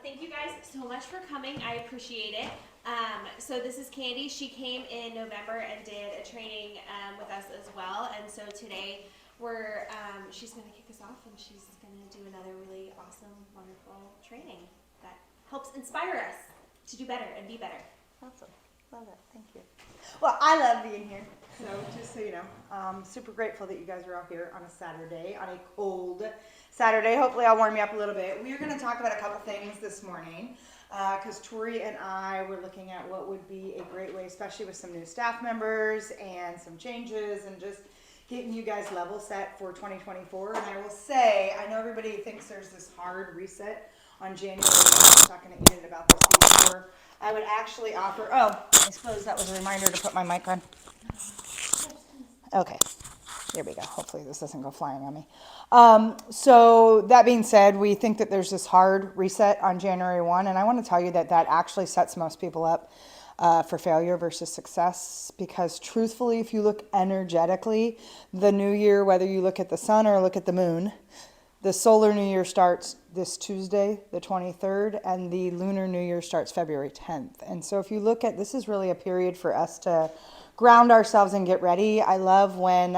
Thank you guys so much for coming. I appreciate it. So this is Candy. She came in November and did a training with us as well. And so today she's going to kick us off and she's going to do another really awesome, wonderful training that helps inspire us to do better and be better. Awesome. Love it. Thank you. Well, I love being here. So just so you know, I'm super grateful that you guys are out here on a Saturday, on a cold Saturday. Hopefully I'll warm you up a little bit. We are going to talk about a couple things this morning because Tori and I were looking at what would be a great way, especially with some new staff members and some changes and just getting you guys level set for 2024. And I will say, I know everybody thinks there's this hard reset on January. I was talking to Enid about this before. I would actually offer, I suppose that was a reminder to put my mic on. Okay, here we go. Hopefully this doesn't go flying on me. So that being said, we think that there's this hard reset on January 1, and I want to tell you that actually sets most people up for failure versus success, because truthfully, if you look energetically, the new year, whether you look at the sun or look at the moon, the solar new year starts this Tuesday, the 23rd, and the lunar new year starts February 10th. And so if you look at, this is really a period for us to ground ourselves and get ready. I love when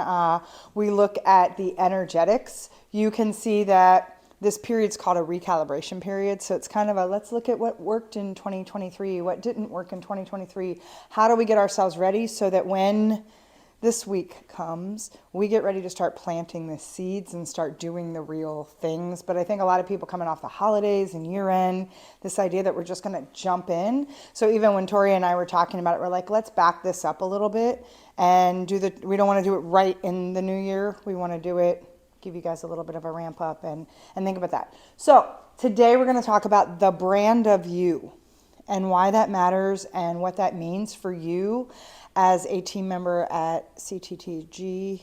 we look at the energetics. You can see that this period's called a recalibration period. So it's kind of let's look at what worked in 2023, what didn't work in 2023. How do we get ourselves ready so that when this week comes, we get ready to start planting the seeds and start doing the real things. But I think a lot of people coming off the holidays and year end, this idea that we're just going to jump in. So even when Tori and I were talking about it, we're like, let's back this up a little bit and we don't want to do it right in the new year. We want to do it, give you guys a little bit of a ramp up and think about that. So today we're going to talk about the brand of you and why that matters and what that means for you as a team member at CTTG,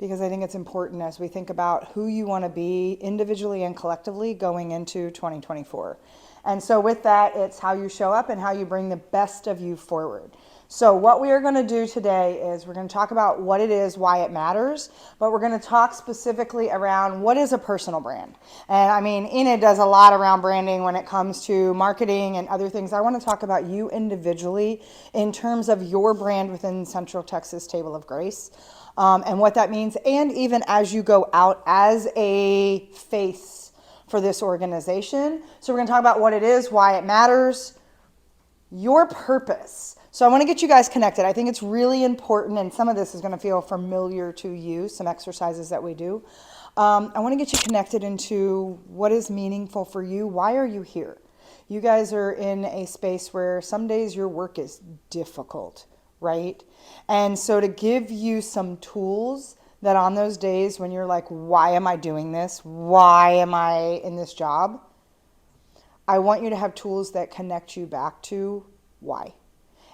because I think it's important as we think about who you want to be individually and collectively going into 2024. And so with that, it's how you show up and how you bring the best of you forward. So what we are going to do today is we're going to talk about what it is, why it matters, but we're going to talk specifically around what is a personal brand. And I mean, Enid does a lot around branding when it comes to marketing and other things. I want to talk about you individually in terms of your brand within Central Texas Table of Grace and what that means. And even as you go out as a face for this organization. So we're going to talk about what it is, why it matters, your purpose. So I want to get you guys connected. I think it's really important, and some of this is going to feel familiar to you, some exercises that we do. I want to get you connected into what is meaningful for you. Why are you here? You guys are in a space where some days your work is difficult, right? And so to give you some tools that on those days when you're like, why am I doing this? Why am I in this job? I want you to have tools that connect you back to why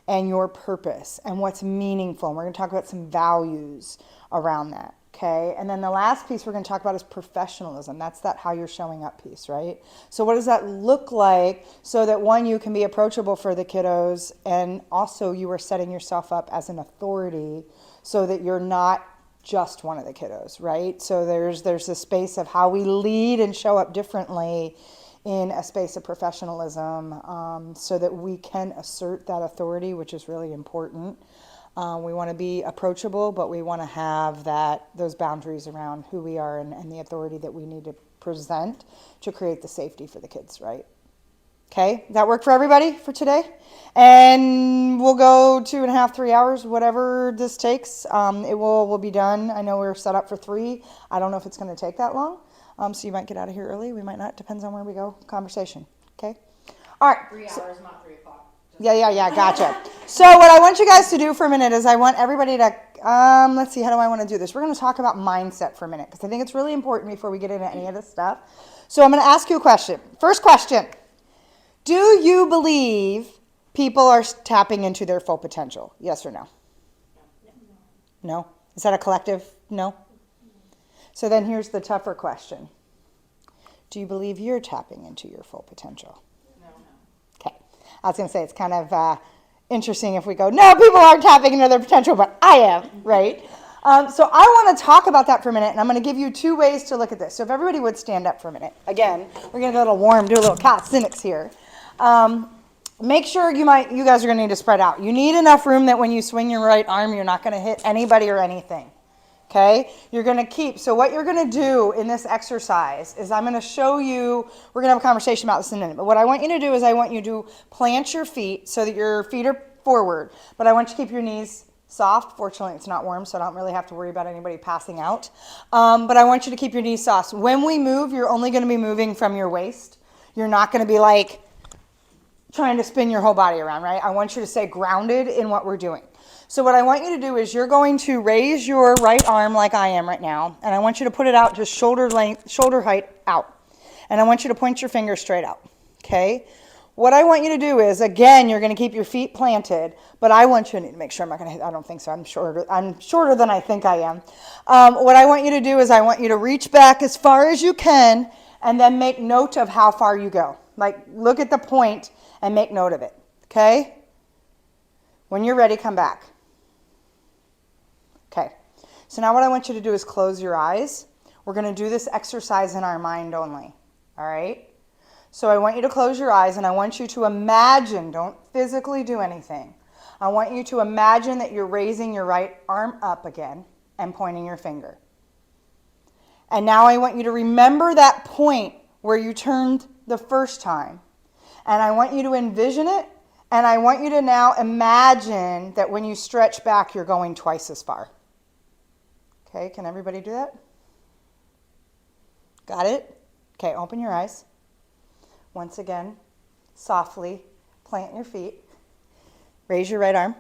and your purpose and what's meaningful. And we're going to talk about some values around that, okay? And then the last piece we're going to talk about is professionalism. That's that how you're showing up piece, right? So what does that look like so that, one, you can be approachable for the kiddos, and also you are setting yourself up as an authority so that you're not just one of the kiddos, right? So there's this space of how we lead and show up differently in a space of professionalism so that we can assert that authority, which is really important. We want to be approachable, but we want to have those boundaries around who we are and the authority that we need to present to create the safety for the kids, right? Okay, that work for everybody for today? And we'll go 2.5, 3 hours, whatever this takes. We'll be done. I know we're set up for 3. I don't know if it's going to take that long. So you might get out of here early. We might not. Depends on where we go. Conversation. Okay? All right. 3 hours, not 3 o'clock. Yeah. Gotcha. So what I want you guys to do for a minute is I want everybody to, let's see, how do I want to do this? We're going to talk about mindset for a minute because I think it's really important before we get into any of this stuff. So I'm going to ask you a question. First question. Do you believe people are tapping into their full potential? Yes or no? No? Is that a collective no? So then here's the tougher question. Do you believe you're tapping into your full potential? No. Okay. I was going to say it's kind of interesting if we go, no, people aren't tapping into their potential, but I am, right? So I want to talk about that for a minute, and I'm going to give you 2 ways to look at this. So if everybody would stand up for a minute. Again, we're going to get a little warm, do a little calisthenics here. Make sure you guys are going to need to spread out. You need enough room that when you swing your right arm, you're not going to hit anybody or anything. Okay? You're going to keep. So what you're going to do in this exercise is I'm going to show you, we're going to have a conversation about this in a minute, but what I want you to do is I want you to plant your feet so that your feet are forward, but I want you to keep your knees soft. Fortunately, it's not warm, so I don't really have to worry about anybody passing out. But I want you to keep your knees soft. When we move, you're only going to be moving from your waist. You're not going to be like trying to spin your whole body around, right? I want you to stay grounded in what we're doing. So what I want you to do is you're going to raise your right arm like I am right now, and I want you to put it out just shoulder length, shoulder height out. And I want you to point your finger straight out, okay? What I want you to do is, again, you're going to keep your feet planted, but I want you to make sure I'm not going to hit, I don't think so. I'm shorter than I think I am. What I want you to do is I want you to reach back as far as you can and then make note of how far you go. Like, look at the point and make note of it, okay? When you're ready, come back. Okay, so now what I want you to do is close your eyes. We're going to do this exercise in our mind only, all right? So I want you to close your eyes, and I want you to imagine, don't physically do anything. I want you to imagine that you're raising your right arm up again and pointing your finger. And now I want you to remember that point where you turned the first time. And I want you to envision it, and I want you to now imagine that when you stretch back, you're going twice as far. Okay, can everybody do that? Got it? Okay, open your eyes. Once again, softly plant your feet. Raise your right arm,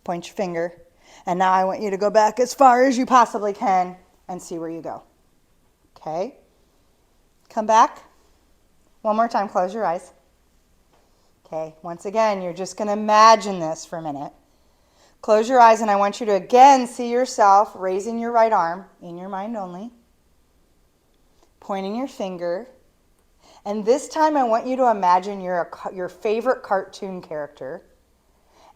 point your finger, and now I want you to go back as far as you possibly can and see where you go. Okay? Come back. One more time, close your eyes. Okay, once again, you're just going to imagine this for a minute. Close your eyes, and I want you to again see yourself raising your right arm, in your mind only, pointing your finger, and this time I want you to imagine you're your favorite cartoon character,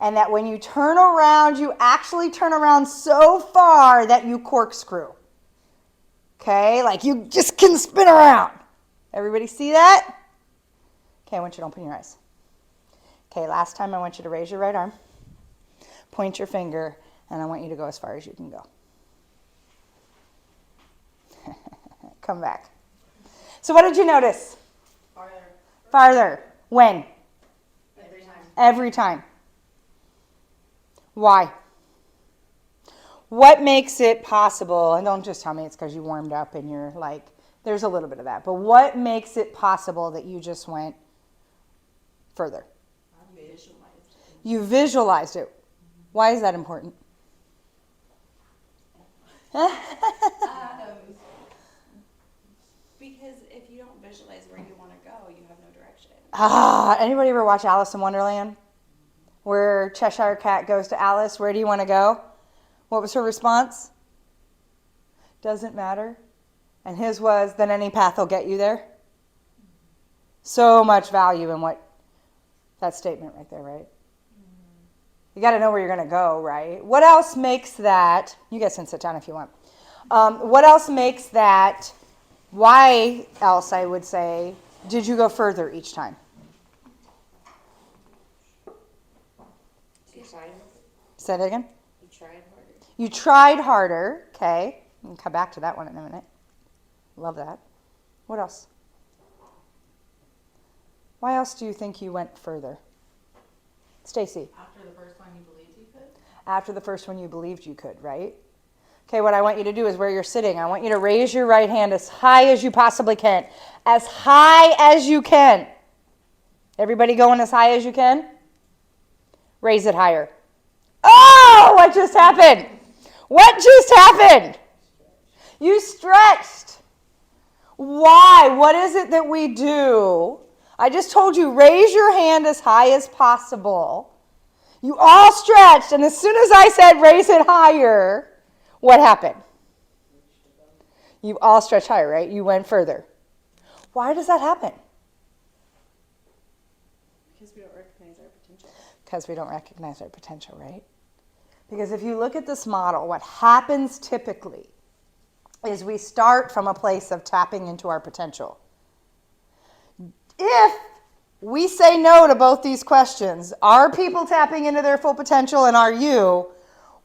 and that when you turn around, you actually turn around so far that you corkscrew. Okay, like you just can spin around. Everybody see that? Okay, I want you to open your eyes. Okay, last time I want you to raise your right arm, point your finger, and I want you to go as far as you can go. Come back. So what did you notice? Farther. Farther. When? Every time. Every time. Why? What makes it possible, and don't just tell me it's because you warmed up and you're like, there's a little bit of that, but what makes it possible that you just went further? You visualized it. Why is that important? Because if you don't visualize where you want to go, you have no direction. Anybody ever watch Alice in Wonderland? Where Cheshire Cat goes to Alice, where do you want to go? What was her response? Doesn't matter. And his was, then any path will get you there. So much value in what that statement right there, right? You got to know where you're going to go, right? What else makes that, you guys can sit down if you want. What else makes that, why else I would say, did you go further each time? You tried. Say that again? You tried harder. You tried harder, okay. We'll come back to that one in a minute. Love that. What else? Why else do you think you went further? Stacy? After the first one you believed you could? After the first one you believed you could, right? Okay, what I want you to do is where you're sitting, I want you to raise your right hand as high as you possibly can. As high as you can. Everybody going as high as you can? Raise it higher. Oh, what just happened? What just happened? You stretched. Why? What is it that we do? I just told you, raise your hand as high as possible. You all stretched, and as soon as I said raise it higher, what happened? You all stretched higher, right? You went further. Why does that happen? Because we don't recognize our potential. Because we don't recognize our potential, right? Because if you look at this model, what happens typically is we start from a place of tapping into our potential. If we say no to both these questions, are people tapping into their full potential and are you,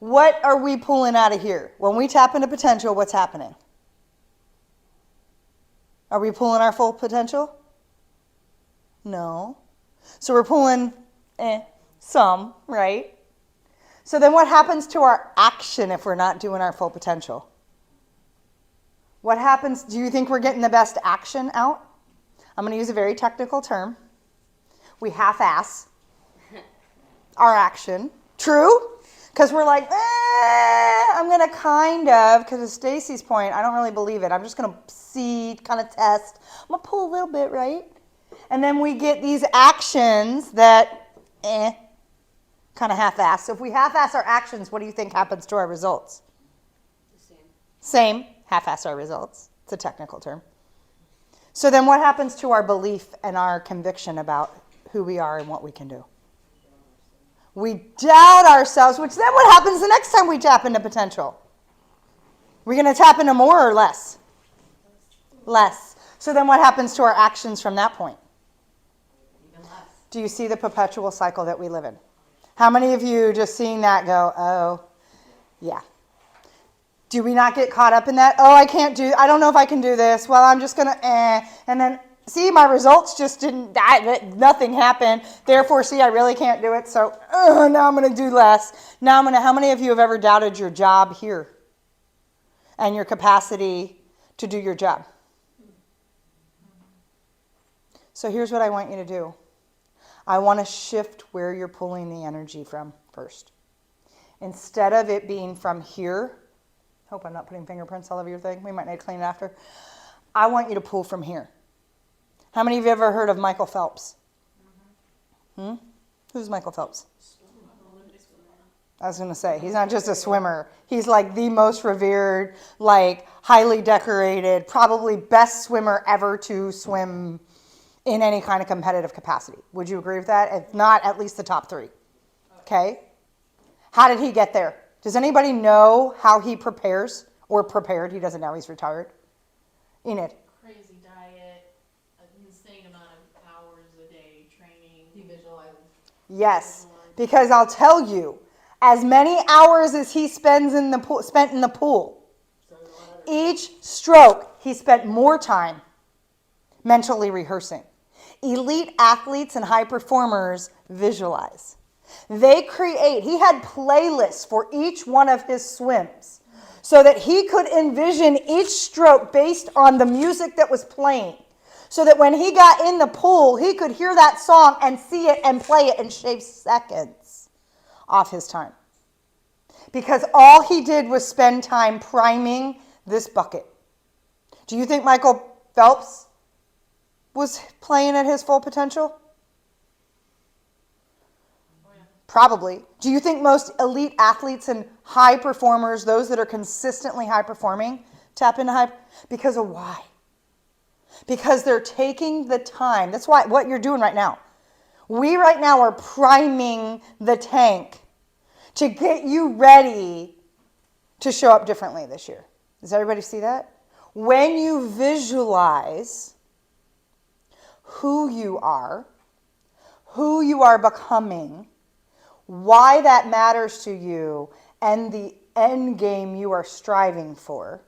what are we pulling out of here? When we tap into potential, what's happening? Are we pulling our full potential? No. So we're pulling some, right? So then what happens to our action if we're not doing our full potential? What happens? Do you think we're getting the best action out? I'm going to use a very technical term. We half-ass our action. True? Because we're like, I'm going to kind of, because of Stacy's point, I don't really believe it. I'm just going to see, kind of test. I'm going to pull a little bit, right? And then we get these actions that, kind of half-ass. So if we half-ass our actions, what do you think happens to our results? The same. Same, half-ass our results. It's a technical term. So then what happens to our belief and our conviction about who we are and what we can do? We doubt ourselves, which then what happens the next time we tap into potential? We're going to tap into more or less? Less. So then what happens to our actions from that point? Even less. Do you see the perpetual cycle that we live in? How many of you just seeing that go, oh, yeah. Do we not get caught up in that? Oh, I don't know if I can do this. Well, I'm just going to, and then, see, my results just nothing happened. Therefore, see, I really can't do it. So now I'm going to do less. How many of you have ever doubted your job here and your capacity to do your job? So here's what I want you to do. I want to shift where you're pulling the energy from first. Instead of it being from here, hope I'm not putting fingerprints all over your thing. We might need to clean it after. I want you to pull from here. How many of you have ever heard of Michael Phelps? Who's Michael Phelps? I was going to say, he's not just a swimmer. He's like the most revered, like highly decorated, probably best swimmer ever to swim in any kind of competitive capacity. Would you agree with that? If not, at least the top 3. Okay? How did he get there? Does anybody know how he prepares or prepared? He doesn't know, he's retired. Enid. Crazy diet, an insane amount of hours a day training. He visualizes. Yes, because I'll tell you, as many hours as he spent in the pool, each stroke he spent more time mentally rehearsing. Elite athletes and high performers visualize. They create, he had playlists for each one of his swims so that he could envision each stroke based on the music that was playing. So that when he got in the pool, he could hear that song and see it and play it and shave seconds off his time. Because all he did was spend time priming this bucket. Do you think Michael Phelps was playing at his full potential? Oh, yeah. Probably. Do you think most elite athletes and high performers, those that are consistently high performing, tap into high? Because of why? Because they're taking the time. That's what you're doing right now. We right now are priming the tank to get you ready to show up differently this year. Does everybody see that? When you visualize who you are becoming, why that matters to you, and the end game you are striving for,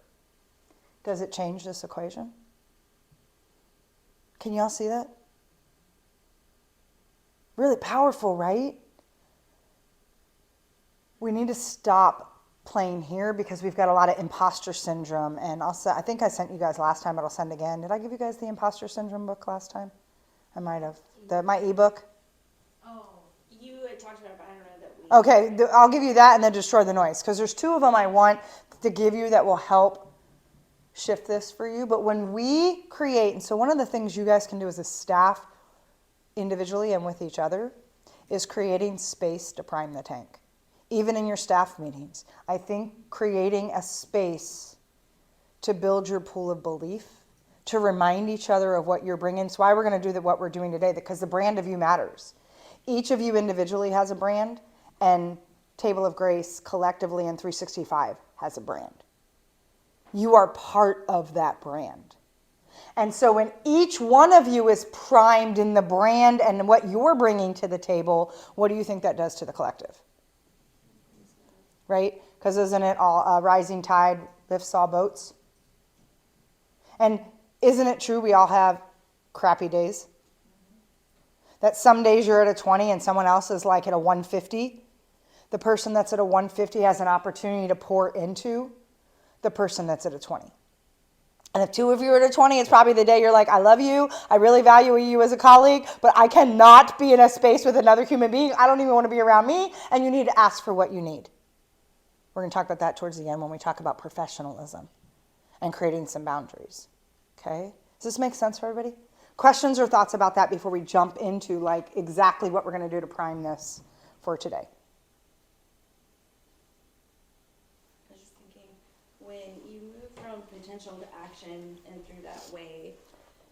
does it change this equation? Can you all see that? Really powerful, right? We need to stop playing here because we've got a lot of imposter syndrome. And also, I think I sent you guys last time, but I'll send again. Did I give you guys the imposter syndrome book last time? I might have. My ebook? Oh, you had talked about it, but I don't know that we... Okay, I'll give you that and then Destroy the Noise. Because there's 2 of them I want to give you that will help shift this for you. But when we create, and so one of the things you guys can do as a staff, individually and with each other, is creating space to prime the tank. Even in your staff meetings, I think creating a space to build your pool of belief, to remind each other of what you're bringing. It's why we're going to do what we're doing today, because the brand of you matters. Each of you individually has a brand, and Table of Grace, collectively, and 365 has a brand. You are part of that brand. And so when each one of you is primed in the brand and what you're bringing to the table, what do you think that does to the collective? Right? Because isn't it all a rising tide lifts all boats? And isn't it true we all have crappy days? That some days you're at a 20 and someone else is like at a 150. The person that's at a 150 has an opportunity to pour into the person that's at a 20. And if two of you are at a 20, it's probably the day you're like, I love you, I really value you as a colleague, but I cannot be in a space with another human being. I don't even want to be around me, and you need to ask for what you need. We're going to talk about that towards the end when we talk about professionalism and creating some boundaries. Okay? Does this make sense for everybody? Questions or thoughts about that before we jump into like exactly what we're going to do to prime this for today? I was just thinking, when you move from potential to action and through that way,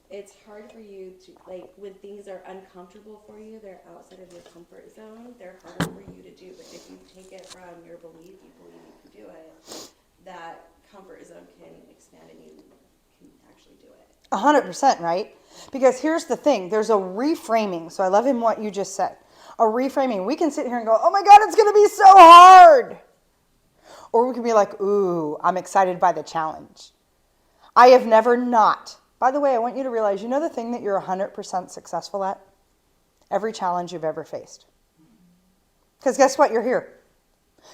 it's hard for you to, like, when things are uncomfortable for you, they're outside of your comfort zone, they're harder for you to do. But if you take it from your belief, you believe you can do it, that comfort zone can expand and you can actually do it. 100%, right? Because here's the thing, there's a reframing. So I love in what you just said. A reframing. We can sit here and go, oh my God, it's going to be so hard. Or we can be like, ooh, I'm excited by the challenge. I have never not. By the way, I want you to realize, you know the thing that you're 100% successful at? Every challenge you've ever faced. Because guess what? You're here.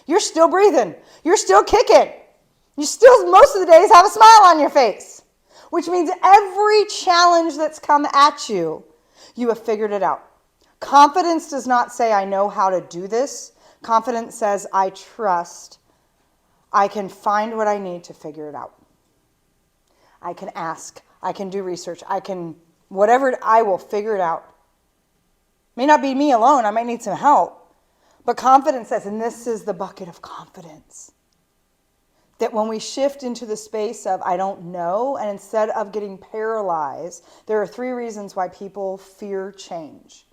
You're still breathing. You're still kicking. You still, most of the days, have a smile on your face. Which means every challenge that's come at you, you have figured it out. Confidence does not say, I know how to do this. Confidence says, I trust. I can find what I need to figure it out. I can ask. I can do research. I can, whatever, I will figure it out. May not be me alone. I might need some help. But confidence says, and this is the bucket of confidence, that when we shift into the space of I don't know, and instead of getting paralyzed, there are 3 reasons why people fear change.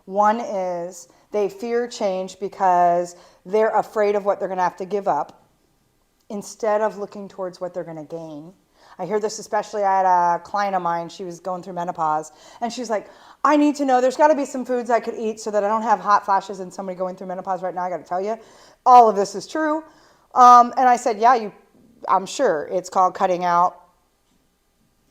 One is they fear change because they're afraid of what they're going to have to give up instead of looking towards what they're going to gain. I hear this especially, I had a client of mine, she was going through menopause, and she's like, I need to know, there's got to be some foods I could eat so that I don't have hot flashes and somebody going through menopause right now. I got to tell you, all of this is true. And I said, yeah, I'm sure. It's called cutting out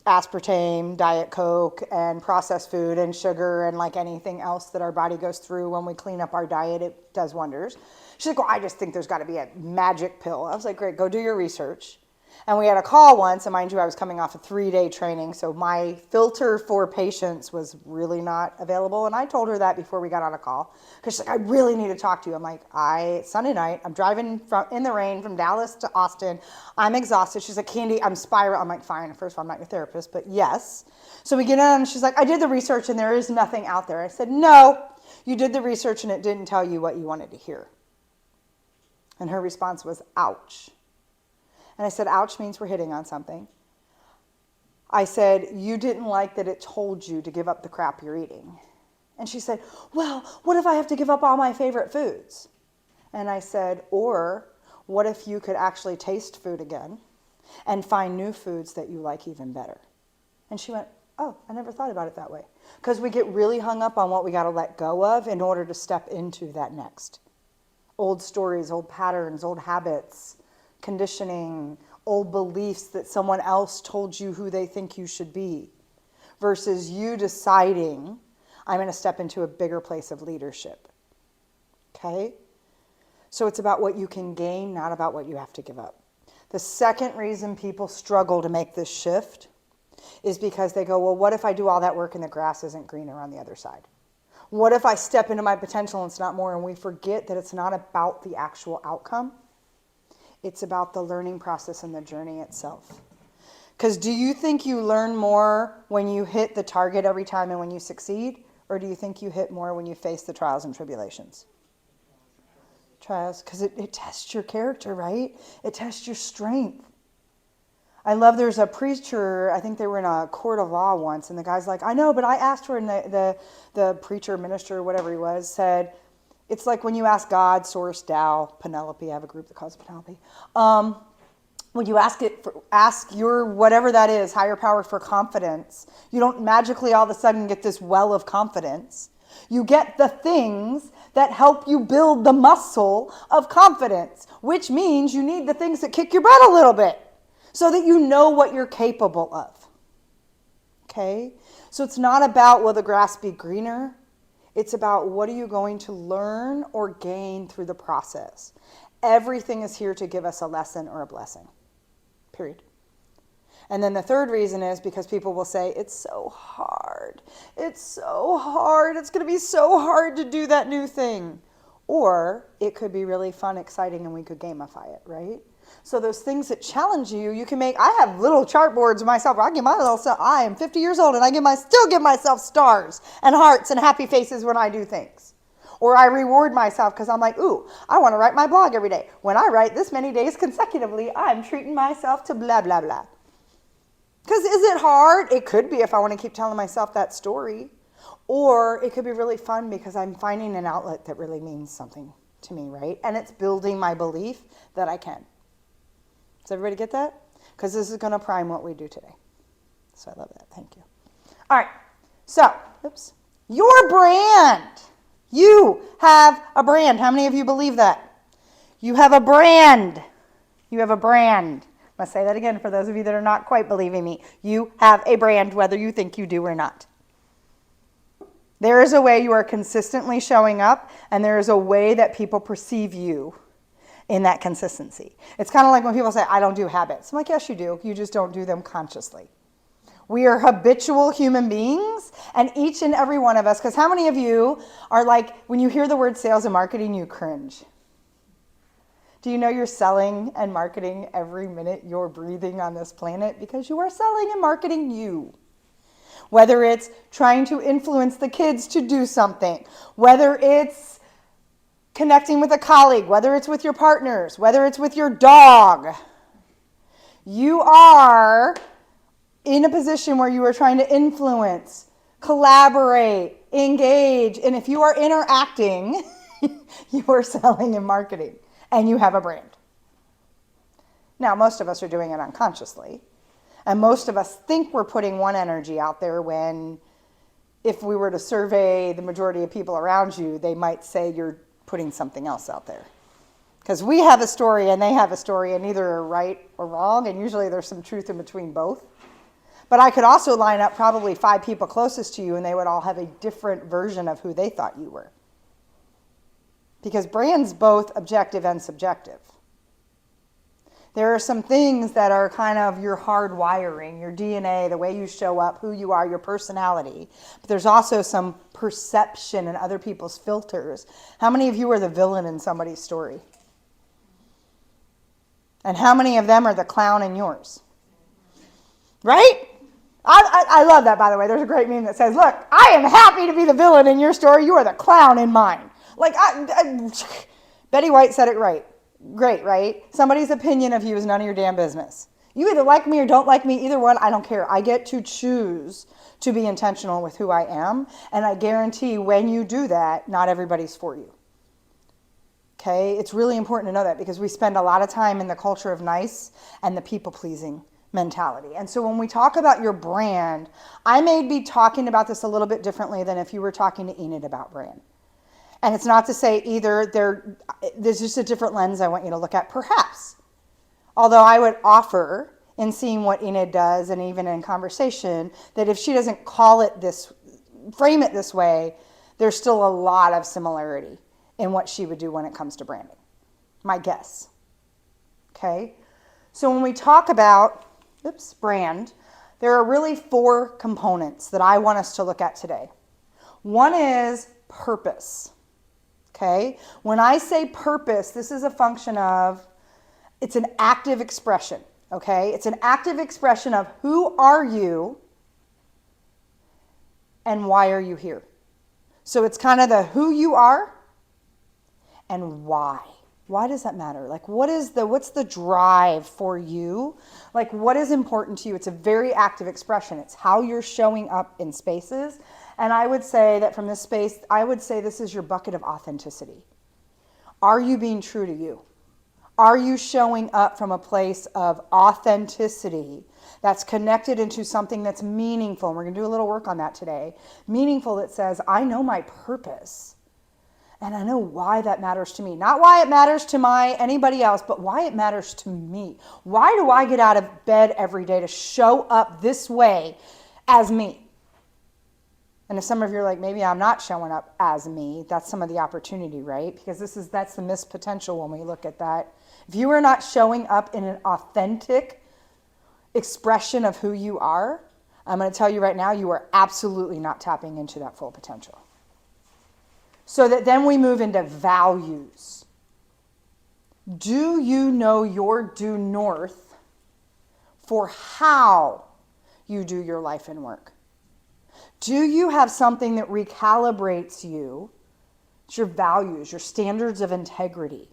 aspartame, Diet Coke, and processed food and sugar and like anything else that our body goes through when we clean up our diet. It does wonders. She's like, well, I just think there's got to be a magic pill. I was like, great, go do your research. And we had a call once, and mind you, I was coming off a 3-day training, so my filter for patience was really not available. And I told her that before we got on a call, because she's like, I really need to talk to you. I'm like, Sunday night, I'm driving in the rain from Dallas to Austin. I'm exhausted. She's like, Candy, I'm spiraling. I'm like, fine. First of all, I'm not your therapist, but yes. So we get in, and she's like, I did the research, and there is nothing out there. I said, no, you did the research, and it didn't tell you what you wanted to hear. And her response was, ouch. And I said, ouch means we're hitting on something. I said, you didn't like that it told you to give up the crap you're eating. And she said, well, what if I have to give up all my favorite foods? And I said, or what if you could actually taste food again and find new foods that you like even better? And she went, oh, I never thought about it that way. Because we get really hung up on what we got to let go of in order to step into that next. Old stories, old patterns, old habits, conditioning, old beliefs that someone else told you who they think you should be, versus you deciding, I'm going to step into a bigger place of leadership. Okay? So it's about what you can gain, not about what you have to give up. The second reason people struggle to make this shift is because they go, well, what if I do all that work and the grass isn't greener on the other side? What if I step into my potential and it's not more? And we forget that it's not about the actual outcome. It's about the learning process and the journey itself. Because do you think you learn more when you hit the target every time and when you succeed? Or do you think you hit more when you face the trials and tribulations? Trials, because it tests your character, right? It tests your strength. I love, there's a preacher, I think they were in a court of law once, and the guy's like, I know, but I asked her, and the preacher, minister, whatever he was, said, It's like when you ask God, Source, Tao, Penelope, I have a group that calls it Penelope. When you ask your whatever that is, higher power for confidence, you don't magically all of a sudden get this well of confidence. You get the things that help you build the muscle of confidence, which means you need the things that kick your butt a little bit so that you know what you're capable of. Okay? So it's not about will the grass be greener? It's about what are you going to learn or gain through the process. Everything is here to give us a lesson or a blessing. Period. And then the third reason is because people will say, it's so hard. It's so hard. It's going to be so hard to do that new thing. Or it could be really fun, exciting, and we could gamify it, right? So those things that challenge you, you can make. I have little chartboards myself where I give my little self, I am 50 years old and I still give myself stars and hearts and happy faces when I do things. Or I reward myself because I'm like, ooh, I want to write my blog every day. When I write this many days consecutively, I'm treating myself to blah, blah, blah. Because is it hard? It could be if I want to keep telling myself that story. Or it could be really fun because I'm finding an outlet that really means something to me, right? And it's building my belief that I can. Does everybody get that? Because this is going to prime what we do today. So I love that. Thank you. All right. So, your brand. You have a brand. How many of you believe that? You have a brand. You have a brand. I'm going to say that again for those of you that are not quite believing me. You have a brand, whether you think you do or not. There is a way you are consistently showing up, and there is a way that people perceive you in that consistency. It's kind of like when people say, I don't do habits. I'm like, yes, you do. You just don't do them consciously. We are habitual human beings, and each and every one of us, because how many of you are like, when you hear the word sales and marketing, you cringe? Do you know you're selling and marketing every minute you're breathing on this planet? Because you are selling and marketing you. Whether it's trying to influence the kids to do something, whether it's connecting with a colleague, whether it's with your partners, whether it's with your dog, you are in a position where you are trying to influence, collaborate, engage, and if you are interacting, you are selling and marketing, and you have a brand. Now, most of us are doing it unconsciously, and most of us think we're putting one energy out there when, if we were to survey the majority of people around you, they might say you're putting something else out there. Because we have a story and they have a story, and neither are right or wrong, and usually there's some truth in between both. But I could also line up probably 5 people closest to you, and they would all have a different version of who they thought you were. Because brand's both objective and subjective. There are some things that are kind of your hard wiring, your DNA, the way you show up, who you are, your personality. But there's also some perception and other people's filters. How many of you are the villain in somebody's story? And how many of them are the clown in yours? Right? I love that, by the way. There's a great meme that says, look, I am happy to be the villain in your story. You are the clown in mine. Like, Betty White said it right. Great, right? Somebody's opinion of you is none of your damn business. You either like me or don't like me. Either one, I don't care. I get to choose to be intentional with who I am. And I guarantee when you do that, not everybody's for you. Okay? It's really important to know that because we spend a lot of time in the culture of nice and the people-pleasing mentality. And so when we talk about your brand, I may be talking about this a little bit differently than if you were talking to Enid about brand. And it's not to say either there's just a different lens I want you to look at, perhaps. Although I would offer, in seeing what Enid does and even in conversation, that if she doesn't frame it this way, there's still a lot of similarity in what she would do when it comes to branding. My guess. Okay? So when we talk about brand, there are really 4 components that I want us to look at today. One is purpose. Okay? When I say purpose, this is a function of, it's an active expression. Okay? It's an active expression of who are you and why are you here. So it's kind of the who you are and why. Why does that matter? Like, what's the drive for you? Like, what is important to you? It's a very active expression. It's how you're showing up in spaces. And I would say that from this space, I would say this is your bucket of authenticity. Are you being true to you? Are you showing up from a place of authenticity that's connected into something that's meaningful? And we're going to do a little work on that today. Meaningful that says, I know my purpose. And I know why that matters to me. Not why it matters to anybody else, but why it matters to me. Why do I get out of bed every day to show up this way as me? And if some of you are like, maybe I'm not showing up as me, that's some of the opportunity, right? Because that's the missed potential when we look at that. If you are not showing up in an authentic expression of who you are, I'm going to tell you right now, you are absolutely not tapping into that full potential. So that then we move into values. Do you know your due north for how you do your life and work? Do you have something that recalibrates you? It's your values, your standards of integrity.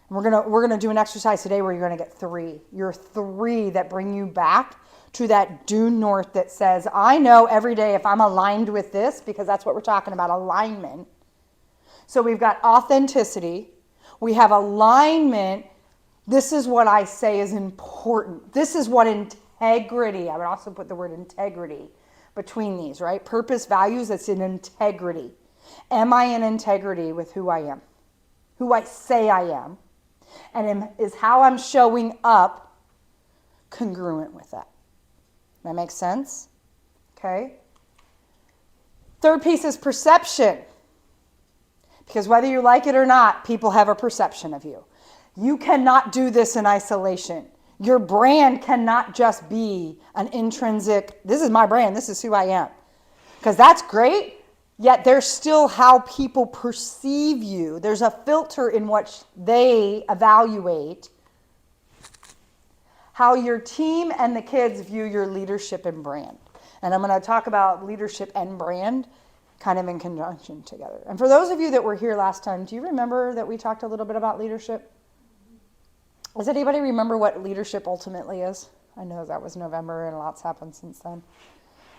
And we're gonna do an exercise today where you're gonna get 3. Your 3 that bring you back to that due north that says, I know every day if I'm aligned with this, because that's what we're talking about, alignment. So we've got authenticity. We have alignment. This is what I say is important. This is what integrity, I would also put the word integrity between these, right? Purpose, values, that's in integrity. Am I in integrity with who I am? Who I say I am? And is how I'm showing up congruent with that? That makes sense? Okay. Third piece is perception. Because whether you like it or not, people have a perception of you. You cannot do this in isolation. Your brand cannot just be an intrinsic, this is my brand, this is who I am. Because that's great, yet there's still how people perceive you. There's a filter in what they evaluate. How your team and the kids view your leadership and brand. And I'm going to talk about leadership and brand kind of in conjunction together. And for those of you that were here last time, do you remember that we talked a little bit about leadership? Does anybody remember what leadership ultimately is? I know that was November and lots happened since then.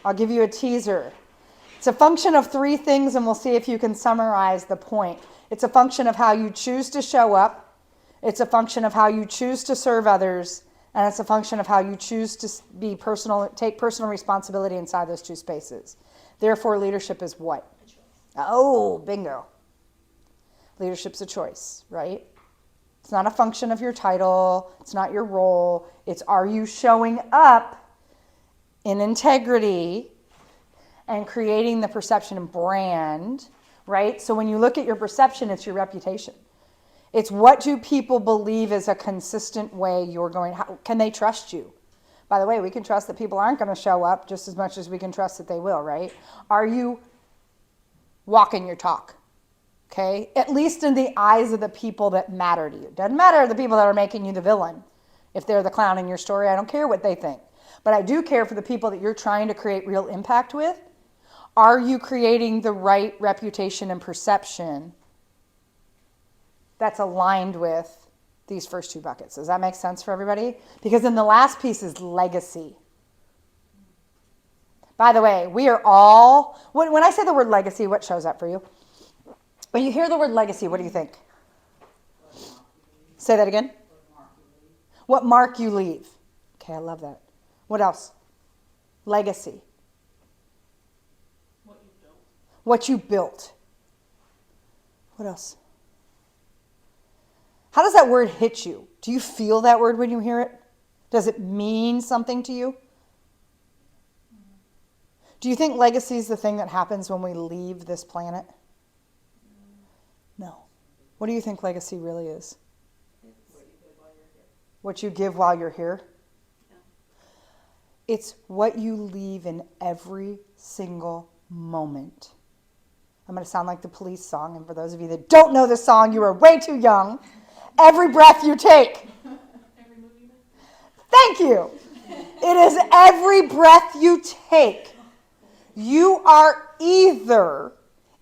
I'll give you a teaser. It's a function of 3 things, and we'll see if you can summarize the point. It's a function of how you choose to show up. It's a function of how you choose to serve others. And it's a function of how you choose to take personal responsibility inside those 2 spaces. Therefore, leadership is what? Oh, bingo. Leadership's a choice, right? It's not a function of your title. It's not your role. It's, are you showing up in integrity and creating the perception and brand, right? So when you look at your perception, it's your reputation. It's what do people believe is a consistent way you're going. How, can they trust you? By the way, we can trust that people aren't going to show up just as much as we can trust that they will, right? Are you walking your talk? Okay? At least in the eyes of the people that matter to you. Doesn't matter the people that are making you the villain. If they're the clown in your story, I don't care what they think. But I do care for the people that you're trying to create real impact with. Are you creating the right reputation and perception that's aligned with these first 2 buckets? Does that make sense for everybody? Because then the last piece is legacy. By the way, we are all, when I say the word legacy, what shows up for you? When you hear the word legacy, what do you think? Say that again. What mark you leave. Okay, I love that. What else? Legacy. What you built. What you built. What else? How does that word hit you? Do you feel that word when you hear it? Does it mean something to you? Do you think legacy is the thing that happens when we leave this planet? No. What do you think legacy really is? What you give while you're here? It's what you leave in every single moment. I'm going to sound like the Police song, and for those of you that don't know the song, you are way too young. Every breath you take. Every movie you make? Thank you. It is every breath you take. You are either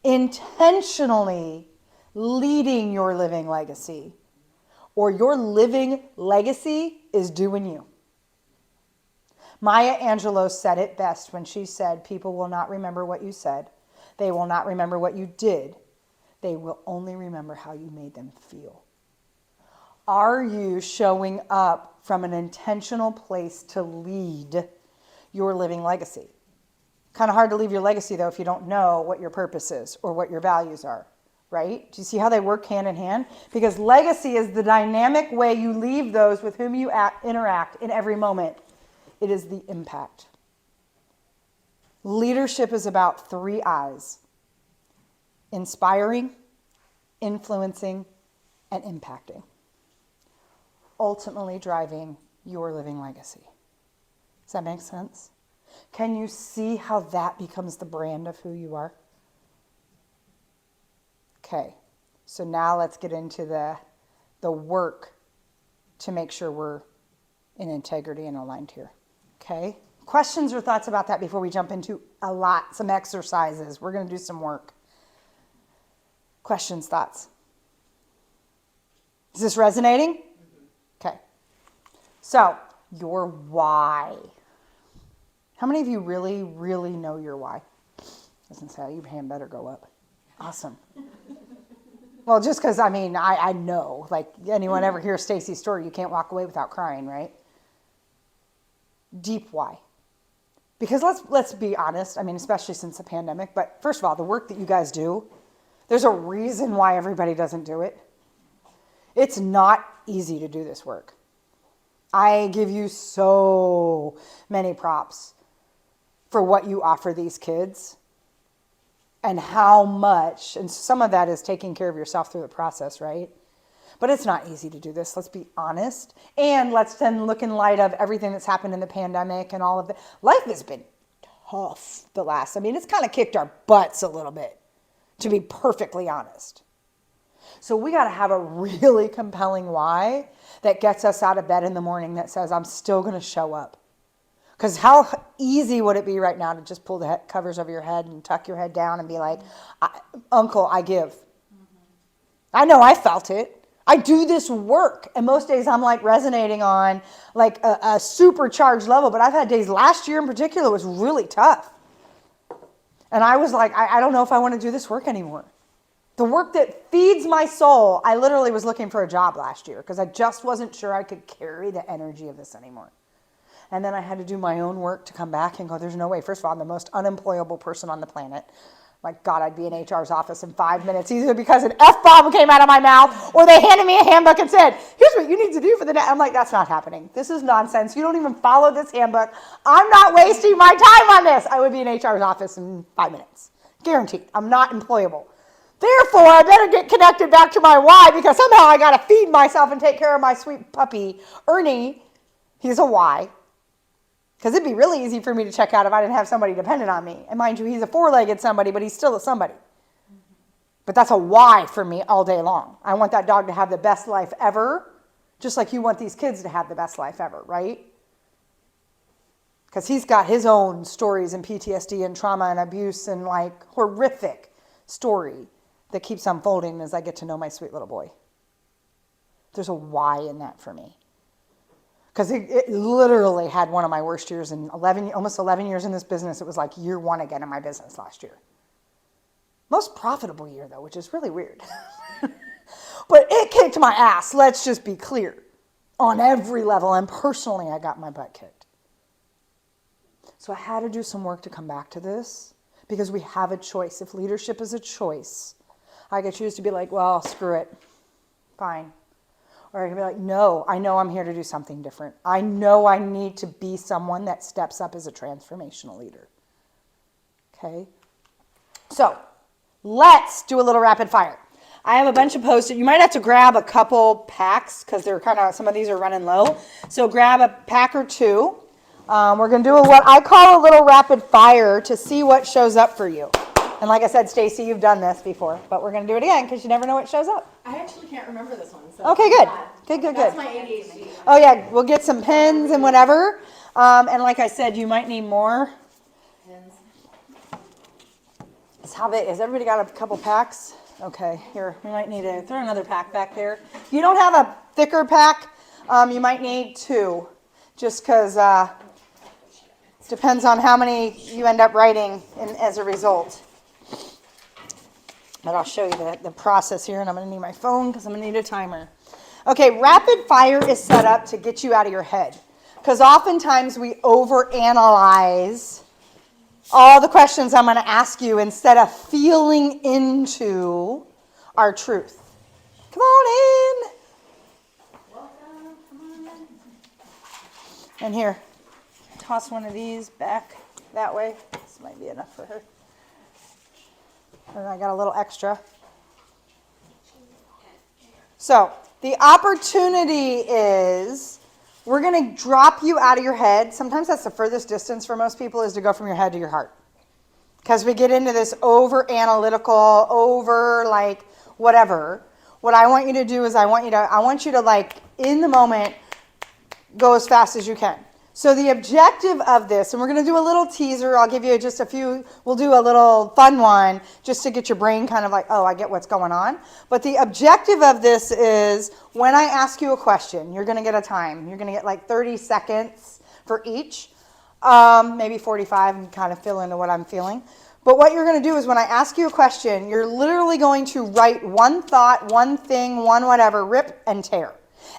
intentionally leading your living legacy, or your living legacy is doing you. Maya Angelou said it best when she said, people will not remember what you said. They will not remember what you did. They will only remember how you made them feel. Are you showing up from an intentional place to lead your living legacy? Kind of hard to leave your legacy, though, if you don't know what your purpose is or what your values are, right? Do you see how they work hand in hand? Because legacy is the dynamic way you leave those with whom you interact in every moment. It is the impact. Leadership is about 3 I's: inspiring, influencing, and impacting. Ultimately driving your living legacy. Does that make sense? Can you see how that becomes the brand of who you are? Okay, so now let's get into the work to make sure we're in integrity and aligned here. Okay? Questions or thoughts about that before we jump into some exercises? We're going to do some work. Questions, thoughts? Is this resonating? Okay. So, your why. How many of you really, really know your why? Doesn't say, your hand better go up. Awesome. Well, just because, I know. Like, anyone ever hear Stacy's story, you can't walk away without crying, right? Deep why. Because let's be honest, especially since the pandemic, but first of all, the work that you guys do, there's a reason why everybody doesn't do it. It's not easy to do this work. I give you so many props for what you offer these kids and how much, and some of that is taking care of yourself through the process, right? But it's not easy to do this, let's be honest. And let's then look in light of everything that's happened in the pandemic and all of that. Life has been tough it's kind of kicked our butts a little bit, to be perfectly honest. So we got to have a really compelling why that gets us out of bed in the morning that says, I'm still going to show up. Because how easy would it be right now to just pull the covers over your head and tuck your head down and be like, Uncle, I give. I know I felt it. I do this work. And most days I'm like resonating on like a supercharged level. But I've had days last year in particular was really tough. And I was like, I don't know if I want to do this work anymore. The work that feeds my soul, I literally was looking for a job last year because I just wasn't sure I could carry the energy of this anymore. And then I had to do my own work to come back and go, there's no way. First of all, I'm the most unemployable person on the planet. My God, I'd be in HR's office in 5 minutes, either because an F-bomb came out of my mouth or they handed me a handbook and said, here's what you need to do for the day. I'm like, that's not happening. This is nonsense. You don't even follow this handbook. I'm not wasting my time on this. I would be in HR's office in 5 minutes. Guaranteed. I'm not employable. Therefore, I better get connected back to my why because somehow I got to feed myself and take care of my sweet puppy, Ernie. He's a why. Because it'd be really easy for me to check out if I didn't have somebody dependent on me. And mind you, he's a 4-legged somebody, but he's still a somebody. But that's a why for me all day long. I want that dog to have the best life ever, just like you want these kids to have the best life ever, right? Because he's got his own stories and PTSD and trauma and abuse and like horrific story that keeps unfolding as I get to know my sweet little boy. There's a why in that for me. Because it literally had one of my worst years in almost 11 years in this business. It was like year 1 again in my business last year. Most profitable year, though, which is really weird. But it kicked my ass, let's just be clear, on every level. And personally, I got my butt kicked. So I had to do some work to come back to this because we have a choice. If leadership is a choice, I could choose to be like, well, screw it. Fine. Or I can be like, no, I know I'm here to do something different. I know I need to be someone that steps up as a transformational leader. Okay? So, let's do a little rapid fire. I have a bunch of Post-it. You might have to grab a couple packs because they're some of these are running low. So grab a pack or two. We're going to do what I call a little rapid fire to see what shows up for you. And like I said, Stacy, you've done this before, but we're going to do it again because you never know what shows up. I actually can't remember this one. So Okay, good. Good. That's my ADHD. Oh, yeah, we'll get some pens and whatever. And like I said, you might need more. Pens. Has everybody got a couple packs? Okay, here, we might need to throw another pack back there. If you don't have a thicker pack, you might need 2, just because Depends on how many you end up writing as a result. But I'll show you the process here, and I'm going to need my phone because I'm going to need a timer. Okay, rapid fire is set up to get you out of your head. Because oftentimes we overanalyze all the questions I'm going to ask you instead of feeling into our truth. Come on in. Welcome, come on. And here, toss one of these back that way. This might be enough for her. And I got a little extra. So the opportunity is we're going to drop you out of your head. Sometimes that's the furthest distance for most people, is to go from your head to your heart. Because we get into this over analytical, over like whatever. What I want you to do is I want you to like in the moment go as fast as you can. So the objective of this, and we're going to do a little teaser. I'll give you just a few. We'll do a little fun one just to get your brain kind of like, oh, I get what's going on. But the objective of this is when I ask you a question, you're going to get a time. You're going to get like 30 seconds for each, maybe 45, and kind of fill into what I'm feeling. But what you're going to do is when I ask you a question, you're literally going to write one thought, one thing, one whatever, rip and tear.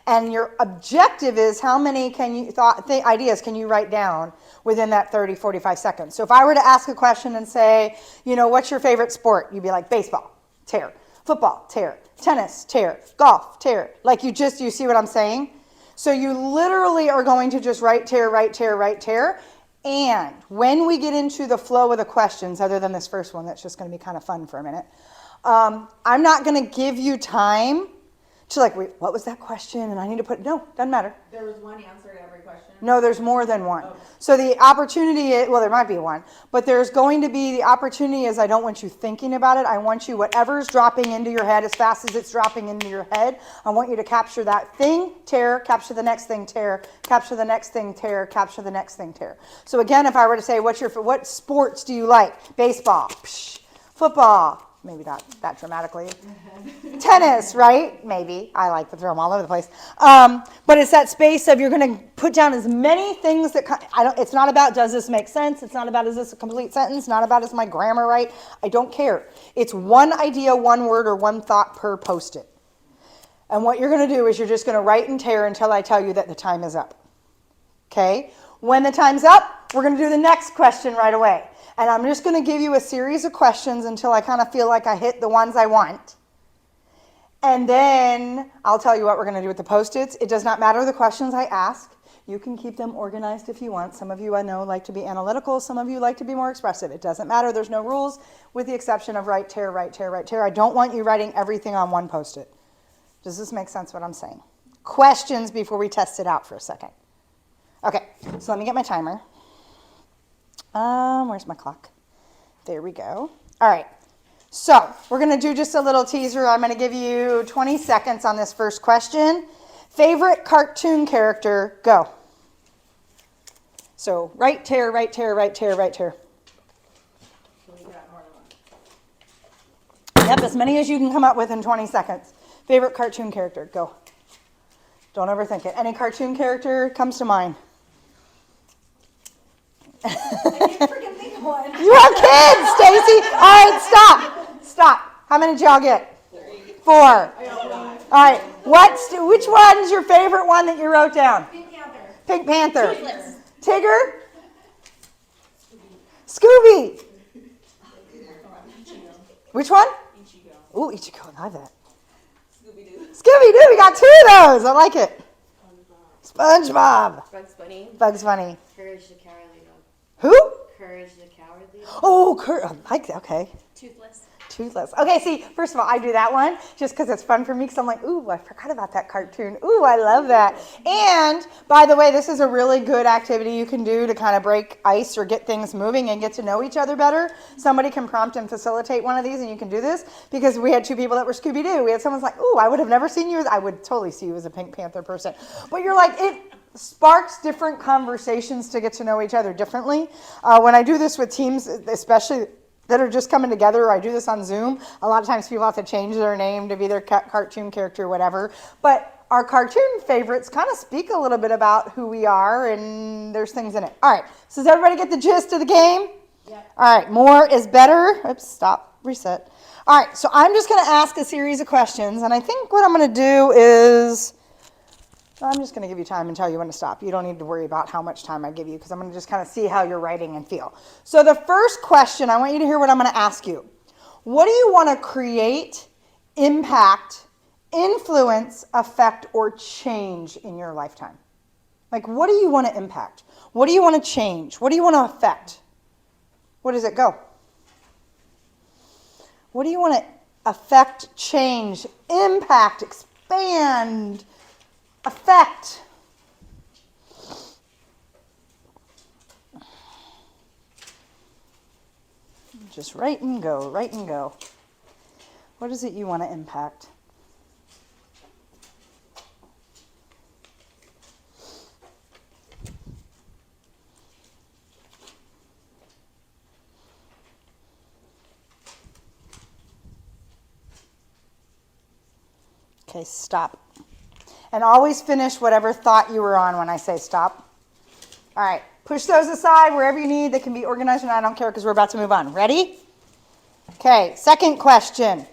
And your objective is how many ideas can you write down within that 30, 45 seconds. So if I were to ask a question and say, what's your favorite sport? You'd be like, baseball, tear. Football, tear. Tennis, tear. Golf, tear. Like you see what I'm saying? So you literally are going to just write, tear, write, tear, write, tear. And when we get into the flow of the questions, other than this first one, that's just going to be kind of fun for a minute, I'm not going to give you time to like, wait, what was that question? And I need to no, doesn't matter. There was one answer to every question? No, there's more than one. Oh. So the opportunity is, well, there might be one, but there's going to be, the opportunity is I don't want you thinking about it. I want you, whatever's dropping into your head, as fast as it's dropping into your head, I want you to capture that thing, tear, capture the next thing, tear, capture the next thing, tear, capture the next thing, tear. So again, if I were to say, what sports do you like? Baseball, psh, football, maybe not that dramatically. Tennis, right? Maybe. I like to throw them all over the place. But it's that space of you're going to put down as many things that it's not about does this make sense? It's not about is this a complete sentence? Not about is my grammar right? I don't care. It's one idea, one word, or one thought per post-it. And what you're going to do is you're just going to write and tear until I tell you that the time is up. Okay? When the time's up, we're going to do the next question right away. And I'm just going to give you a series of questions until I kind of feel like I hit the ones I want. And then I'll tell you what we're going to do with the Post-its. It does not matter the questions I ask. You can keep them organized if you want. Some of you I know like to be analytical. Some of you like to be more expressive. It doesn't matter. There's no rules with the exception of write, tear, write, tear, write, tear. I don't want you writing everything on one Post-it. Does this make sense what I'm saying? Questions before we test it out for a second. Okay, so let me get my timer. Where's my clock? There we go. All right. So we're going to do just a little teaser. I'm going to give you 20 seconds on this first question. Favorite cartoon character, go. So write, tear, write, tear, write, tear, write, tear. Yep, as many as you can come up with in 20 seconds. Favorite cartoon character, go. Don't overthink it. Any cartoon character comes to mind? I can't freaking think of one. You have kids, Stacy. All right, stop. How many did y'all get? 4. All right. Which one's your favorite one that you wrote down? Pink Panther. Pink Panther. Toothless. Tigger. Scooby. Which one? Ichigo. Ooh, Ichigo. I love that. Scooby-Doo. We got 2 of those. I like it. SpongeBob. Bugs Bunny. Bugs Bunny. Courage the Cowardly Dog. Who? Courage the Cowardly Dog. Oh, I like that. Okay. Toothless. Toothless. Okay, see, first of all, I do that one just because it's fun for me because I'm like, ooh, I forgot about that cartoon. Ooh, I love that. And, by the way, this is a really good activity you can do to kind of break ice or get things moving and get to know each other better. Somebody can prompt and facilitate one of these and you can do this because we had 2 people that were Scooby-Doo. We had someone's like, ooh, I would have never seen you I would totally see you as a Pink Panther person. But you're like, it sparks different conversations to get to know each other differently. When I do this with teams, especially that are just coming together, or I do this on Zoom, a lot of times people have to change their name to be their cartoon character or whatever. But our cartoon favorites kind of speak a little bit about who we are, and there's things in it. All right, so does everybody get the gist of the game? Yeah. All right, more is better. Oops, stop, reset. All right, so I'm just going to ask a series of questions, and I think what I'm going to do is, I'm just going to give you time and tell you when to stop. You don't need to worry about how much time I give you, because I'm going to just kind of see how you're writing and feel. So the first question, I want you to hear what I'm going to ask you. What do you want to create, impact, influence, affect, or change in your lifetime? Like, what do you want to impact? What do you want to change? What do you want to affect? What does it go? What do you want to affect, change, impact, expand, affect? Just write and go, write and go. What is it you want to impact? Okay, stop. And always finish whatever thought you were on when I say stop. All right, push those aside wherever you need. They can be organized, and I don't care because we're about to move on. Ready? Okay, second question.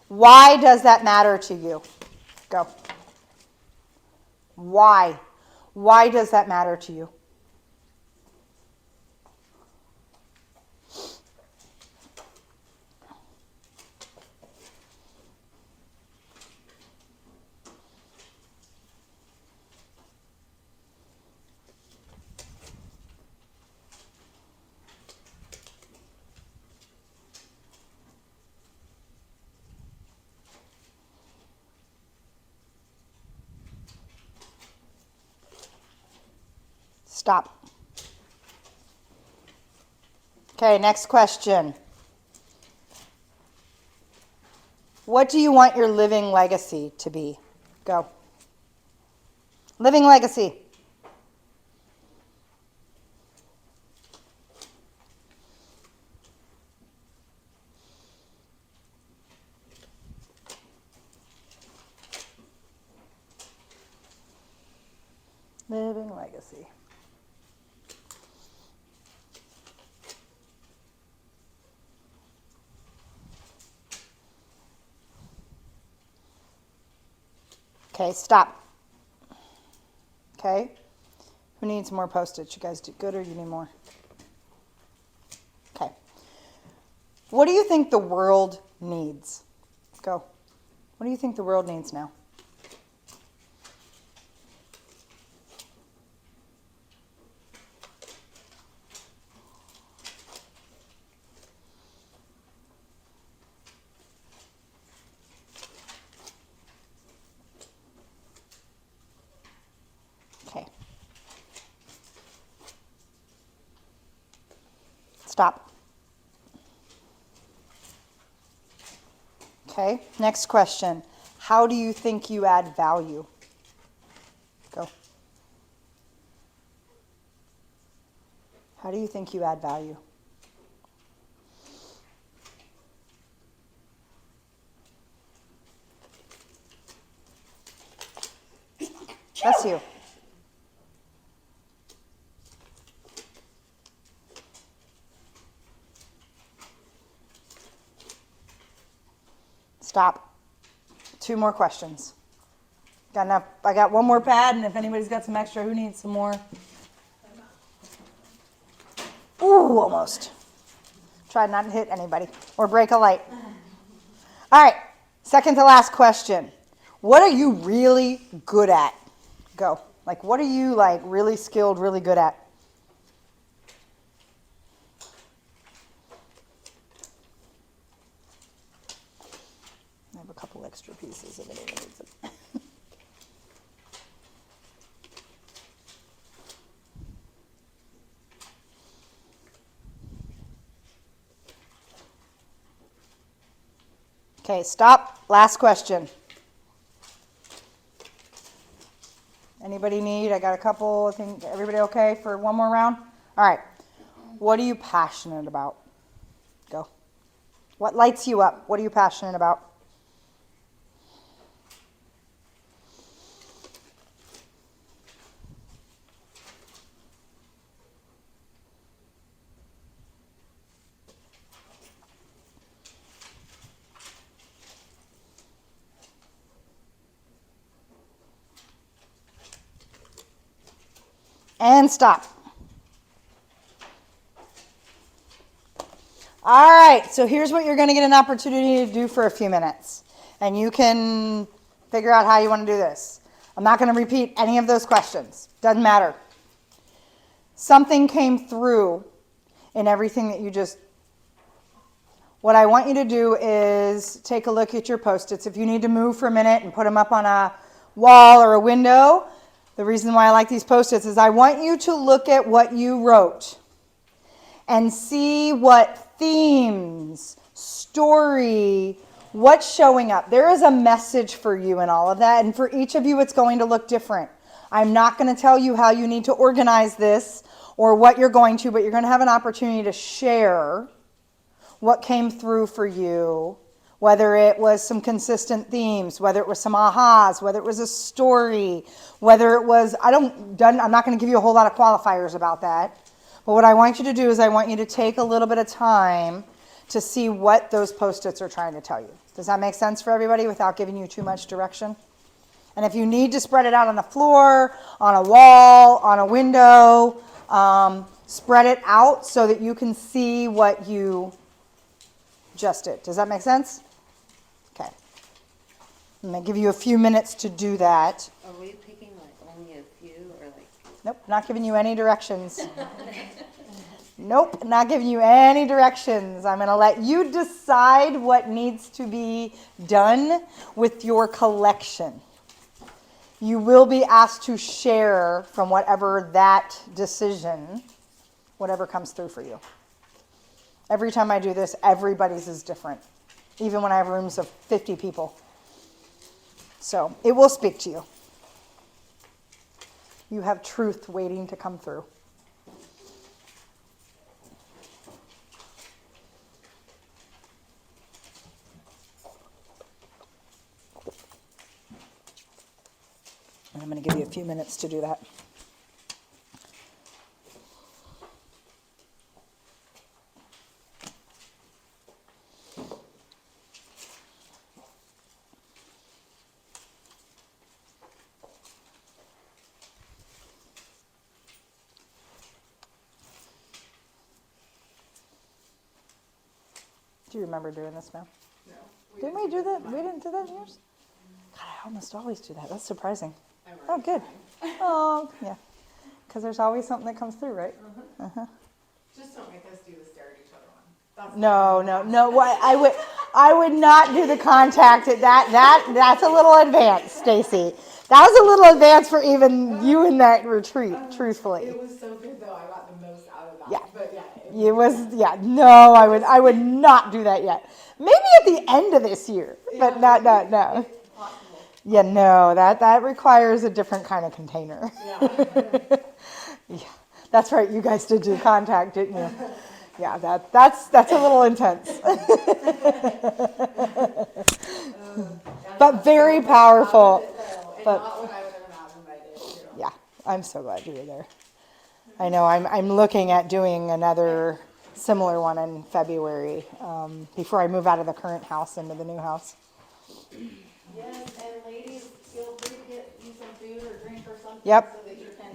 Why does that matter to you? Go. Why? Why does that matter to you? Stop. Okay, next question. What do you want your living legacy to be? Go. Living legacy. Living legacy. Okay, stop. Okay. Who needs more Post-its? You guys do good or you need more? Okay. What do you think the world needs? Go. What do you think the world needs now? Okay. Stop. Okay, next question. How do you think you add value? Go. How do you think you add value? Bless you. Stop. 2 more questions. Got enough? I got 1 more pad, and if anybody's got some extra, who needs some more? Ooh, almost. Try not to hit anybody or break a light. All right, second to last question. What are you really good at? Go. Like, what are you, like, really skilled, really good at? I have a couple extra pieces if anyone needs them. Okay, stop. Last question. Anybody need? I got a couple. I think everybody okay for 1 more round? All right. What are you passionate about? Go. What lights you up? What are you passionate about? And stop. All right, so here's what you're going to get an opportunity to do for a few minutes. And you can figure out how you want to do this. I'm not going to repeat any of those questions. Doesn't matter. Something came through in everything that you just... What I want you to do is take a look at your Post-its. If you need to move for a minute and put them up on a wall or a window, the reason why I like these Post-its is I want you to look at what you wrote and see what themes, story, what's showing up. There is a message for you in all of that, and for each of you it's going to look different. I'm not going to tell you how you need to organize this or what you're going to, but you're going to have an opportunity to share what came through for you, whether it was some consistent themes, whether it was some ahas, whether it was a story, whether it was, I'm not going to give you a whole lot of qualifiers about that. But what I want you to do is I want you to take a little bit of time to see what those Post-its are trying to tell you. Does that make sense for everybody without giving you too much direction? And if you need to spread it out on the floor, on a wall, on a window, spread it out so that you can see what you just did. Does that make sense? Okay. I'm going to give you a few minutes to do that. Are we picking like only a few or like? Nope, not giving you any directions. Nope, not giving you any directions. I'm going to let you decide what needs to be done with your collection. You will be asked to share from whatever that decision, whatever comes through for you. Every time I do this, everybody's is different, even when I have rooms of 50 people. So it will speak to you. You have truth waiting to come through. And I'm going to give you a few minutes to do that. Do you remember doing this, ma'am? No. Didn't we do that? We didn't do that in yours? God, I almost always do that. That's surprising. I wrote Oh, it good. down. Oh, yeah. Because there's always something that comes through, right? Just don't make us do the stare at each other one. That's No. What I would not do the contact at that's a little advanced, Stacy. That was a little advanced for even you in that retreat, truthfully. It was so good though. I got the most out of that. Yeah. But yeah. No, I would not do that yet. Maybe at the end of this year, but no. It's possible. Yeah, no, that requires a different kind of container. Yeah. Yeah, that's right. You guys did do contact, didn't you? Yeah, that's a little intense, but very powerful. But Not what I would have imagined I did too. yeah, I'm so glad you were there. I know I'm looking at doing another similar one in February before I move out of the current house into the new house. Yes, and ladies, feel free to get you some food or drink or something. Yep. So that you can.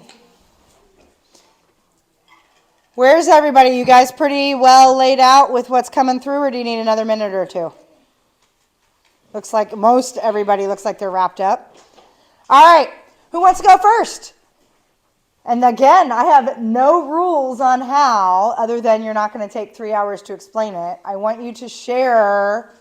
Where's everybody? You guys pretty well laid out with what's coming through, or do you need another minute or two? Looks like most everybody looks like they're wrapped up. All right, who wants to go first? And again, I have no rules on how, other than you're not going to take 3 hours to explain it. I want you to share,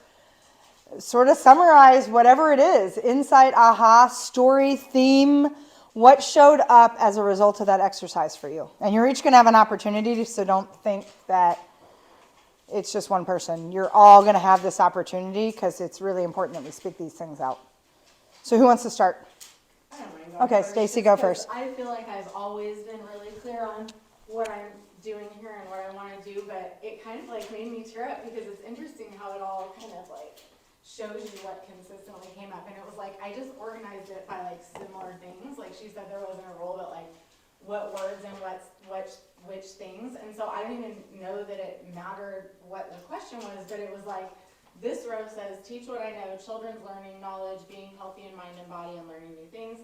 sort of summarize whatever it is, insight, aha, story, theme, what showed up as a result of that exercise for you. And you're each going to have an opportunity, so don't think that it's just one person. You're all going to have this opportunity because it's really important that we speak these things out. So who wants to start? I don't mind going Okay, first, Stacy, just go 'cause first. I feel like I've always been really clear on what I'm doing here and what I want to do, but it kind of like made me tear up because it's interesting how it all kind of like shows you what consistently came up. And it was like, I just organized it by like similar things. Like she said, there wasn't a rule, but like what words and which things. And so I didn't even know that it mattered what the question was, but it was like, this row says, teach what I know, children's learning, knowledge, being healthy in mind and body and learning new things.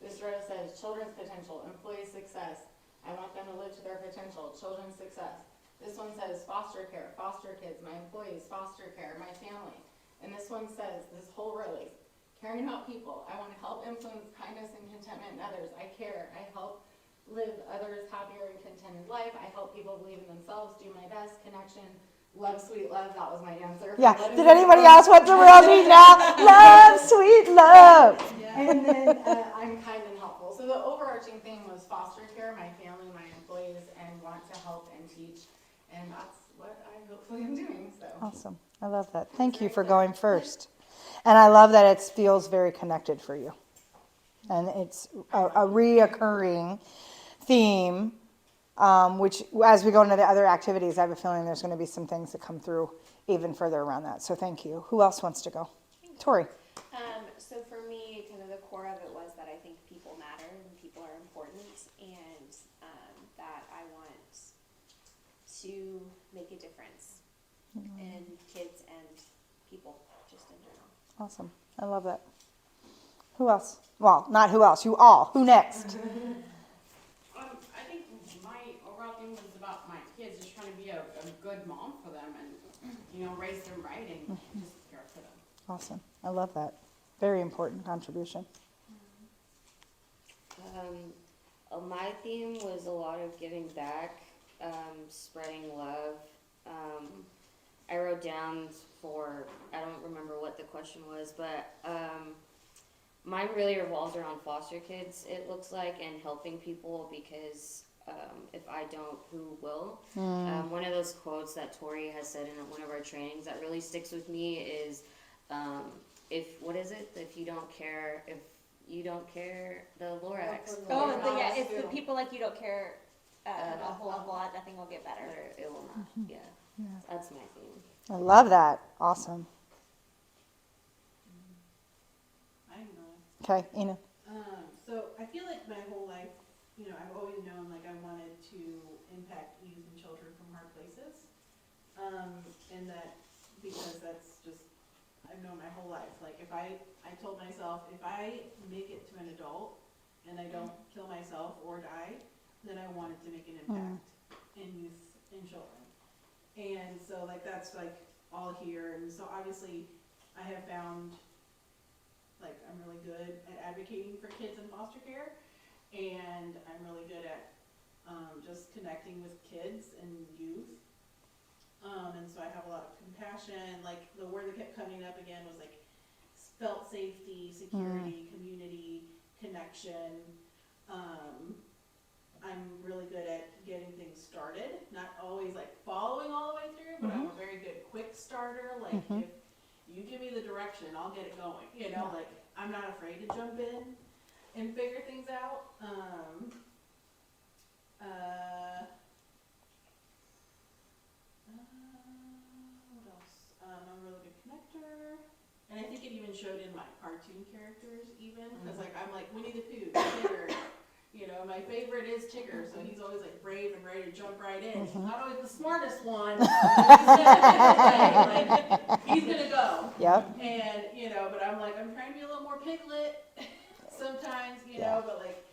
This row says, children's potential, employee success, I want them to live to their potential, children's success. This one says foster care, foster kids, my employees, foster care, my family. And this one says, this whole row is caring about people. I want to help influence kindness and contentment in others. I care. I help live others happier and contented life. I help people believe in themselves, do my best, connection, love, sweet love. That was my answer. Yeah. Did anybody else want to read me now? Love, sweet love. And then I'm kind and helpful. So the overarching theme was foster care, my family, my employees, and want to help and teach. And that's what I hopefully am doing. So Awesome. I love that. Thank you for going first. And I love that it feels very connected for you. And it's a reoccurring theme, which as we go into the other activities, I have a feeling there's going to be some things that come through even further around that. So thank you. Who else wants to go? Tori. So for me, kind of the core of it was that I think people matter and people are important, and that I want to make a difference in kids and people just in general. Awesome. I love that. Who else? Well, not who else. You all. Who next? I think my overall thing was about my kids, just trying to be a good mom for them and, raise them right and just care for them. Awesome. I love that. Very important contribution. My theme was a lot of giving back, spreading love. I wrote down I don't remember what the question was, but mine really revolves around foster kids, it looks like, and helping people because if I don't, who will? One of those quotes that Tori has said in one of our trainings that really sticks with me is, if you don't care, the Lorax. If the people like you don't care a whole lot, nothing will get better. It will not, yeah. That's my theme. I love that. Awesome. I'm going. Okay, Ina. So I feel like my whole life, I've always known like I wanted to impact youth and children from hard places. And that, because that's just, I've known my whole life. Like I told myself, if I make it to an adult and I don't kill myself or die, then I wanted to make an impact in youth and children. And so like that's like all here. And so obviously I have found like I'm really good at advocating for kids in foster care, and I'm really good at just connecting with kids and youth. And so I have a lot of compassion. Like the word that kept coming up again was like felt safety, security, community, connection. I'm really good at getting things started, not always like following all the way through, but I'm a very good quick starter. Like if you give me the direction, I'll get it going. Like I'm not afraid to jump in and figure things out. What else? I'm a really good connector. And I think it even showed in my cartoon characters even, because like I'm like Winnie the Pooh, Tigger. My favorite is Tigger, so he's always like brave and ready to jump right in. He's not always the smartest one. He's gonna go. Yep. And but I'm trying to be a little more Piglet sometimes, but like,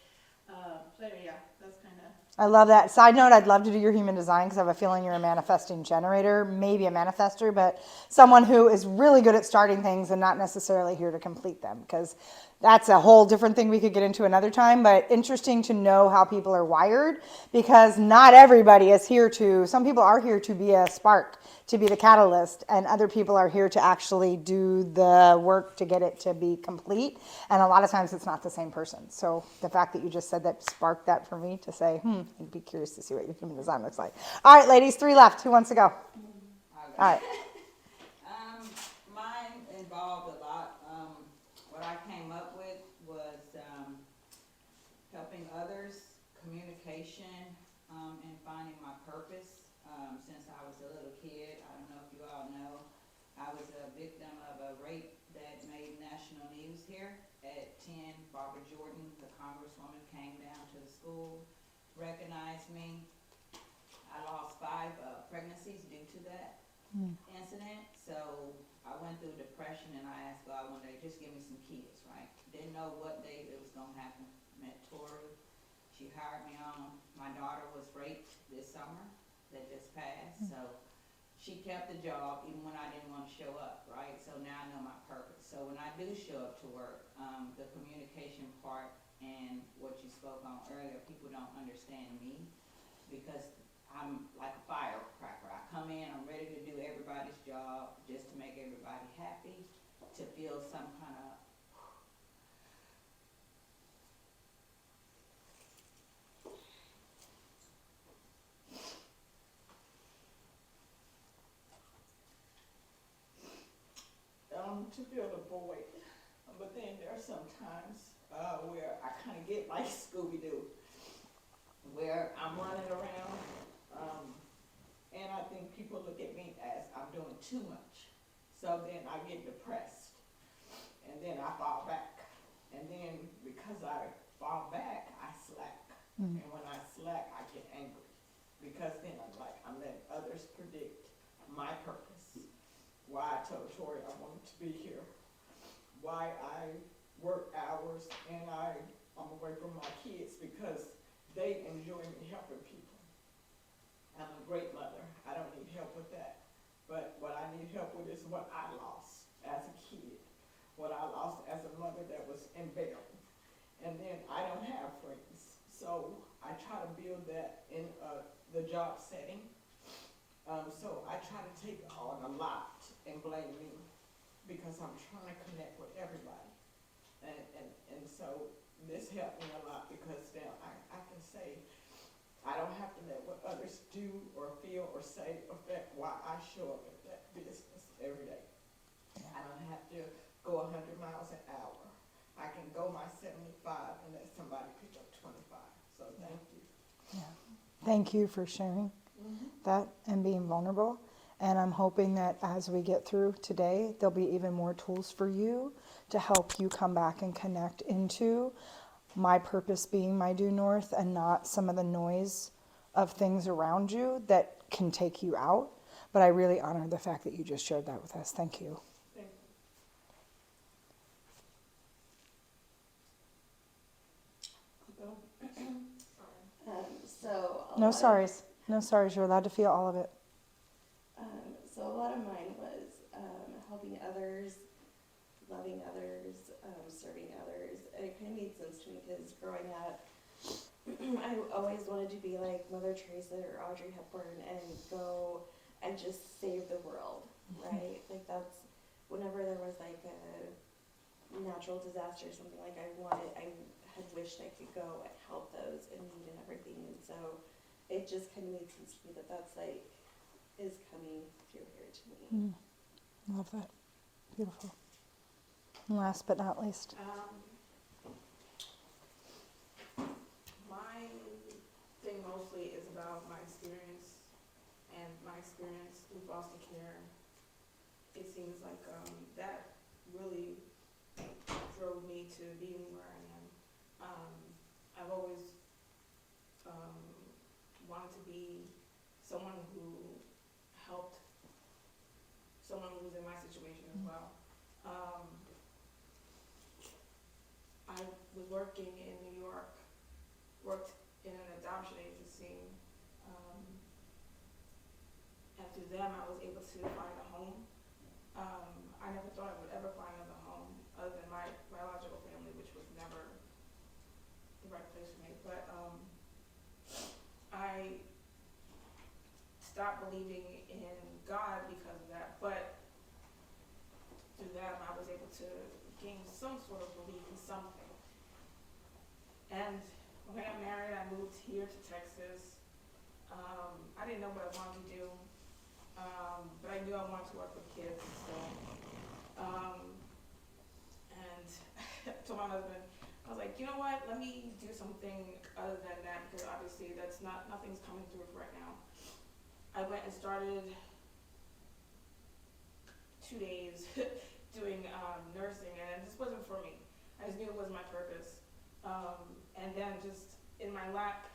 so anyway, yeah, that's kind of. I love that. Side note, I'd love to do your human design because I have a feeling you're a manifesting generator, maybe a manifester, but someone who is really good at starting things and not necessarily here to complete them, because that's a whole different thing we could get into another time. But interesting to know how people are wired, because not everybody is here to, some people are here to be a spark, to be the catalyst, and other people are here to actually do the work to get it to be complete. And a lot of times it's not the same person. So the fact that you just said that sparked that for me to say, I'd be curious to see what your human design looks like. All right, ladies, 3 left. Who wants to go? All right. Mine involved a lot. What I came up with was helping others, communication, and finding my purpose. Since I was a little kid, I don't know if you all know, I was a victim of a rape that made national news here. At 10, Barbara Jordan, the congresswoman, came down to the school, recognized me. I lost 5 pregnancies due to that incident. So I went through depression, and I asked God one day, just give me some kids, right? Didn't know what day it was going to happen. Met Tori. She hired me on. my daughter was raped this summer that just passed, so she kept the job even when I didn't want to show up, right? So now I know my purpose. So when I do show up to work, the communication part and what you spoke on earlier, people don't understand me because I'm like a firecracker. I come in, I'm ready to do everybody's job just to make everybody happy, to feel some kind of to fill the void. But then there are some times where I kind of get like Scooby-Doo, where I'm running around, and I think people look at me as I'm doing too much. So then I get depressed, and then I fall back. And then because I fall back, I slack. And when I slack, I get angry. Because then I'm letting others predict my purpose. Why I told Tori I wanted to be here. Why I work hours and I'm away from my kids because they enjoy me helping people. I'm a great mother. I don't need help with that. But what I need help with is what I lost as a kid. What I lost as a mother that was embedded. And then I don't have friends. So I try to build that in the job setting. So I try to take on a lot and blame me because I'm trying to connect with everybody. And so this helped me a lot because now I can say I don't have to let what others do or feel or say affect why I show up at that business every day. I don't have to go 100 miles an hour. I can go my 75 and let somebody pick up 25. So thank you. Yeah. Thank you for sharing that and being vulnerable. And I'm hoping that as we get through today, there'll be even more tools for you to help you come back and connect into my purpose being my due north and not some of the noise of things around you that can take you out. But I really honor the fact that you just shared that with us. Thank you. Thank you. So a No lot sorries. No sorries. You're allowed to feel all of it. So a lot of mine was helping others, loving others, serving others, and it kind of made sense to me because growing up, I always wanted to be like Mother Teresa or Audrey Hepburn and go and just save the world, right? Like that's whenever there was like a natural disaster or something, like I had wished I could go and help those in need and everything, and so it just kind of made sense to me that that's like is coming through here to me. Love that. Beautiful. And last but not least. My thing mostly is about my experience and my experience through foster care. It seems like that really drove me to being where I am. I've always wanted to be someone who helped someone who was in my situation as well. I was working in New York, worked in an adoption agency, and through them I was able to find a home. I never thought I would ever find another home other than my biological family, which was never the right place for me. But I stopped believing in God because of that, but through them I was able to gain some sort of belief in something. And when I got married, I moved here to Texas. I didn't know what I wanted to do, but I knew I wanted to work with kids. So, and I told my husband, I was like, you know what? Let me do something other than that because obviously nothing's coming through right now. I went and started 2 days doing nursing, and it just wasn't for me. I just knew it wasn't my purpose. And then just in my lap,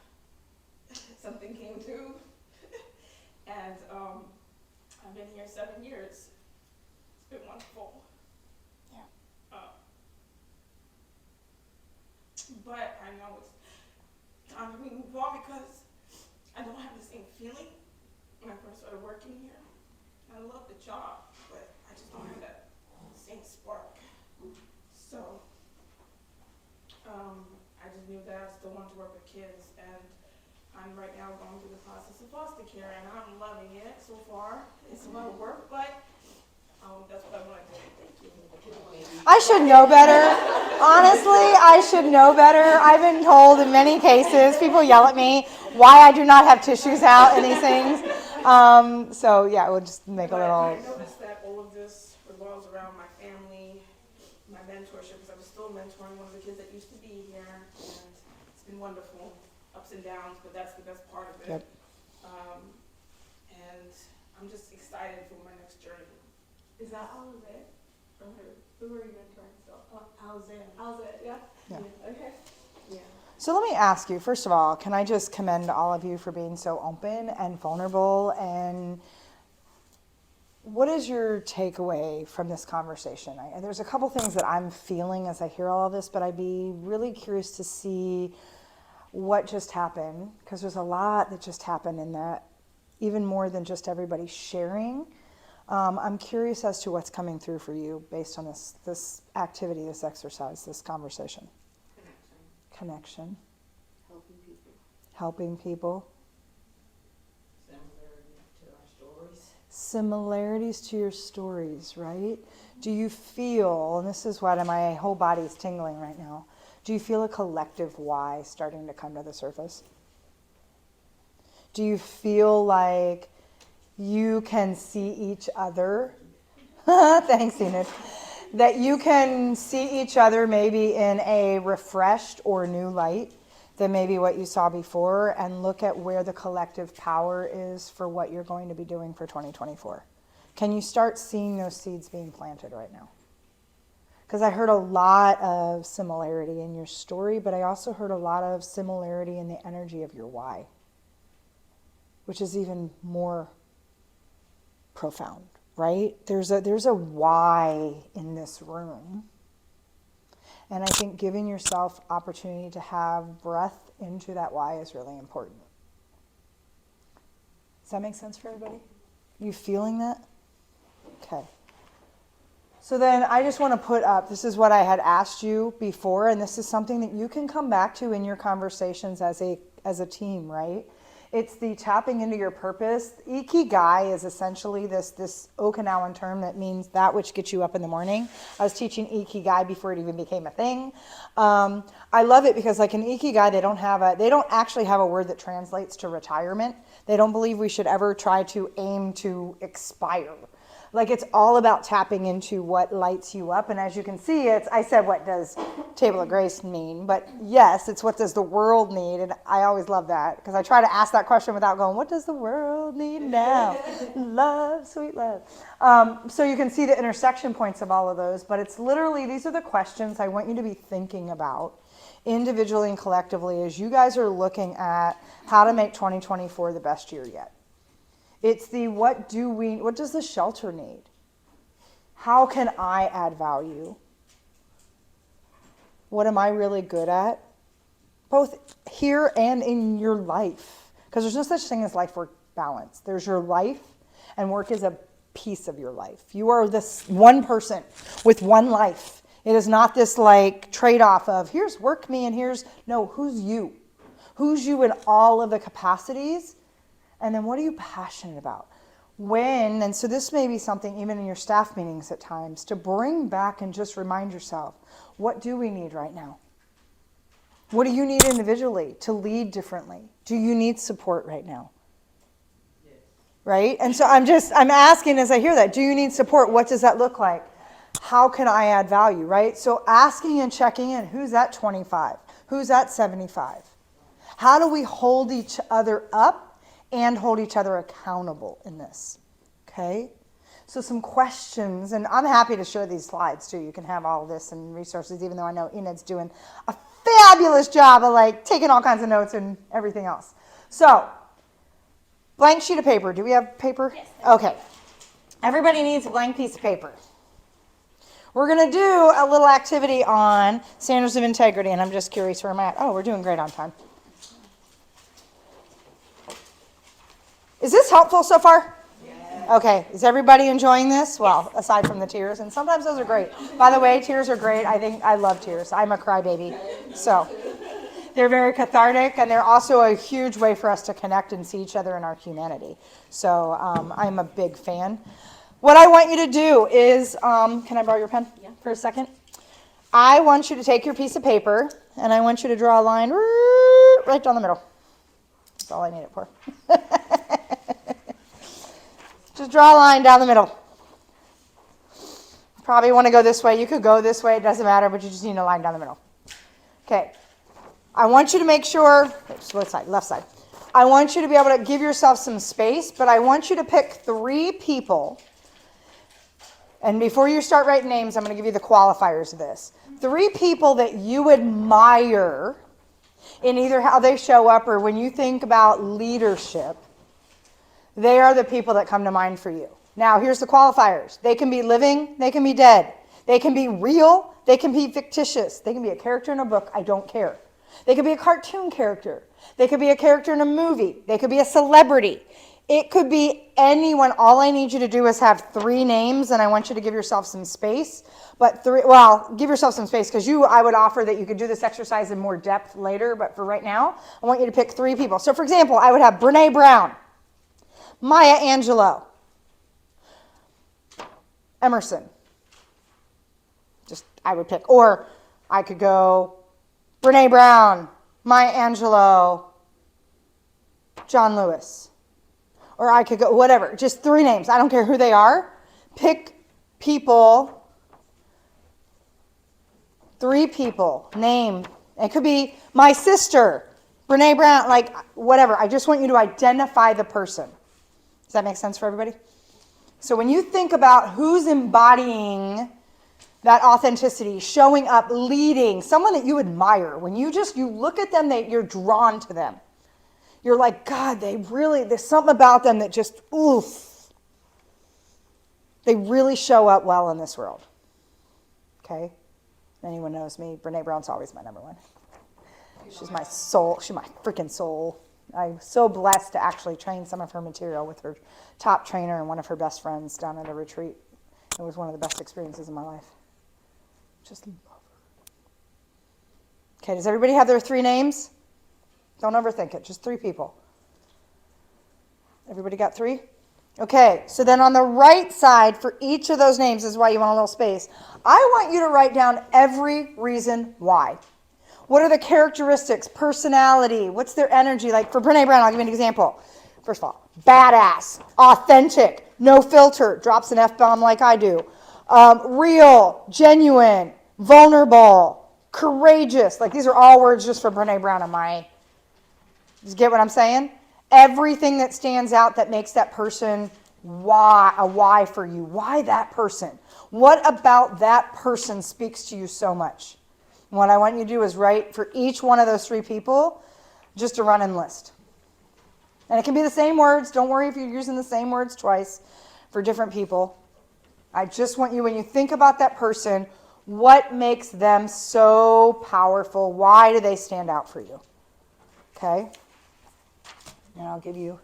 something came through, and I've been here 7 years. It's been wonderful. Yeah. But I know time for me to move on because I don't have the same feeling when I first started working here. I love the job, but I just don't have that same spark. So, I just knew that I still wanted to work with kids, and I'm right now going through the process of foster care, and I'm loving it so far. It's a lot of work, but that's what I want to do. Thank you. I should know better. Honestly, I should know better. I've been told in many cases, people yell at me why I do not have tissues out and these things. So yeah, we'll just make a little. I noticed that all of this revolves around my family, my mentorship, because I'm still mentoring one of the kids that used to be here, and it's been wonderful, ups and downs, but that's the best part of it. Yep. And I'm just excited for my next journey. Is that Alizé? Or who are you mentoring still? Alizé, yeah? Yeah. Okay. Yeah. So let me ask you, first of all, can I just commend all of you for being so open and vulnerable? And what is your takeaway from this conversation? There's a couple things that I'm feeling as I hear all of this, but I'd be really curious to see what just happened, because there's a lot that just happened in that, even more than just everybody sharing. I'm curious as to what's coming through for you based on this activity, this exercise, this conversation. Connection. Helping people. Similarities to your stories, right? Do you feel, and this is what my whole body's tingling right now, do you feel a collective why starting to come to the surface? Do you feel like you can see each other? Thanks, Enid. That you can see each other maybe in a refreshed or new light than maybe what you saw before, and look at where the collective power is for what you're going to be doing for 2024. Can you start seeing those seeds being planted right now? Because I heard a lot of similarity in your story, but I also heard a lot of similarity in the energy of your why, which is even more profound, right? There's a why in this room. And I think giving yourself opportunity to have breath into that why is really important. Does that make sense for everybody? You feeling that? Okay. So then I just want to put up, this is what I had asked you before, and this is something that you can come back to in your conversations as a team, right? It's the tapping into your purpose. Ikigai is essentially this Okinawan term that means that which gets you up in the morning. I was teaching Ikigai before it even became a thing. I love it because like in Ikigai, they don't actually have a word that translates to retirement. They don't believe we should ever try to aim to expire. Like it's all about tapping into what lights you up. And as you can see, I said, what does Table of Grace mean? But yes, it's what does the world need? And I always love that because I try to ask that question without going, what does the world need now? Love, sweet love. So you can see the intersection points of all of those. But it's literally, these are the questions I want you to be thinking about individually and collectively as you guys are looking at how to make 2024 the best year yet. It's the what does the shelter need? How can I add value? What am I really good at? Both here and in your life. Because there's no such thing as life-work balance. There's your life, and work is a piece of your life. You are this one person with one life. It is not this like trade-off of here's work me and who's you? Who's you in all of the capacities? And then what are you passionate about? And so this may be something even in your staff meetings at times to bring back and just remind yourself, what do we need right now? What do you need individually to lead differently? Do you need support right now? Yes. Right? And so I'm asking as I hear that, do you need support? What does that look like? How can I add value, right? So asking and checking in, who's at 25? Who's at 75? How do we hold each other up and hold each other accountable in this, okay? So some questions, and I'm happy to share these slides too. You can have all of this and resources, even though I know Enid's doing a fabulous job of like taking all kinds of notes and everything else. So, blank sheet of paper. Do we have paper? Yes. Okay. Everybody needs a blank piece of paper. We're going to do a little activity on standards of integrity, and I'm just curious where I'm at. Oh, we're doing great on time. Is this helpful so far? Okay, is everybody enjoying this? Well, aside from the tears, and sometimes those are great. By the way, tears are great. I love tears. I'm a crybaby. So they're very cathartic, and they're also a huge way for us to connect and see each other in our humanity. So I'm a big fan. What I want you to do is, can I borrow your pen for a second? I want you to take your piece of paper, and I want you to draw a line right down the middle. That's all I need it for. Just draw a line down the middle. Probably want to go this way. You could go this way. It doesn't matter, but you just need a line down the middle. Okay. I want you to make sure, what side? Left side. I want you to be able to give yourself some space, but I want you to pick 3 people. And before you start writing names, I'm going to give you the qualifiers of this. 3 people that you admire in either how they show up or when you think about leadership. They are the people that come to mind for you. Now, here's the qualifiers. They can be living, they can be dead. They can be real, they can be fictitious. They can be a character in a book, I don't care. They could be a cartoon character. They could be a character in a movie. They could be a celebrity. It could be anyone. All I need you to do is have 3 names, and I want you to give yourself some space. But give yourself some space, because I would offer that you could do this exercise in more depth later, but for right now, I want you to pick 3 people. So, for example, I would have Brene Brown, Maya Angelou, Emerson. I would pick. Or I could go Brene Brown, Maya Angelou, John Lewis. Or I could go, whatever, just 3 names. I don't care who they are. Pick people, 3 people, name. It could be my sister, Brene Brown, like whatever. I just want you to identify the person. Does that make sense for everybody? So when you think about who's embodying that authenticity, showing up, leading, someone that you admire, when you look at them, you're drawn to them. You're like, God, there's something about them that just, oof. They really show up well in this world. Okay? Anyone knows me, Brene Brown's always my number 1. She's my soul. She's my freaking soul. I'm so blessed to actually train some of her material with her top trainer and one of her best friends down at a retreat. It was one of the best experiences in my life. Just love her. Okay, does everybody have their 3 names? Don't overthink it. Just 3 people. Everybody got 3? Okay, so then on the right side for each of those names, is why you want a little space. I want you to write down every reason why. What are the characteristics, personality, what's their energy? Like for Brene Brown, I'll give you an example. First of all, badass, authentic, no filter, drops an F-bomb like I do. Real, genuine, vulnerable, courageous. Like these are all words just for Brene Brown on my... Just get what I'm saying? Everything that stands out that makes that person a why for you. Why that person? What about that person speaks to you so much? And what I want you to do is write for each one of those 3 people just a run-in list. And it can be the same words. Don't worry if you're using the same words twice for different people. I just want you, when you think about that person, what makes them so powerful? Why do they stand out for you? Okay? And I'll give you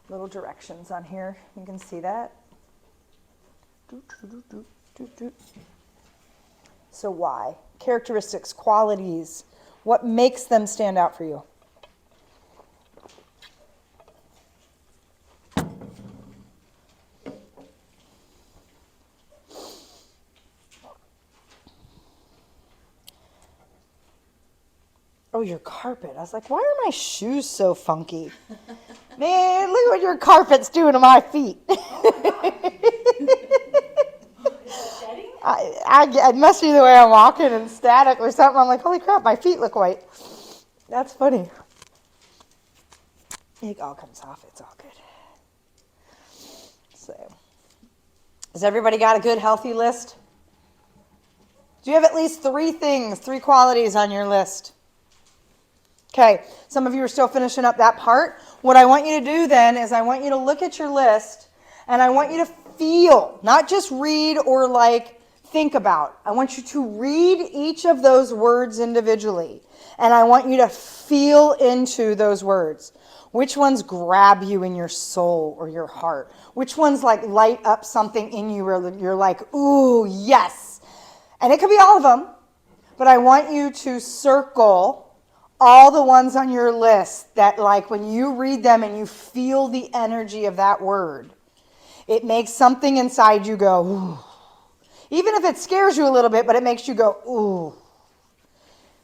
little directions on here. You can see that. So why? Characteristics, qualities. What makes them stand out for you? Oh, your carpet. I was like, why are my shoes so funky? Man, look what your carpet's doing to my feet. It must be the way I'm walking and static or something. I'm like, holy crap, my feet look white. That's funny. It all comes off. It's all good. So, has everybody got a good, healthy list? Do you have at least 3 things, 3 qualities on your list? Okay, some of you are still finishing up that part. What I want you to do then is I want you to look at your list and I want you to feel, not just read or think about. I want you to read each of those words individually and I want you to feel into those words. Which ones grab you in your soul or your heart? Which ones like light up something in you where you're like, ooh, yes. And it could be all of them, but I want you to circle all the ones on your list that like when you read them and you feel the energy of that word, it makes something inside you go, ooh. Even if it scares you a little bit, but it makes you go, ooh.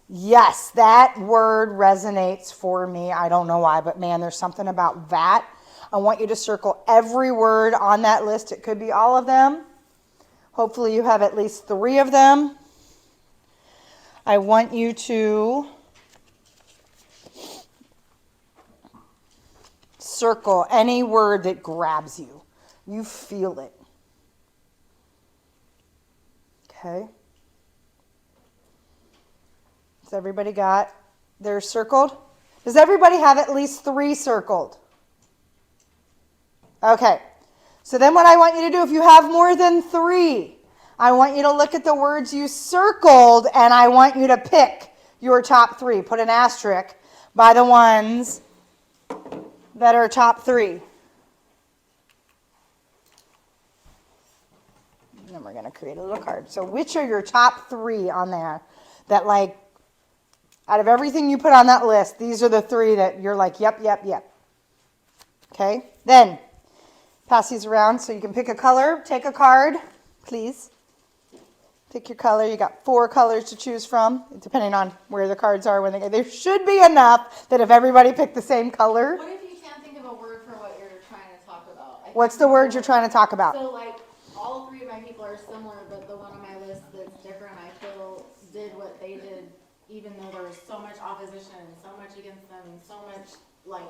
Yes, that word resonates for me. I don't know why, but man, there's something about that. I want you to circle every word on that list. It could be all of them. Hopefully you have at least 3 of them. I want you to circle any word that grabs you. You feel it. Okay. Has everybody got theirs circled? Does everybody have at least 3 circled? Okay. So then what I want you to do, if you have more than 3, I want you to look at the words you circled and I want you to pick your top 3. Put an asterisk by the ones that are top 3. And then we're going to create a little card. So which are your top 3 on there that like, out of everything you put on that list, these are the 3 that you're like, yep, yep, yep. Okay? Then, pass these around so you can pick a color. Take a card, please. Pick your color. You got 4 colors to choose from, depending on where the cards are when they go. There should be enough that if everybody picked the same color. What if you can't think of a word for what you're trying to talk about? What's the word you're trying to talk about? So like, all 3 of my people are similar, but the one on my list that's different, I feel, did what they did, even though there was so much opposition, so much against them, and so much, like...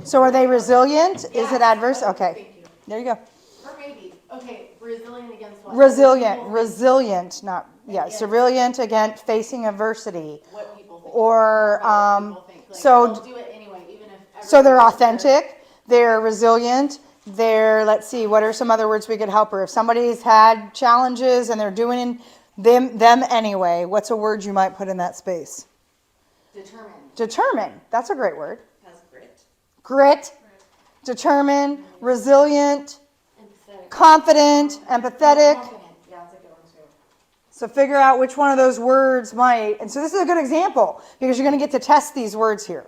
So are they resilient? Yeah. Is it adverse? Okay. Thank you. There you go. Or maybe. Okay, resilient against what? Resilient, not, Against- resilient against facing adversity. What people think. Or, What people think. Like, so- they'll do it anyway, even if... So they're everybody else does. authentic, they're resilient, they're, let's see, what are some other words we could help her? If somebody's had challenges and they're doing them anyway, what's a word you might put in that space? Determined. Determined, that's a great word. Has grit. Grit, determined, resilient, Empathetic. confident, empathetic. Confident. Yeah, that's a good one too. So figure out which one of those words might, and so this is a good example because you're going to get to test these words here.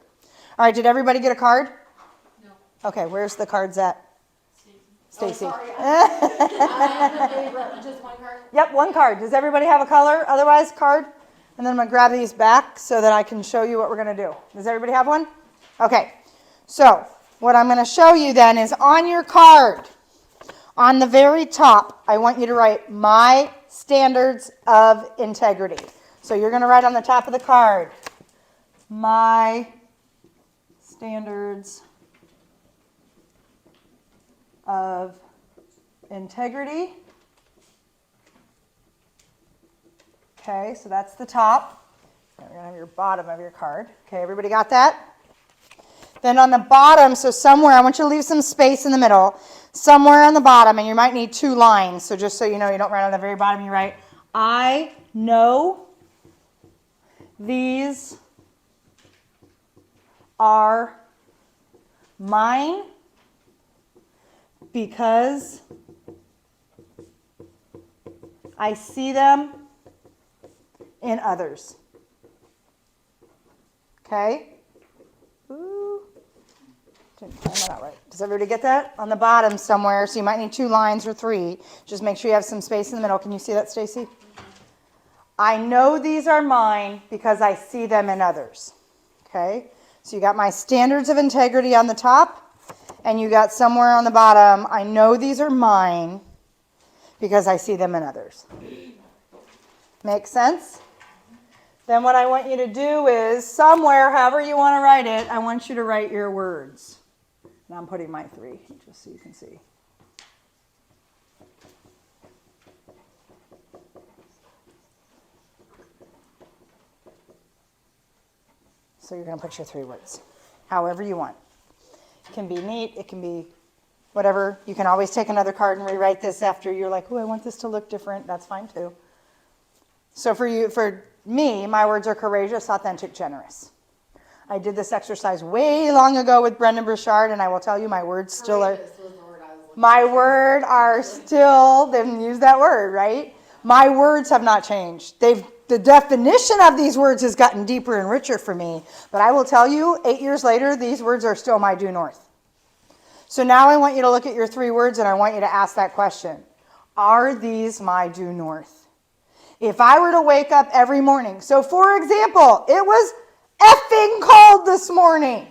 All right, did everybody get a card? No. Okay, where's the cards at? Stacy. Oh, sorry. Just one card? Yep, one card. Does everybody have a color? Otherwise, card? And then I'm going to grab these back so that I can show you what we're going to do. Does everybody have one? Okay. So what I'm going to show you then is on your card, on the very top, I want you to write my standards of integrity. So you're going to write on the top of the card, my standards of integrity. Okay, so that's the top. You're going to have your bottom of your card. Okay, everybody got that? Then on the bottom, so somewhere, I want you to leave some space in the middle. Somewhere on the bottom, and you might need 2 lines. So just so you know, you don't write on the very bottom, you write, I know these are mine because I see them in others. Okay? Ooh. Didn't find that out right. Does everybody get that? On the bottom somewhere, so you might need 2 lines or 3. Just make sure you have some space in the middle. Can you see that, Stacy? I know these are mine because I see them in others. Okay? So you got my standards of integrity on the top, and you got somewhere on the bottom, I know these are mine because I see them in others. Make sense? Then what I want you to do is somewhere, however you want to write it, I want you to write your words. And I'm putting my 3, just so you can see. So you're going to put your 3 words, however you want. It can be neat, it can be whatever. You can always take another card and rewrite this after you're like, oh, I want this to look different. That's fine too. So for me, my words are courageous, authentic, generous. I did this exercise way long ago with Brendan Burchard, and I will tell you my words still are, Courageous was the word I was looking my for. word are still, they didn't use that word, right? My words have not changed. The definition of these words has gotten deeper and richer for me, but I will tell you, 8 years later, these words are still my due north. So now I want you to look at your 3 words and I want you to ask that question. Are these my due north? If I were to wake up every morning, so for example, it was effing cold this morning.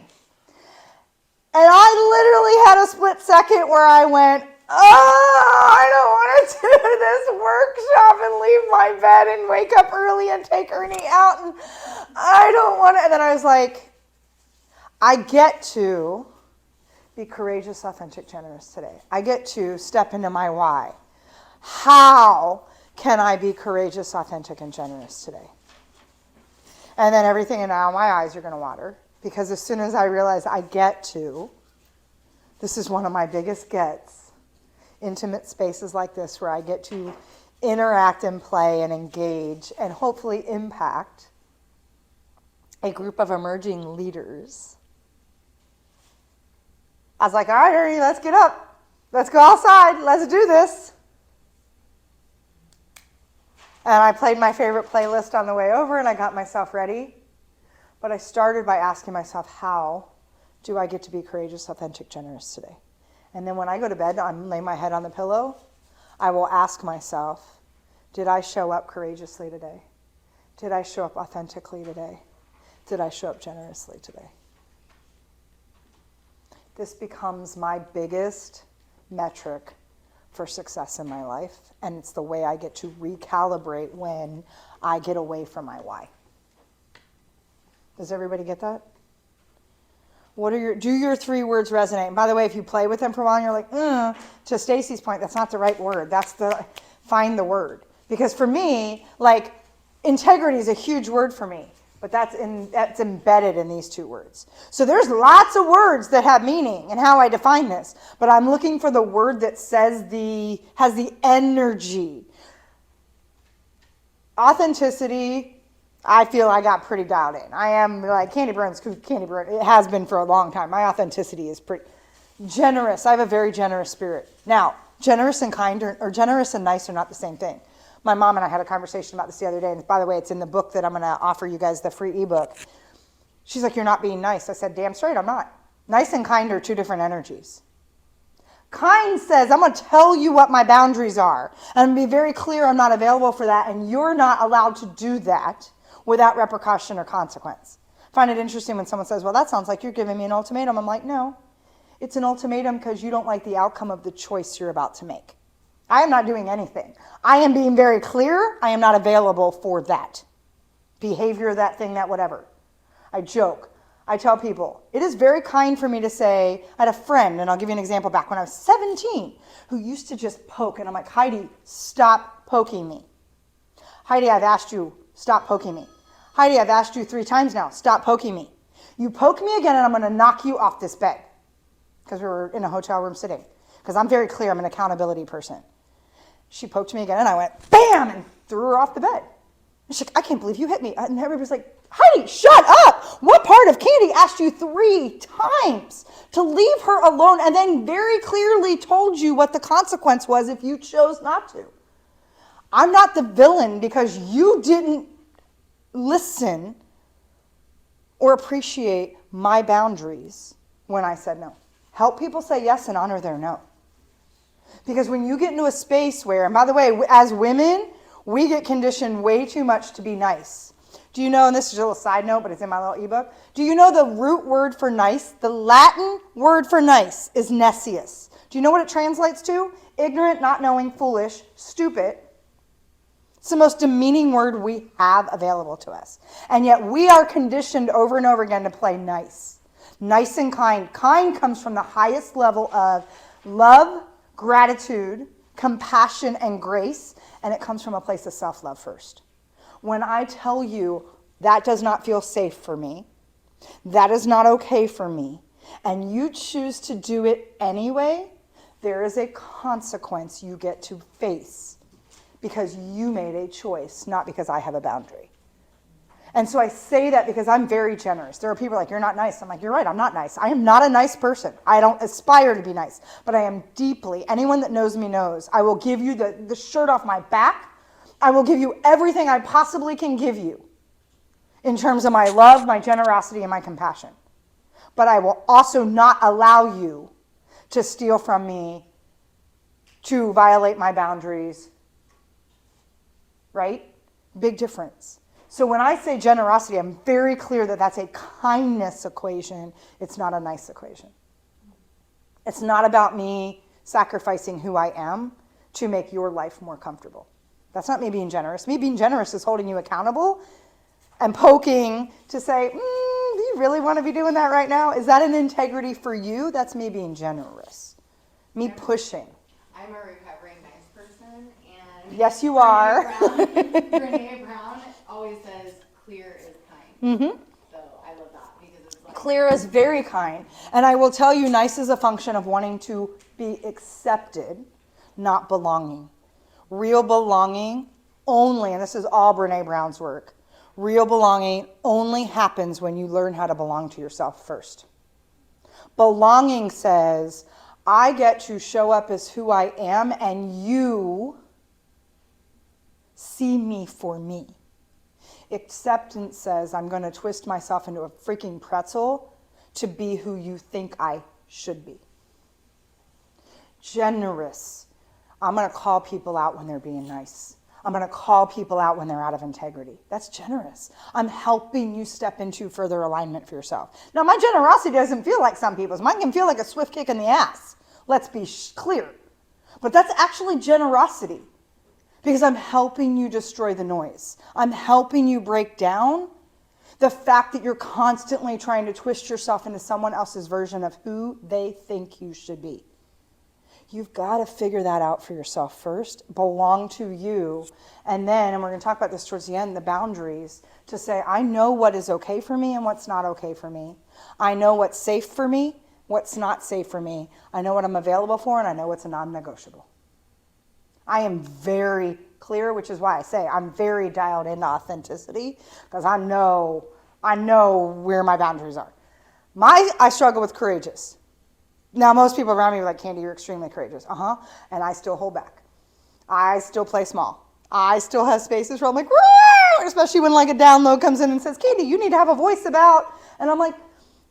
And I literally had a split second where I went, oh, I don't want to do this workshop and leave my bed and wake up early and take Ernie out. And I don't want to. And then I was like, I get to be courageous, authentic, generous today. I get to step into my why. How can I be courageous, authentic, and generous today? And then everything, and now my eyes are going to water. Because as soon as I realize I get to, this is one of my biggest gets, intimate spaces like this where I get to interact and play and engage and hopefully impact a group of emerging leaders. I was like, all right, Ernie, let's get up. Let's go outside. Let's do this. And I played my favorite playlist on the way over and I got myself ready. But I started by asking myself, how do I get to be courageous, authentic, generous today? And then when I go to bed, I'm lay my head on the pillow, I will ask myself, did I show up courageously today? Did I show up authentically today? Did I show up generously today? This becomes my biggest metric for success in my life, and it's the way I get to recalibrate when I get away from my why. Does everybody get that? Do your 3 words resonate? And by the way, if you play with them for a while and you're like, to Stacy's point, that's not the right word. Find the word. Because for me, like, integrity is a huge word for me, but that's embedded in these 2 words. So there's lots of words that have meaning and how I define this, but I'm looking for the word that has the energy. Authenticity, I feel I got pretty dialed in. I am like Candy Barone's Candy Barone. It has been for a long time. My authenticity is pretty generous. I have a very generous spirit. Now, generous and kind or generous and nice are not the same thing. My mom and I had a conversation about this the other day, and by the way, it's in the book that I'm going to offer you guys, the free ebook. She's like, you're not being nice. I said, damn straight, I'm not. Nice and kind are 2 different energies. Kind says, I'm going to tell you what my boundaries are, and be very clear I'm not available for that, and you're not allowed to do that without repercussion or consequence. I find it interesting when someone says, well, that sounds like you're giving me an ultimatum. I'm like, no, it's an ultimatum because you don't like the outcome of the choice you're about to make. I am not doing anything. I am being very clear. I am not available for that behavior, that thing, that whatever. I joke. I tell people, it is very kind for me to say, I had a friend, and I'll give you an example back when I was 17, who used to just poke. And I'm like, Heidi, stop poking me. Heidi, I've asked you, stop poking me. Heidi, I've asked you 3 times now, stop poking me. You poke me again and I'm going to knock you off this bed. Because we were in a hotel room sitting. Because I'm very clear, I'm an accountability person. She poked me again and I went, bam, and threw her off the bed. And she's like, I can't believe you hit me. And everybody's like, Heidi, shut up. What part of Candy asked you 3 times to leave her alone and then very clearly told you what the consequence was if you chose not to? I'm not the villain because you didn't listen or appreciate my boundaries when I said no. Help people say yes and honor their no. Because when you get into a space where, and by the way, as women, we get conditioned way too much to be nice. Do you know, and this is a little side note, but it's in my little ebook. Do you know the root word for nice? The Latin word for nice is nescius. Do you know what it translates to? Ignorant, not knowing, foolish, stupid. It's the most demeaning word we have available to us. And yet we are conditioned over and over again to play nice. Nice and kind. Kind comes from the highest level of love, gratitude, compassion, and grace, and it comes from a place of self-love first. When I tell you that does not feel safe for me, that is not okay for me, and you choose to do it anyway, there is a consequence you get to face because you made a choice, not because I have a boundary. And so I say that because I'm very generous. There are people like, you're not nice. I'm like, you're right, I'm not nice. I am not a nice person. I don't aspire to be nice, but I am deeply, anyone that knows me knows, I will give you the shirt off my back. I will give you everything I possibly can give you in terms of my love, my generosity, and my compassion. But I will also not allow you to steal from me, to violate my boundaries, right? Big difference. So when I say generosity, I'm very clear that that's a kindness equation. It's not a nice equation. It's not about me sacrificing who I am to make your life more comfortable. That's not me being generous. Me being generous is holding you accountable and poking to say, do you really want to be doing that right now? Is that an integrity for you? That's me being generous. Me pushing. I'm a recovering nice person, and Yes, you are. Brene Brown always says, clear is kind. Mm-hmm. So I love that because it's like, Clear is very kind. And I will tell you, nice is a function of wanting to be accepted, not belonging. Real belonging only, and this is all Brene Brown's work, real belonging only happens when you learn how to belong to yourself first. Belonging says, I get to show up as who I am, and you see me for me. Acceptance says, I'm going to twist myself into a freaking pretzel to be who you think I should be. Generous. I'm going to call people out when they're being nice. I'm going to call people out when they're out of integrity. That's generous. I'm helping you step into further alignment for yourself. Now, my generosity doesn't feel like some people's. Mine can feel like a swift kick in the ass. Let's be clear. But that's actually generosity because I'm helping you destroy the noise. I'm helping you break down the fact that you're constantly trying to twist yourself into someone else's version of who they think you should be. You've got to figure that out for yourself first, belong to you, and then, and we're going to talk about this towards the end, the boundaries, to say, I know what is okay for me and what's not okay for me. I know what's safe for me, what's not safe for me. I know what I'm available for, and I know what's a non-negotiable. I am very clear, which is why I say I'm very dialed into authenticity, because I know where my boundaries are. I struggle with courageous. Now, most people around me are like, Candy, you're extremely courageous. And I still hold back. I still play small. I still have spaces where I'm like, Roar! Especially when like a download comes in and says, Candy, you need to have a voice about, and I'm like,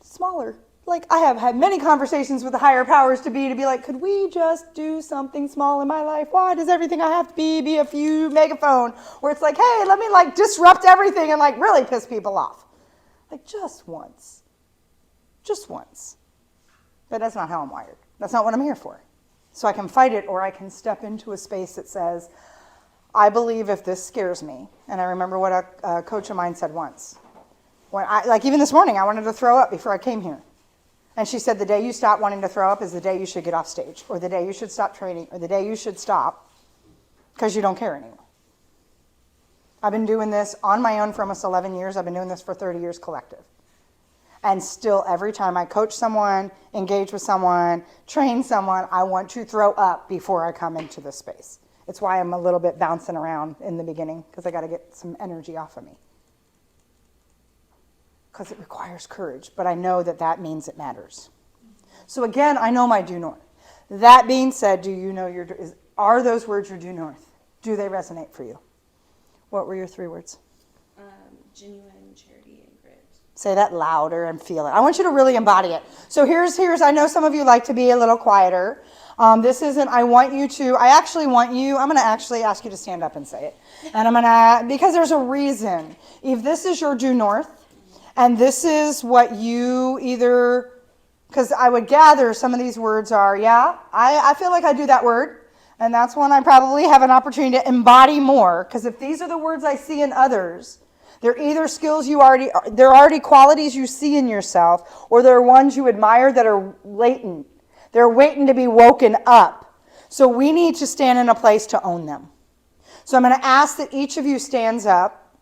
smaller. Like, I have had many conversations with the higher powers to be like, could we just do something small in my life? Why does everything I have to be a few megaphone? Where it's like, hey, let me like disrupt everything and like really piss people off. Like, just once. Just once. But that's not how I'm wired. That's not what I'm here for. So I can fight it, or I can step into a space that says, I believe if this scares me, and I remember what a coach of mine said once. When even this morning, I wanted to throw up before I came here. And she said, the day you stop wanting to throw up is the day you should get off stage, or the day you should stop training, or the day you should stop because you don't care anymore. I've been doing this on my own for almost 11 years. I've been doing this for 30 years collective. And still, every time I coach someone, engage with someone, train someone, I want to throw up before I come into this space. It's why I'm a little bit bouncing around in the beginning, because I got to get some energy off of me. Because it requires courage, but I know that means it matters. So again, I know my due north. That being said, do you know are those words your due north? Do they resonate for you? What were your 3 words? Genuine, charity, and grit. Say that louder and feel it. I want you to really embody it. So here's, I know some of you like to be a little quieter. This isn't, I'm going to actually ask you to stand up and say it. And because there's a reason. If this is your due north, and this is what you because I would gather some of these words are, I feel like I do that word. And that's one I probably have an opportunity to embody more. Because if these are the words I see in others, they're either skills they're already qualities you see in yourself, or they're ones you admire that are latent. They're waiting to be woken up. So we need to stand in a place to own them. So I'm going to ask that each of you stands up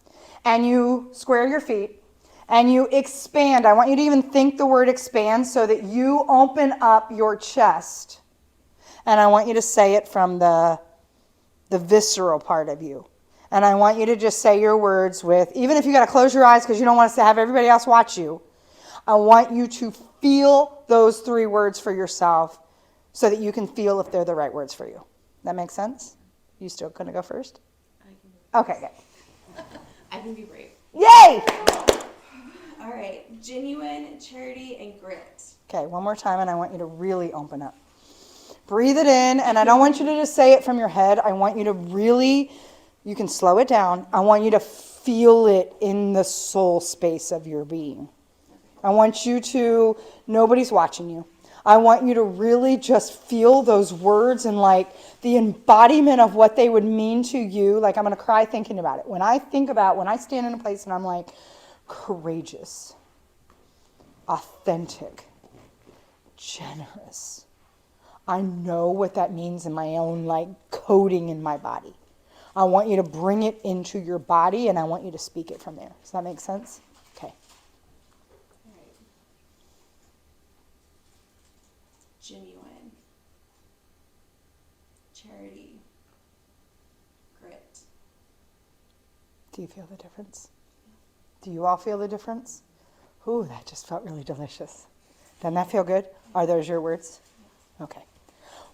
and you square your feet and you expand. I want you to even think the word expand so that you open up your chest. And I want you to say it from the visceral part of you. And I want you to just say your words with, even if you got to close your eyes because you don't want us to have everybody else watch you, I want you to feel those 3 words for yourself so that you can feel if they're the right words for you. That makes sense? You still going to go first? Okay, good. I can be brave. Yay! All right, genuine, charity, and grit. Okay, one more time, and I want you to really open up. Breathe it in, and I don't want you to just say it from your head. I want you to really, you can slow it down. I want you to feel it in the soul space of your being. I want you to, nobody's watching you. I want you to really just feel those words and like the embodiment of what they would mean to you. Like I'm going to cry thinking about it. When I stand in a place and I'm like, courageous, authentic, generous. I know what that means in my own like coding in my body. I want you to bring it into your body and I want you to speak it from there. Does that make sense? Okay. All right. Genuine, charity, grit. Do you feel the difference? Do you all feel the difference? Ooh, that just felt really delicious. Doesn't that feel good? Are those your words? Okay.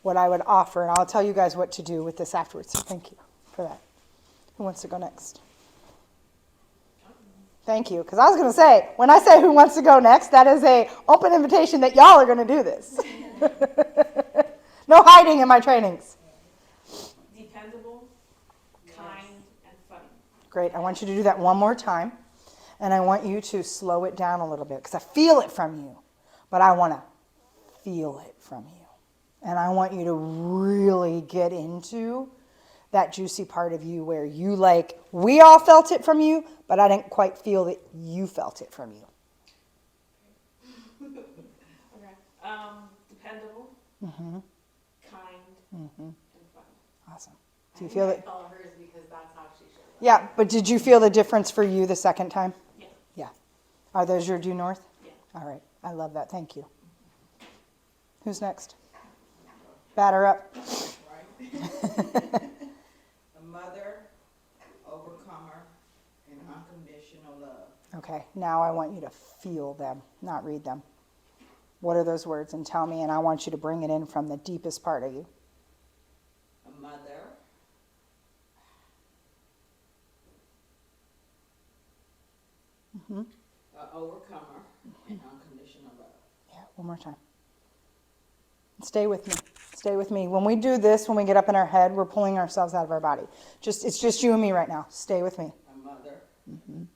What I would offer, and I'll tell you guys what to do with this afterwards. So thank you for that. Who wants to go next? Thank you. Because I was going to say, when I say who wants to go next, that is an open invitation that y'all are going to do this. No hiding in my trainings. Dependable, kind, and fun. Great. I want you to do that one more time. And I want you to slow it down a little bit because I feel it from you. But I want to feel it from you. And I want you to really get into that juicy part of you where you like, we all felt it from you, but I didn't quite feel that you felt it from you. Okay. Dependable, kind, and fun. Awesome. Do you feel it? I follow hers because that's how she shows up. Yeah, but did you feel the difference for you the second time? Yeah. Yeah. Are those your due north? Yeah. All right. I love that. Thank you. Who's next? Batter up. A mother, overcomer, and unconditional love. Okay, now I want you to feel them, not read them. What are those words? And tell me, and I want you to bring it in from the deepest part of you. A mother, an overcomer, and unconditional love. Yeah, one more time. Stay with me. Stay with me. When we do this, when we get up in our head, we're pulling ourselves out of our body. It's just you and me right now. Stay with me. A mother, the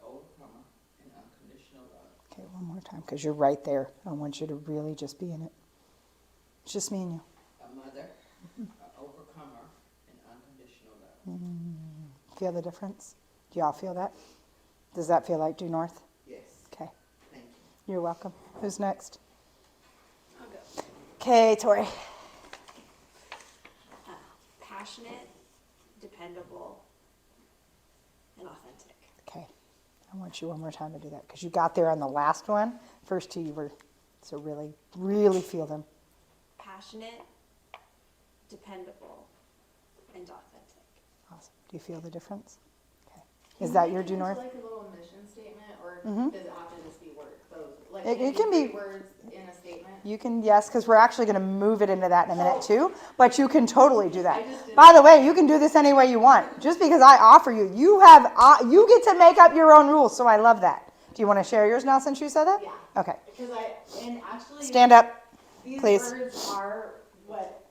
overcomer, and unconditional love. Okay, one more time, because you're right there. I want you to really just be in it. It's just me and you. A mother, an overcomer, and unconditional love. Feel the difference? Do y'all feel that? Does that feel like due north? Yes. Okay, Thank you. you're welcome. Who's next? I'll go. Okay, Tori. Passionate, dependable, and authentic. Okay, I want you one more time to do that because you got there on the last one. First two you were, so really, really feel them. Passionate, dependable, and authentic. Awesome. Do you feel the difference? Okay. Is that your due Can you north? do, like a little mission statement, or Mhm. does it have to just be words? Like It can be- 3 words in a statement. You can, yes, because we're actually going to move it into that in a minute too, but you can totally do I that. just didn't- By the way, you can do this any way you want. Just because I offer you, you get to make up your own rules, so I love that. Do you want to share yours now since you said that? Yeah. Okay. Because and actually, Stand up, these please. words are what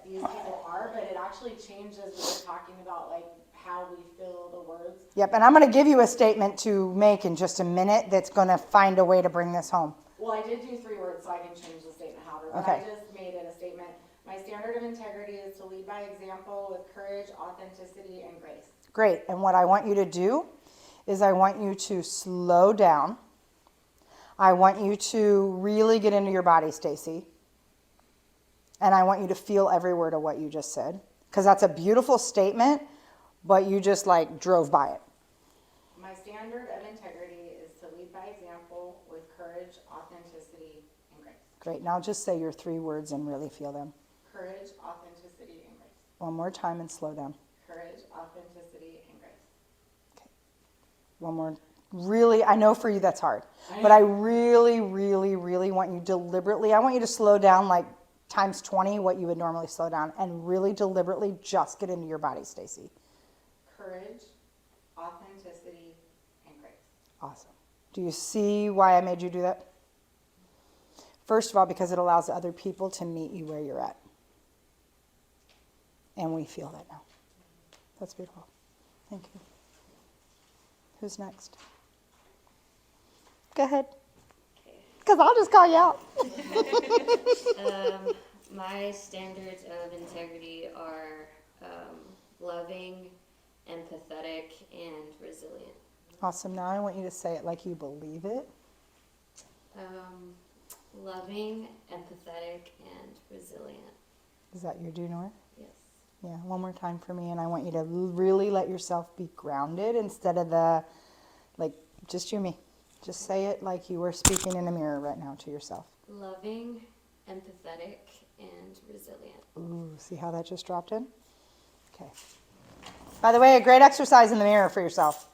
these people are, but it actually changes when we're talking about like how we feel the words. Yep, and I'm going to give you a statement to make in just a minute that's going to find a way to bring this home. Well, I did do 3 words, so I can change the statement however, but Okay. I just made it a statement. My standard of integrity is to lead by example with courage, authenticity, and grace. Great, and what I want you to do is I want you to slow down. I want you to really get into your body, Stacy. And I want you to feel every word of what you just said. Because that's a beautiful statement, but you just like drove by it. My standard of integrity is to lead by example with courage, authenticity, and grace. Great, now just say your 3 words and really feel them. Courage, authenticity, and grace. One more time and slow down. Courage, courage, authenticity, and grace. One more. Really, I know for you that's hard, but I really, really, really want you deliberately, I want you to slow down like times 20 what you would normally slow down, and really deliberately just get into your body, Stacy. Courage, authenticity, and grace. Awesome. Do you see why I made you do that? First of all, because it allows other people to meet you where you're at. And we feel that now. That's beautiful. Thank you. Who's next? Go ahead. Because I'll just call you out. My standards of integrity are loving, empathetic, and resilient. Awesome. Now I want you to say it like you believe it. Loving, empathetic, and resilient. Is that your due north? Yes. Yeah, one more time for me. And I want you to really let yourself be grounded instead of the, like, just you and me. Just say it like you were speaking in a mirror right now to yourself. Loving, empathetic, and resilient. Ooh, see how that just dropped in? Okay. By the way, a great exercise in the mirror for yourself.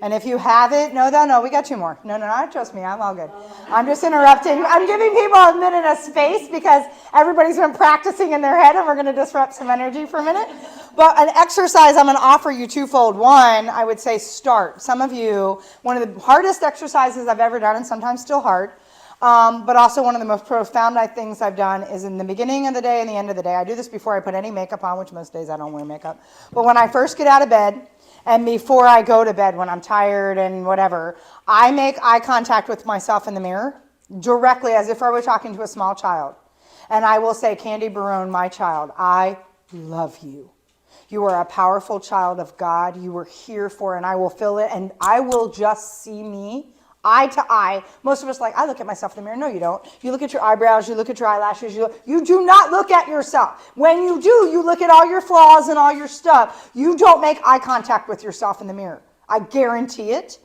And if you have it, no, we got two more. No, trust me, I'm all good. I'm just interrupting. I'm giving people a minute of space because everybody's been practicing in their head and we're going to disrupt some energy for a minute. But an exercise I'm going to offer you twofold. One, I would say start. Some of you, one of the hardest exercises I've ever done, and sometimes still hard, but also one of the most profound things I've done is in the beginning of the day and the end of the day. I do this before I put any makeup on, which most days I don't wear makeup. But when I first get out of bed, and before I go to bed when I'm tired and whatever, I make eye contact with myself in the mirror directly as if I were talking to a small child. And I will say, Candy Barone, my child, I love you. You are a powerful child of God. You were here for, and I will fill it, and I will just see me eye to eye. Most of us I look at myself in the mirror. No, you don't. You look at your eyebrows, you look at your eyelashes, you do not look at yourself. When you do, you look at all your flaws and all your stuff. You don't make eye contact with yourself in the mirror. I guarantee it.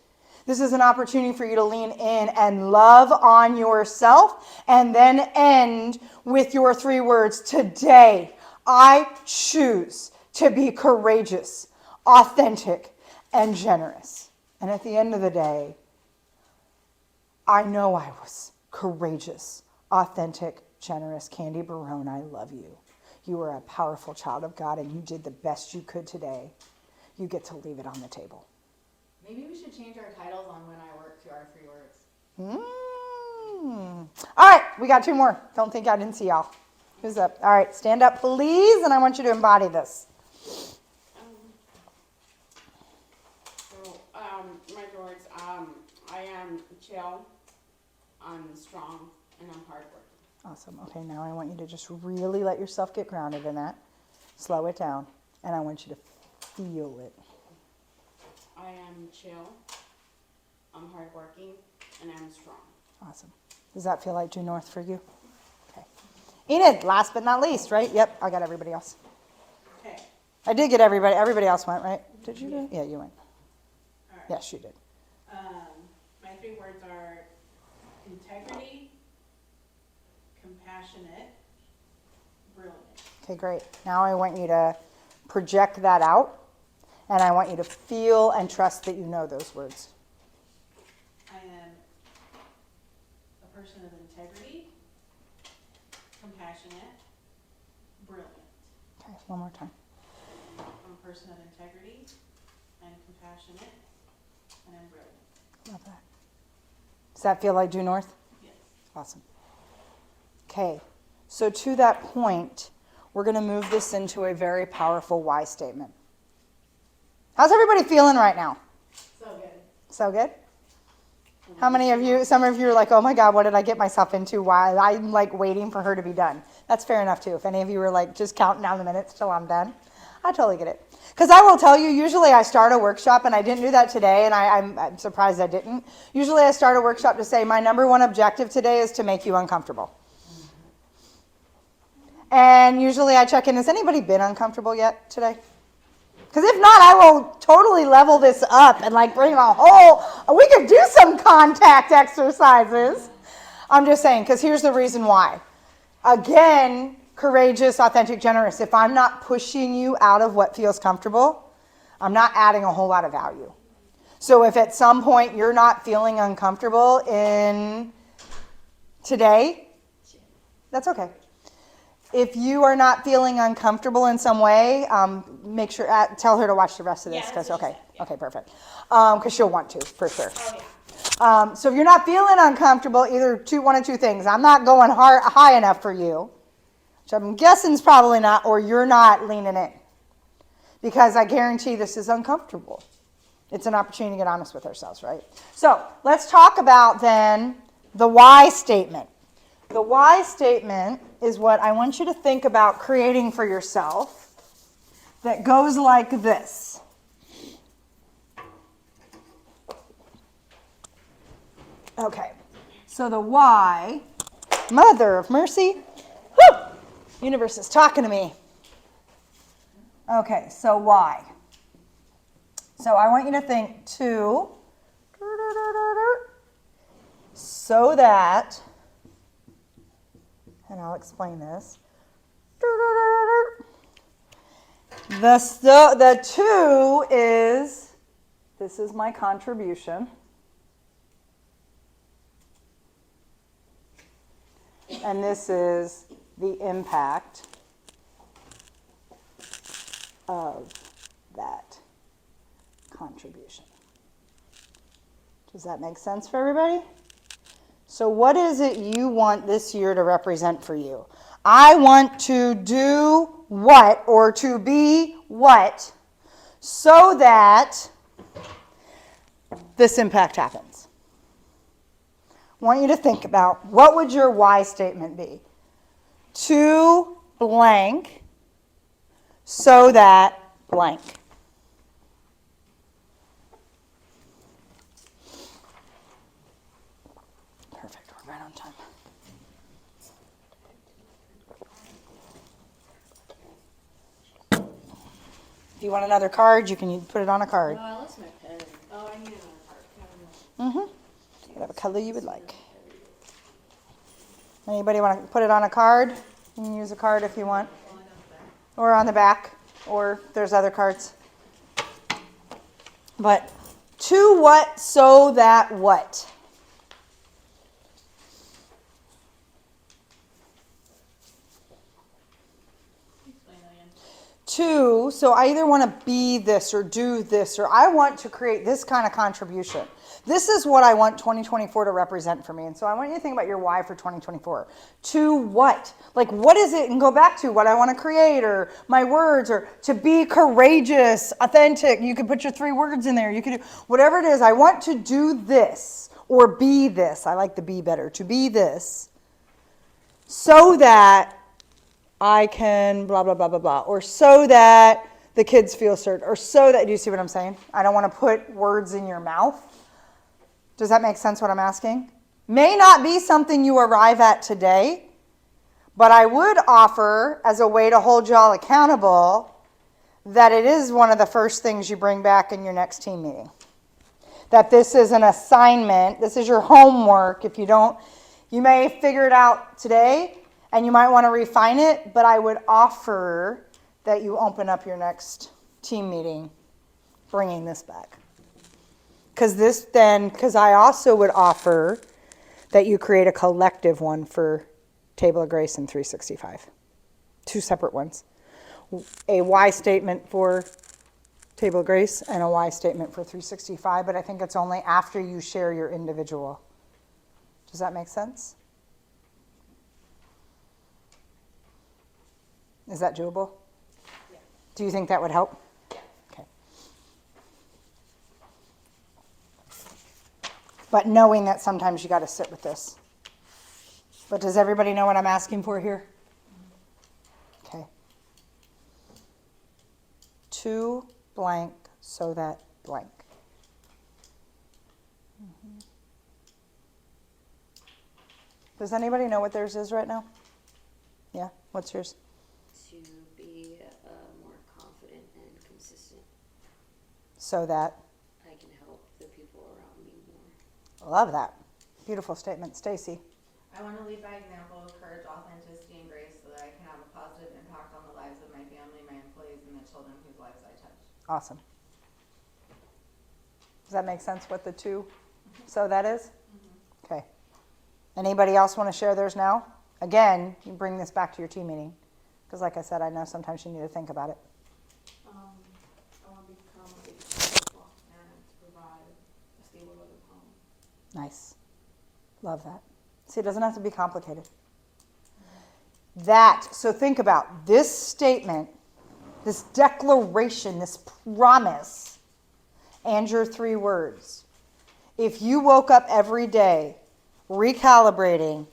This is an opportunity for you to lean in and love on yourself and then end with your 3 words. Today, I choose to be courageous, authentic, and generous. And at the end of the day, I know I was courageous, authentic, generous. Candy Barone, I love you. You are a powerful child of God, and you did the best you could today. You get to leave it on the table. Maybe we should change our titles on When I Work to our 3 words. All right, we got 2 more. Don't think I didn't see y'all. Who's up? All right, stand up, please, and I want you to embody this. My words, I am chill, I'm strong, and I'm hardworking. Awesome. Okay, now I want you to just really let yourself get grounded in that. Slow it down, and I want you to feel it. I am chill, I'm hardworking, and I'm strong. Awesome. Does that feel like due north for you? Okay. Enid, last but not least, right? Yep, I got everybody else. Okay, I did get everybody. Everybody else went, right? Did you? Yeah, you went. all right. Yes, you did. My 3 words are integrity, compassionate, brilliant. Okay, great. Now I want you to project that out, and I want you to feel and trust that you know those words. I am a person of integrity, compassionate, brilliant. Okay, one more time. I'm a person of integrity and compassionate, and I'm brilliant. Love that. Does that feel like due north? Yes. Awesome. Okay, so to that point, we're going to move this into a very powerful why statement. How's everybody feeling right now? So good. So good? How many of you, some of you are like, oh my God, what did I get myself into? Why? I'm waiting for her to be done. That's fair enough too. If any of you are just counting down the minutes till I'm done, I totally get it. Because I will tell you, usually I start a workshop, and I didn't do that today, and I'm surprised I didn't. Usually I start a workshop to say, my number 1 objective today is to make you uncomfortable. And usually I check in, has anybody been uncomfortable yet today? Because if not, I will totally level this up and bring a whole, we could do some contact exercises. I'm just saying, because here's the reason why. Again, courageous, authentic, generous. If I'm not pushing you out of what feels comfortable, I'm not adding a whole lot of value. So if at some point you're not feeling uncomfortable in today, that's okay. If you are not feeling uncomfortable in some way, make sure, tell her to watch the rest of this. Yeah, that's what she said, yeah. Okay, perfect. Because she'll want to, for sure. Oh, yeah. So if you're not feeling uncomfortable, either one of two things. I'm not going high enough for you, which I'm guessing is probably not, or you're not leaning in. Because I guarantee this is uncomfortable. It's an opportunity to get honest with ourselves, right? So let's talk about then the why statement. The why statement is what I want you to think about creating for yourself that goes like this. Okay, so the why, mother of mercy, whew, universe is talking to me. Okay, so why? So I want you to think to, so that, and I'll explain this. The two is, this is my contribution. And this is the impact of that contribution. Does that make sense for everybody? So what is it you want this year to represent for you? I want to do what, or to be what, so that this impact happens. I want you to think about, what would your why statement be? To blank, so that blank. Perfect, we're right on time. If you want another card, you can put it on a card. No, I lost my pen. Oh, I need another part. Mm-hmm. Whatever color you would like. Anybody want to put it on a card? You can use a card if you want. Or on the back. Or there's other cards. But to what, so that what? Explain that again. To, so I either want to be this or do this, or I want to create this kind of contribution. This is what I want 2024 to represent for me. And so I want you to think about your why for 2024. To what? Like, what is it? And go back to what I want to create, or my words, or to be courageous, authentic. You could put your 3 words in there. You could do whatever it is. I want to do this or be this. I like the be better. To be this so that I can blah, blah, blah, blah, blah. Or so that the kids feel certain. Or so that, do you see what I'm saying? I don't want to put words in your mouth. Does that make sense what I'm asking? May not be something you arrive at today, but I would offer as a way to hold y'all accountable that it is one of the first things you bring back in your next team meeting. That this is an assignment, this is your homework. If you don't, you may figure it out today and you might want to refine it, but I would offer that you open up your next team meeting bringing this back. Because I also would offer that you create a collective one for Table of Grace and 365. 2 separate ones. A why statement for Table of Grace and a why statement for 365, but I think it's only after you share your individual. Does that make sense? Is that doable? Yeah. Do you think that would help? Okay. But knowing that sometimes you got to sit with this. But does everybody know what I'm asking for here? Okay. To blank, so that blank. Does anybody know what theirs is right now? Yeah? What's yours? To be more confident and consistent. So that. I can help the people around me more. Love that. Beautiful statement. Stacy. I want to lead by example, courage, authenticity, and grace so that I can have a Awesome. Does that make sense what the 2 so that is? Okay. Anybody else want to share theirs now? Again, you bring this back to your team meeting. Because like I said, I know sometimes you need to think about it. I want to become a stable parent to provide a stable loving home. Nice. Love that. See, it doesn't have to be complicated. So think about this statement, this declaration, this promise, and your 3 words. If you woke up every day recalibrating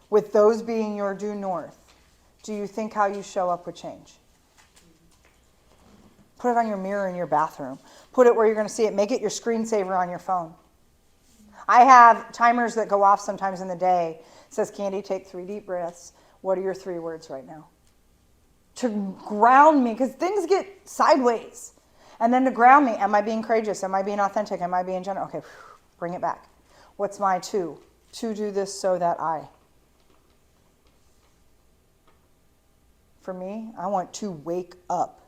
with those being your due north, do you think how you show up would change? Put it on your mirror in your bathroom. Put it where you're going to see it. Make it your screensaver on your phone. I have timers that go off sometimes in the day. It says, Candy, take 3 deep breaths. What are your 3 words right now? To ground me, because things get sideways. And then to ground me, am I being courageous? Am I being authentic? Am I being general? Okay, bring it back. What's my 2? To do this so that I. For me, I want to wake up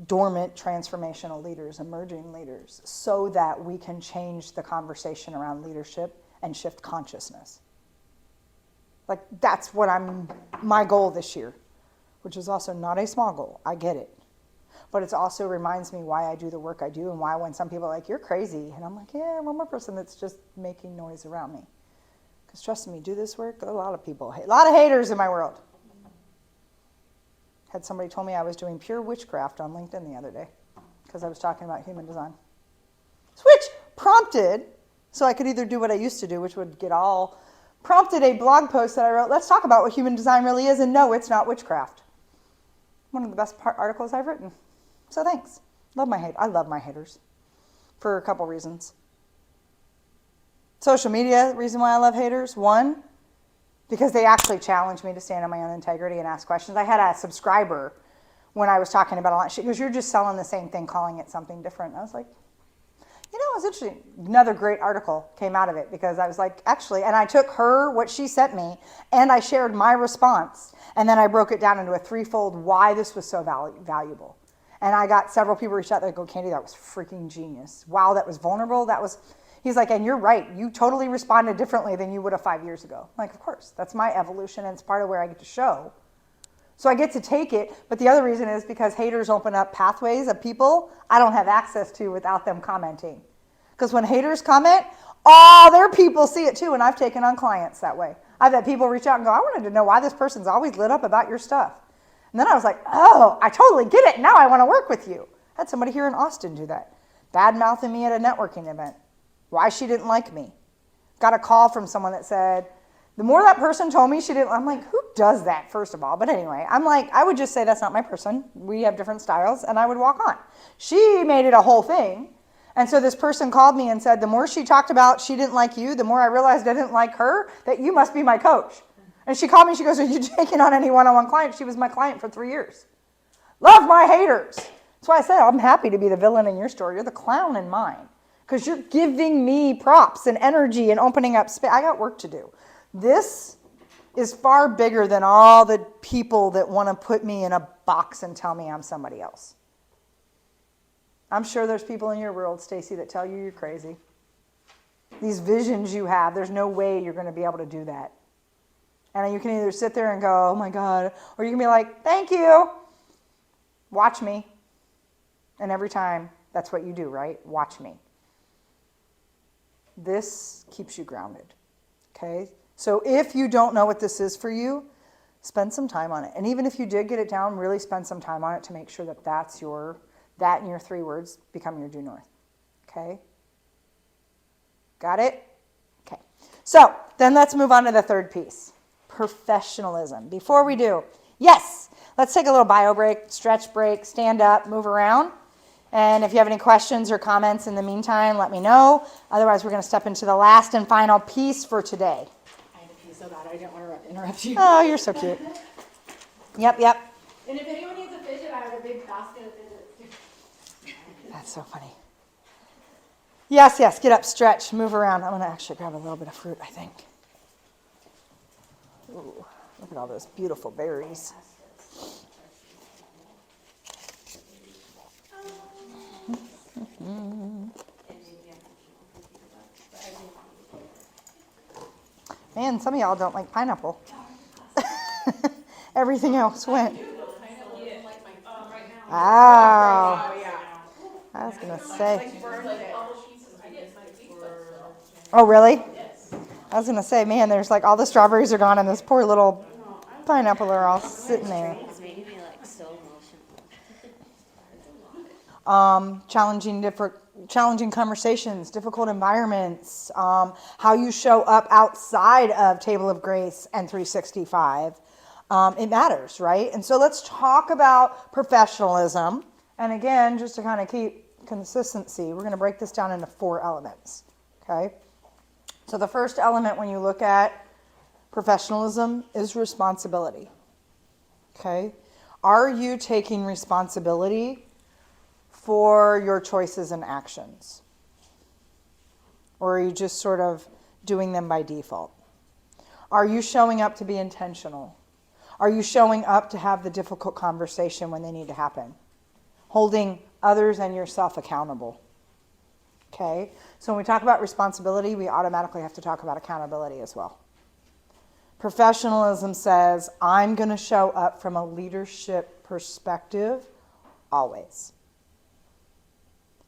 dormant transformational leaders, emerging leaders, so that we can change the conversation around leadership and shift consciousness. Like, that's what my goal this year, which is also not a small goal. I get it. But it also reminds me why I do the work I do and why when some people are like, you're crazy. And I'm like, yeah, one more person that's just making noise around me. Because trust me, do this work, a lot of people, a lot of haters in my world. Had somebody told me I was doing pure witchcraft on LinkedIn the other day because I was talking about human design. Which prompted, so I could either do what I used to do, which would prompted a blog post that I wrote, let's talk about what human design really is, and no, it's not witchcraft. One of the best articles I've written. So thanks. I love my haters for a couple reasons. Social media, the reason why I love haters. 1, because they actually challenge me to stand on my own integrity and ask questions. I had a subscriber when I was talking about a lot. She goes, you're just selling the same thing, calling it something different. And I was like, it was interesting. Another great article came out of it because I was like, actually, and I took what she sent me, and I shared my response. And then I broke it down into a 3-fold why this was so valuable. And I got several people reach out that go, Candy, that was freaking genius. Wow, that was vulnerable. He's like, and you're right. You totally responded differently than you would have 5 years ago. I'm like, of course, that's my evolution, and it's part of where I get to show. So I get to take it, but the other reason is because haters open up pathways of people I don't have access to without them commenting. Because when haters comment, all their people see it too, and I've taken on clients that way. I've had people reach out and go, I wanted to know why this person's always lit up about your stuff. And then I was like, oh, I totally get it. Now I want to work with you. I had somebody here in Austin do that. Bad-mouthing me at a networking event. Why she didn't like me. Got a call from someone that said, the more that person told me she didn't, I'm like, who does that, first of all? But anyway, I'm like, I would just say that's not my person. We have different styles, and I would walk on. She made it a whole thing. And so this person called me and said, the more she talked about she didn't like you, the more I realized I didn't like her, that you must be my coach. And she called me, she goes, are you taking on any one-on-one clients? She was my client for 3 years. Love my haters. That's why I said, I'm happy to be the villain in your story. You're the clown in mine. Because you're giving me props and energy and opening up space. I got work to do. This is far bigger than all the people that want to put me in a box and tell me I'm somebody else. I'm sure there's people in your world, Stacy, that tell you you're crazy. These visions you have, there's no way you're going to be able to do that. And you can either sit there and go, oh my God, or you can be like, thank you. Watch me. And every time, that's what you do, right? Watch me. This keeps you grounded, okay? So if you don't know what this is for you, spend some time on it. And even if you did get it down, really spend some time on it to make sure that that and your 3 words become your due north, okay? Got it? Okay. So then let's move on to the 3rd piece, professionalism. Before we do, yes, let's take a little bio break, stretch break, stand up, move around. And if you have any questions or comments in the meantime, let me know. Otherwise, we're going to step into the last and final piece for today. I had to pee so bad, I didn't want to interrupt you. Oh, you're so cute. Yep. And if anyone needs a fidget, I have a big basket of fidgets. That's so funny. Yes, get up, stretch, move around. I'm going to actually grab a little bit of fruit, I think. Ooh, look at all those beautiful berries. Man, some of y'all don't like pineapple. Everything else went. Wow. I was going to say. Oh, really? I was going to say, man, there's like all the strawberries are gone and this poor little pineapple are all sitting there. It's making me like so emotional. Challenging conversations, difficult environments, how you show up outside of Table of Grace and 365. It matters, right? And so let's talk about professionalism. And again, just to kind of keep consistency, we're going to break this down into 4 elements, okay? So the first element when you look at professionalism is responsibility, okay? Are you taking responsibility for your choices and actions? Or are you just sort of doing them by default? Are you showing up to be intentional? Are you showing up to have the difficult conversation when they need to happen? Holding others and yourself accountable. Okay? So when we talk about responsibility, we automatically have to talk about accountability as well. Professionalism says, I'm going to show up from a leadership perspective always.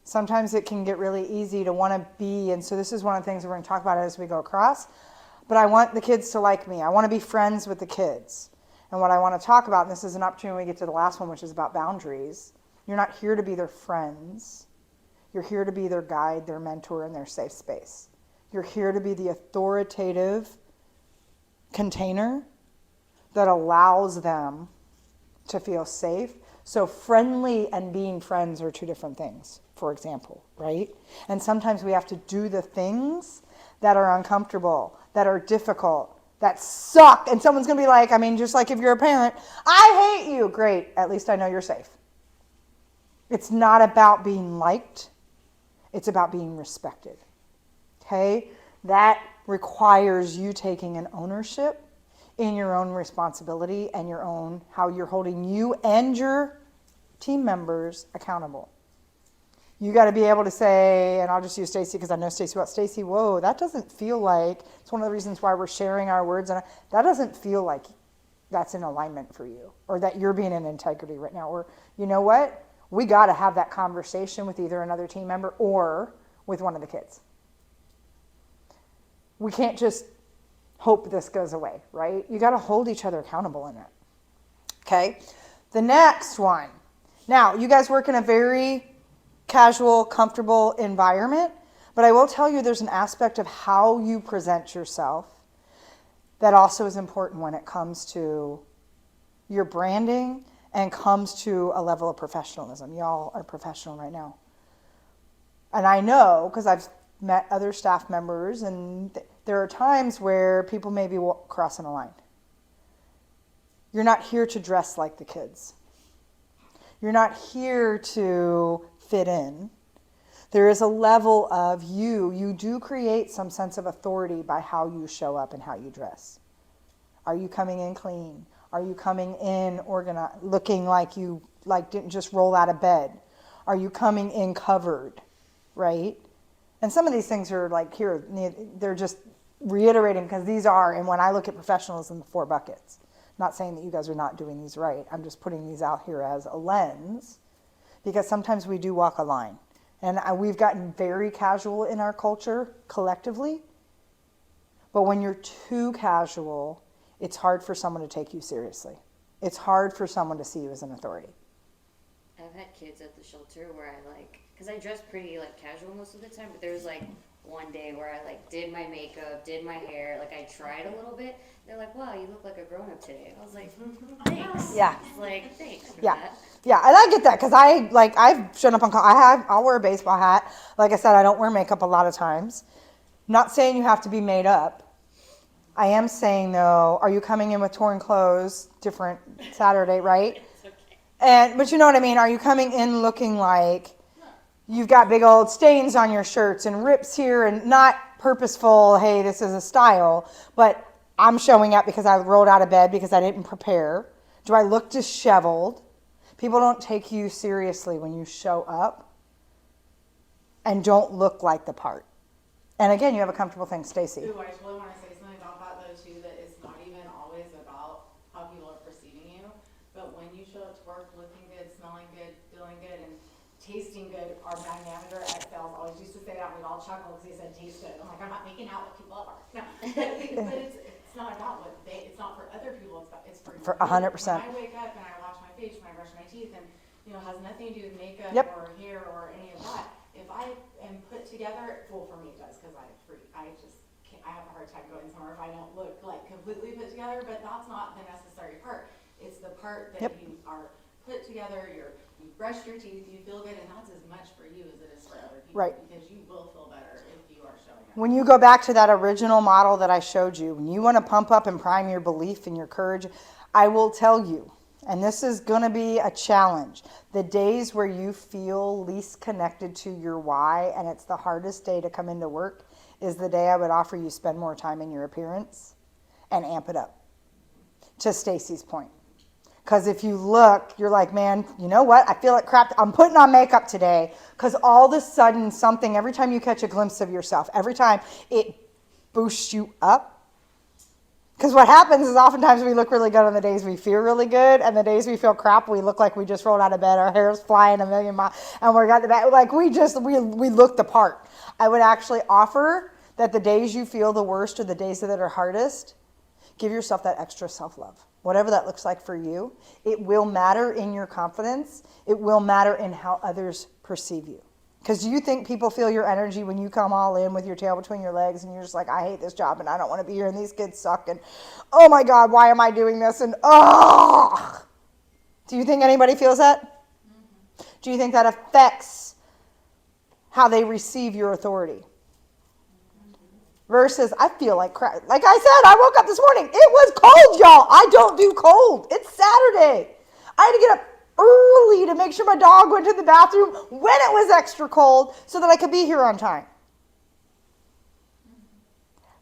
Sometimes it can get really easy to want to be, and so this is one of the things we're going to talk about as we go across, but I want the kids to like me. I want to be friends with the kids. And what I want to talk about, and this is an opportunity when we get to the last one, which is about boundaries. You're not here to be their friends. You're here to be their guide, their mentor, and their safe space. You're here to be the authoritative container that allows them to feel safe. So friendly and being friends are 2 different things, for example, right? And sometimes we have to do the things that are uncomfortable, that are difficult, that suck. And someone's going to be like, I mean, just like if you're a parent, I hate you. Great, at least I know you're safe. It's not about being liked. It's about being respected. Okay? That requires you taking an ownership in your own responsibility and your own, how you're holding you and your team members accountable. You got to be able to say, and I'll just use Stacy because I know Stacy. Well, Stacy, whoa, that doesn't feel like, it's one of the reasons why we're sharing our words, and that doesn't feel like that's in alignment for you, or that you're being in integrity right now, or you know what? We got to have that conversation with either another team member or with one of the kids. We can't just hope this goes away, right? You got to hold each other accountable in it. Okay? The next one. Now, you guys work in a very casual, comfortable environment, but I will tell you there's an aspect of how you present yourself that also is important when it comes to your branding and comes to a level of professionalism. Y'all are professional right now. And I know, because I've met other staff members, and there are times where people may be crossing a line. You're not here to dress like the kids. You're not here to fit in. There is a level of you do create some sense of authority by how you show up and how you dress. Are you coming in clean? Are you coming in organized, looking like you didn't just roll out of bed? Are you coming in covered, right? And some of these things are like here, they're just reiterating because these are, and when I look at professionalism, the 4 buckets. Not saying that you guys are not doing these right. I'm just putting these out here as a lens because sometimes we do walk a line. And we've gotten very casual in our culture collectively. But when you're too casual, it's hard for someone to take you seriously. It's hard for someone to see you as an authority. I've had kids at the shelter where I because I dress pretty casual most of the time, but there was one day where I did my makeup, did my hair, I tried a little bit. They're like, wow, you look like a grown up today. I was like, thanks. Yeah. Thanks for Yeah. that. Yeah, and I get that because I've shown up on I'll wear a baseball hat. Like I said, I don't wear makeup a lot of times. Not saying you have to be made up. I am saying though, are you coming in with torn clothes? Different Saturday, right? It's okay. But you know what I mean? Are you coming in looking like you've got big old stains on your shirts and rips here and not purposeful, hey, this is a style, but I'm showing up because I rolled out of bed because I didn't prepare. Do I look disheveled? People don't take you seriously when you show up and don't look like the part. And again, you have a comfortable thing, Stacy. Ooh, I totally want to say something about that. That is work looking good, smelling good, feeling good, and tasting good. Our manager at sales always used to say that. We'd all chuckle because he said taste good. I'm like, I'm not making out with people are. No, but it's not about what it's not for other people. It's for For you. 100%. When I wake up and I wash my face, when I brush my teeth, and it has nothing to do with makeup Yep. or hair or any of that. If I am put together, well, for me it does because I just can't, I have a hard time going somewhere if I don't look like completely put together. But that's not the necessary part. It's the part that Yep. you are put together. You brush your teeth, you feel good, and that's as much for you as it is for other people. Right. Because you will feel better if you are showing up. When you go back to that original model that I showed you, when you want to pump up and prime your belief and your courage, I will tell you, and this is going to be a challenge, the days where you feel least connected to your why and it's the hardest day to come into work is the day I would offer you spend more time in your appearance and amp it up. To Stacy's point. Because if you look, you're like, man, you know what? I feel like crap. I'm putting on makeup today because all of a sudden something, every time you catch a glimpse of yourself, every time it boosts you up. Because what happens is oftentimes we look really good on the days we feel really good, and the days we feel crap, we look like we just rolled out of bed, our hair's flying a million miles, and we got the back, like we look the part. I would actually offer that the days you feel the worst or the days that are hardest, give yourself that extra self-love. Whatever that looks like for you, it will matter in your confidence. It will matter in how others perceive you. Because do you think people feel your energy when you come all in with your tail between your legs and you're just like, I hate this job and I don't want to be here and these kids suck and oh my God, why am I doing this? And oh, do you think anybody feels that? Mm-hmm. Do you think that affects how they receive your authority? Versus, I feel like crap. Like I said, I woke up this morning. It was cold, y'all. I don't do cold. It's Saturday. I had to get up early to make sure my dog went to the bathroom when it was extra cold so that I could be here on time.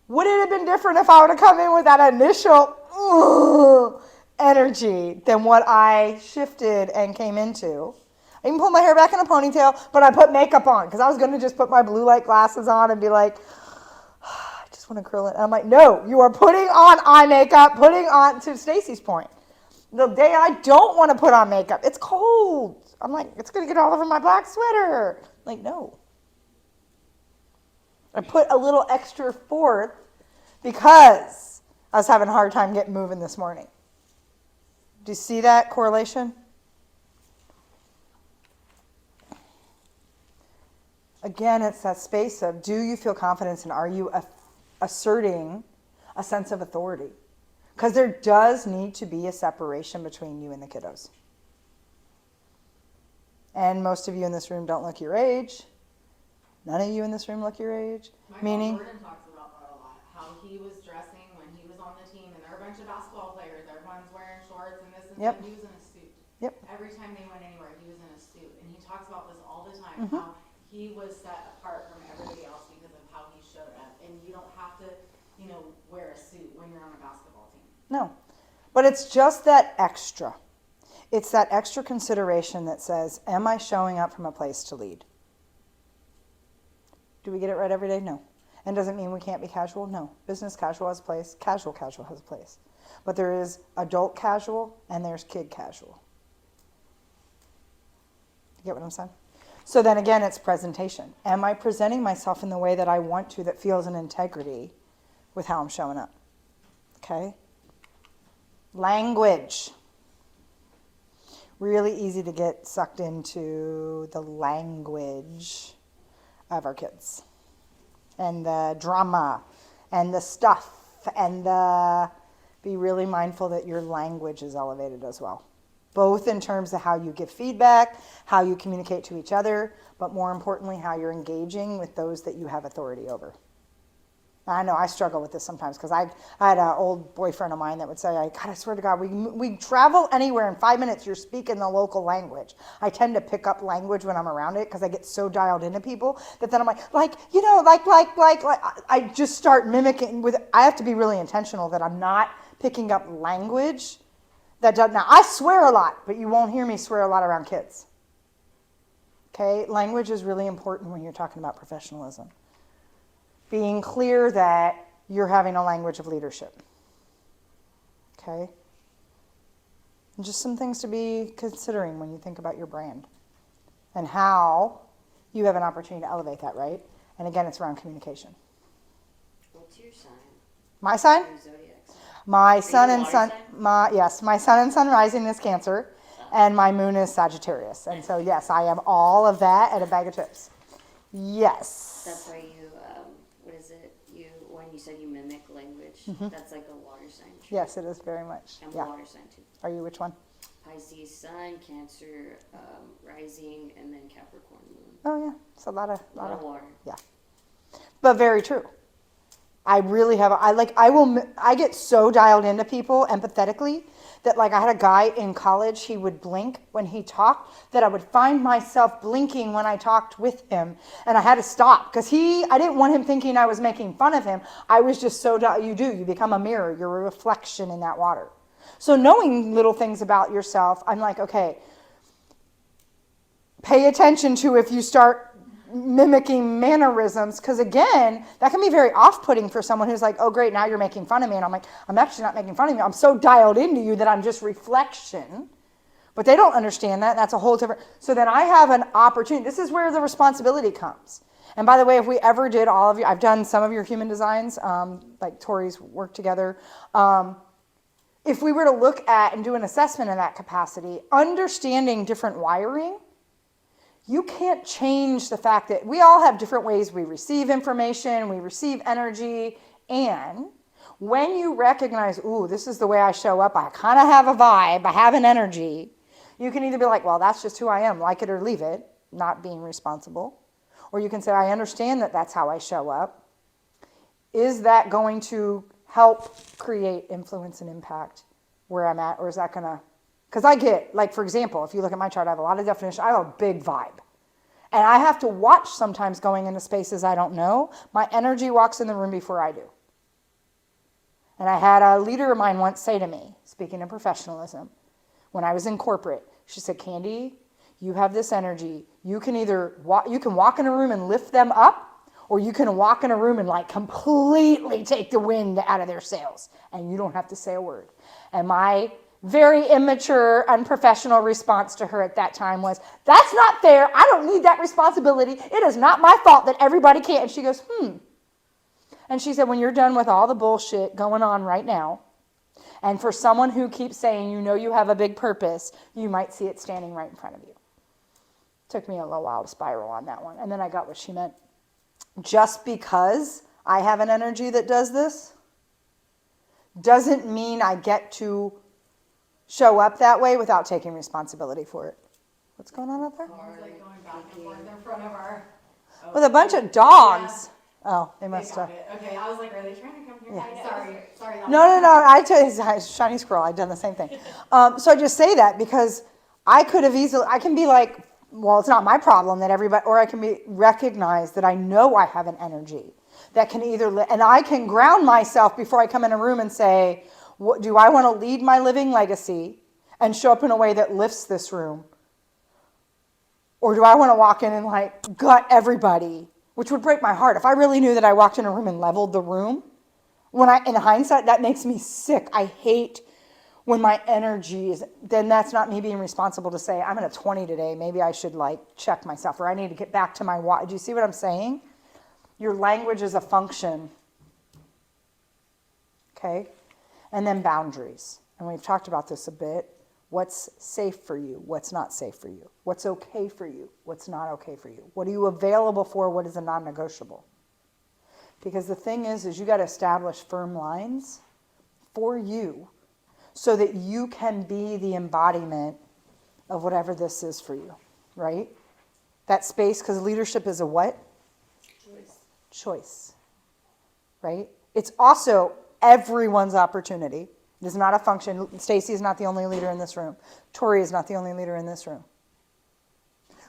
Would it have been different if I would have come in with that initial energy than what I shifted and came into? I even pulled my hair back in a ponytail, but I put makeup on because I was going to just put my blue light glasses on and be like, I just want to curl it. And I'm like, no, you are putting on eye makeup, putting on, to Stacy's point. The day I don't want to put on makeup, it's cold. I'm like, it's going to get all over my black sweater. Like, no. I put a little extra forth because I was having a hard time getting moving this morning. Do you see that correlation? Again, it's that space of, do you feel confidence and are you asserting a sense of authority? Because there does need to be a separation between you and the kiddos. And most of you in this room don't look your age. None of you in this room look your age. Michael Jordan talks about that a lot, how he was dressing when he was on the team, and there were a bunch of basketball players, everyone's wearing shorts and this and that, and he was in a suit. Yep. Every time they went anywhere, he was in a suit. And he talks about this all the time, how he was set apart from everybody else because of how he showed up. And you don't have to, wear a suit when you're on a basketball team. No. But it's just that extra. It's that extra consideration that says, am I showing up from a place to lead? Do we get it right every day? No. And does it mean we can't be casual? No. Business casual has a place. Casual has a place. But there is adult casual and there's kid casual. You get what I'm saying? So then again, it's presentation. Am I presenting myself in the way that I want to that feels an integrity with how I'm showing up? Okay? Language. Really easy to get sucked into the language of our kids. And the drama and the stuff and be really mindful that your language is elevated as well. Both in terms of how you give feedback, how you communicate to each other, but more importantly, how you're engaging with those that you have authority over. I know I struggle with this sometimes because I had an old boyfriend of mine that would say, God, I swear to God, we travel anywhere in 5 minutes, you're speaking the local language. I tend to pick up language when I'm around it because I get so dialed into people that then I'm like I just start mimicking I have to be really intentional that I'm not picking up language that does. Now, I swear a lot, but you won't hear me swear a lot around kids. Okay? Language is really important when you're talking about professionalism. Being clear that you're having a language of leadership. Okay? And just some things to be considering when you think about your brand and how you have an opportunity to elevate that, right? And again, it's around communication. What's your sign? My sign? Your zodiac sign? My sun you a and water sun, sign? my sun and sun rising is Cancer, and my moon is Sagittarius. And so, yes, I am all of that at a bag of chips. Yes. That's why you, what is it? When you said you mimic language, that's like a water sign. Too. Yes, it is very much. I'm Yeah. a water sign too. Are you which one? Pisces sun, Cancer rising, and then Capricorn moon. Oh, yeah. It's a lot of water. but very true. I really have, I get so dialed into people empathetically that like I had a guy in college, he would blink when he talked, that I would find myself blinking when I talked with him. And I had to stop because I didn't want him thinking I was making fun of him. I was just so, you become a mirror. You're a reflection in that water. So knowing little things about yourself, I'm like, okay, pay attention to if you start mimicking mannerisms, because again, that can be very off-putting for someone who's like, oh great, now you're making fun of me. And I'm like, I'm actually not making fun of you. I'm so dialed into you that I'm just reflection. But they don't understand that. That's a whole different. So then I have an opportunity. This is where the responsibility comes. And by the way, if we ever did all of you, I've done some of your human designs, like Tori's work together. If we were to look at and do an assessment in that capacity, understanding different wiring, you can't change the fact that we all have different ways we receive information, we receive energy, and when you recognize, ooh, this is the way I show up, I kind of have a vibe, I have an energy, you can either be like, well, that's just who I am, like it or leave it, not being responsible. Or you can say, I understand that that's how I show up. Is that going to help create influence and impact where I'm at, or is that going to... Because I get, like, for example, if you look at my chart, I have a lot of definition. I have a big vibe. And I have to watch sometimes going into spaces I don't know. My energy walks in the room before I do. And I had a leader of mine once say to me, speaking of professionalism, when I was in corporate, she said, Candy, you have this energy. You can either walk in a room and lift them up, or you can walk in a room and like completely take the wind out of their sails. And you don't have to say a word. And my very immature, unprofessional response to her at that time was, that's not fair. I don't need that responsibility. It is not my fault that everybody can't. And she goes, And she said, when you're done with all the bullshit going on right now, and for someone who keeps saying, you know you have a big purpose, you might see it standing right in front of you. Took me a little while to spiral on that one. And then I got what she meant. Just because I have an energy that does this doesn't mean I get to show up that way without taking responsibility for it. What's going on up there? Or like going back and forth in front of our. With a bunch of dogs. Oh, they They must got have. it. Okay, I was like, are they trying to come here? Yeah. Sorry. No. I tell you, it's shiny squirrel. I've done the same thing. So I just say that because I could have I can be like, well, it's not my problem that everybody, or I can recognize that I know I have an energy that can and I can ground myself before I come in a room and say, do I want to lead my living legacy and show up in a way that lifts this room? Or do I want to walk in and like gut everybody, which would break my heart. If I really knew that I walked in a room and leveled the room, in hindsight, that makes me sick. I hate when my energy then that's not me being responsible to say, I'm at a 20 today, maybe I should like check myself, or I need to get back to my why. Do you see what I'm saying? Your language is a function. Okay? And then boundaries. And we've talked about this a bit. What's safe for you? What's not safe for you? What's okay for you? What's not okay for you? What are you available for? What is a non-negotiable? Because the thing is you got to establish firm lines for you so that you can be the embodiment of whatever this is for you, right? That space, because leadership is a what? Choice, right? It's also everyone's opportunity. It is not a function. Stacy is not the only leader in this room. Tori is not the only leader in this room.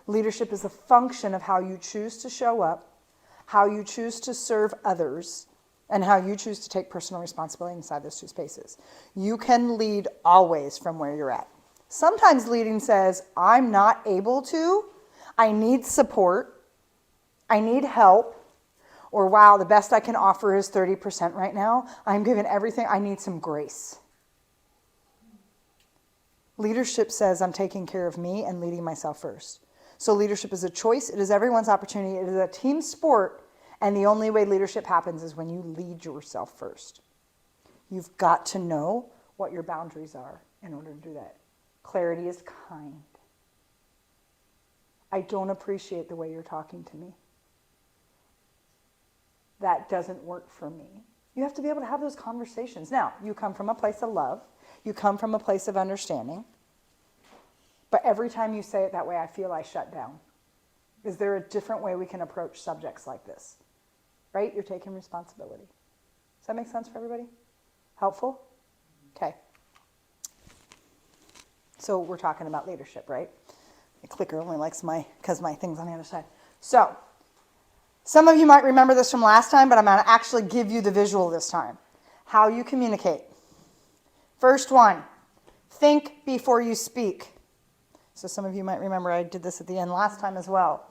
Leadership is a function of how you choose to show up, how you choose to serve others, and how you choose to take personal responsibility inside those two spaces. You can lead always from where you're at. Sometimes leading says, I'm not able to, I need support, I need help, or wow, the best I can offer is 30% right now. I'm giving everything, I need some grace. Leadership says I'm taking care of me and leading myself first. So leadership is a choice. It is everyone's opportunity. It is a team sport. And the only way leadership happens is when you lead yourself first. You've got to know what your boundaries are in order to do that. Clarity is kind. I don't appreciate the way you're talking to me. That doesn't work for me. You have to be able to have those conversations. Now, you come from a place of love. You come from a place of understanding. But every time you say it that way, I feel I shut down. Is there a different way we can approach subjects like this? Right? You're taking responsibility. Does that make sense for everybody? Helpful? Okay. So we're talking about leadership, right? The clicker only likes because my thing's on the other side. So, some of you might remember this from last time, but I'm going to actually give you the visual this time. How you communicate. First one, think before you speak. So some of you might remember I did this at the end last time as well.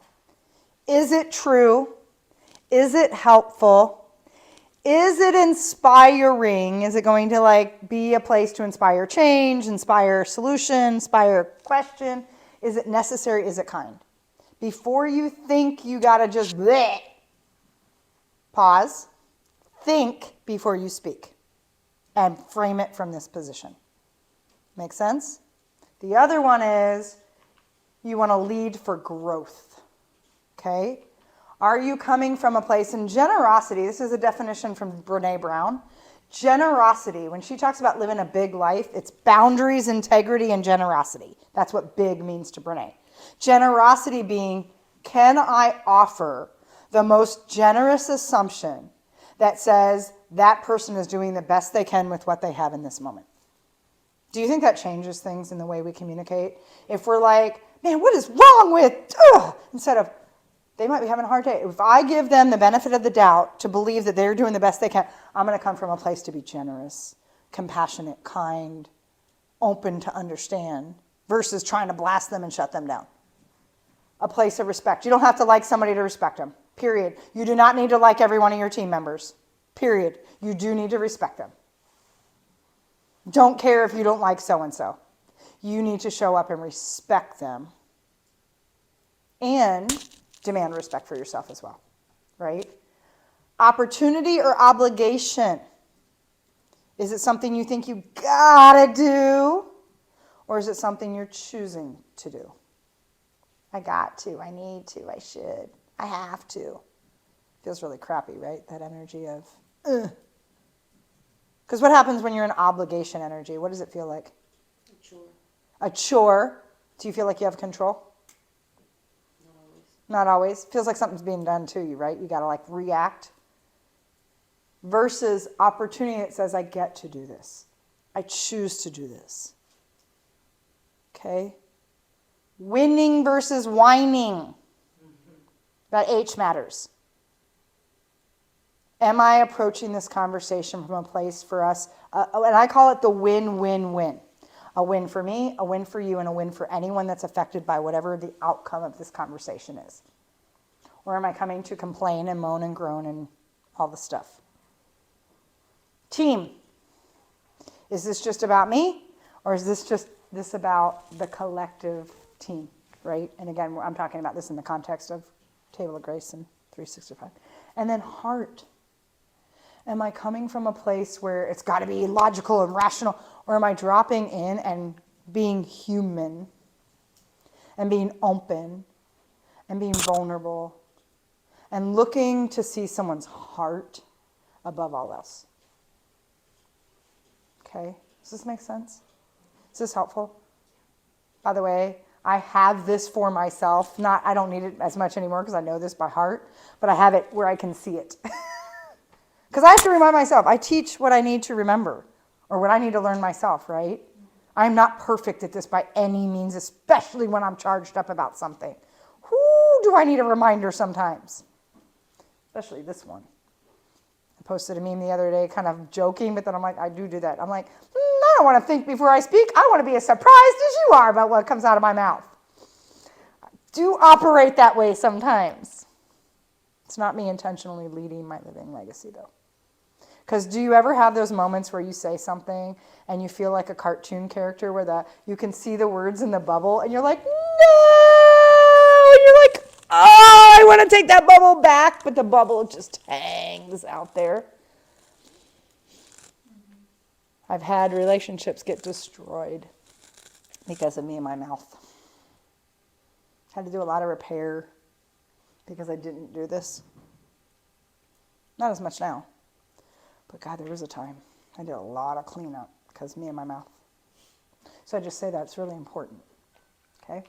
Is it true? Is it helpful? Is it inspiring? Is it going to be a place to inspire change, inspire solution, inspire question? Is it necessary? Is it kind? Before you think you got to just bleh, pause, think before you speak, and frame it from this position. Make sense? The other one is you want to lead for growth. Okay? Are you coming from a place in generosity? This is a definition from Brené Brown. Generosity, when she talks about living a big life, it's boundaries, integrity, and generosity. That's what big means to Brené. Generosity being, can I offer the most generous assumption that says that person is doing the best they can with what they have in this moment? Do you think that changes things in the way we communicate? If we're like, man, what is wrong with, instead of, they might be having a hard day. If I give them the benefit of the doubt to believe that they're doing the best they can, I'm going to come from a place to be generous, compassionate, kind, open to understand, versus trying to blast them and shut them down. A place of respect. You don't have to like somebody to respect them, period. You do not need to like every one of your team members, period. You do need to respect them. Don't care if you don't like so-and-so. You need to show up and respect them and demand respect for yourself as well, right? Opportunity or obligation? Is it something you think you gotta do? Or is it something you're choosing to do? I got to, I need to, I should, I have to. Feels really crappy, right? That energy of, Because what happens when you're in obligation energy? What does it feel like? A chore. A chore. Do you feel like you have control? Not always. Not always. Feels like something's being done to you, right? You got to react. Versus opportunity that says, I get to do this. I choose to do this. Okay? Winning versus whining. That H matters. Am I approaching this conversation from a place for us, and I call it the win-win-win. A win for me, a win for you, and a win for anyone that's affected by whatever the outcome of this conversation is. Or am I coming to complain and moan and groan and all the stuff? Team. Is this just about me? Or is this about the collective team, right? And again, I'm talking about this in the context of Table of Grace and 365. And then heart. Am I coming from a place where it's got to be logical and rational? Or am I dropping in and being human and being open and being vulnerable and looking to see someone's heart above all else? Okay, does this make sense? Is this helpful? By the way, I have this for myself. I don't need it as much anymore because I know this by heart, but I have it where I can see it. Because I have to remind myself, I teach what I need to remember or what I need to learn myself, right? I'm not perfect at this by any means, especially when I'm charged up about something. Whoo, do I need a reminder sometimes? Especially this one. I posted a meme the other day kind of joking, but then I'm like, I do that. I'm like, I don't want to think before I speak. I want to be as surprised as you are about what comes out of my mouth. I do operate that way sometimes. It's not me intentionally leading my living legacy, though. Because do you ever have those moments where you say something and you feel like a cartoon character where you can see the words in the bubble and you're like, no! And you're like, oh, I want to take that bubble back, but the bubble just hangs out there. I've had relationships get destroyed because of me and my mouth. Had to do a lot of repair because I didn't do this. Not as much now. But God, there was a time I did a lot of cleanup because of me and my mouth. So I just say that it's really important. Okay?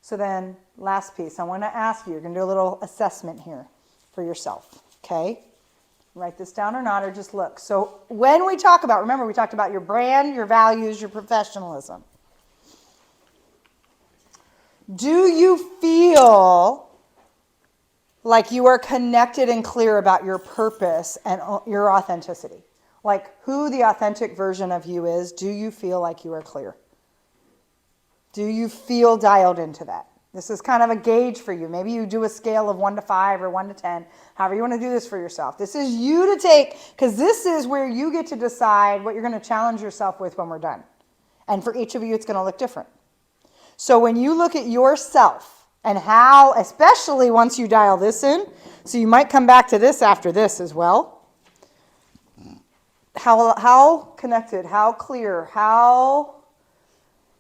So then, last piece, I want to ask you, you're going to do a little assessment here for yourself. Okay? Write this down or not, or just look. So when we talk about, remember we talked about your brand, your values, your professionalism. Do you feel like you are connected and clear about your purpose and your authenticity? Like who the authentic version of you is, do you feel like you are clear? Do you feel dialed into that? This is kind of a gauge for you. Maybe you do a scale of 1 to 5 or 1 to 10, however you want to do this for yourself. This is you to take, because this is where you get to decide what you're going to challenge yourself with when we're done. And for each of you, it's going to look different. So when you look at yourself and how, especially once you dial this in, so you might come back to this after this as well. How connected, how clear, how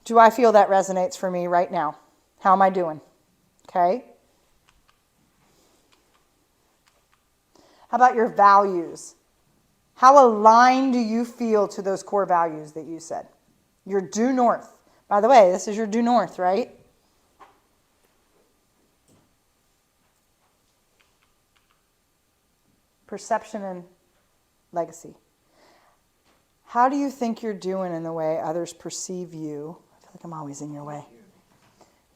do I feel that resonates for me right now? How am I doing? Okay. How about your values? How aligned do you feel to those core values that you said? Your due north. By the way, this is your due north, right? Perception and legacy. How do you think you're doing in the way others perceive you? I feel like I'm always in your way.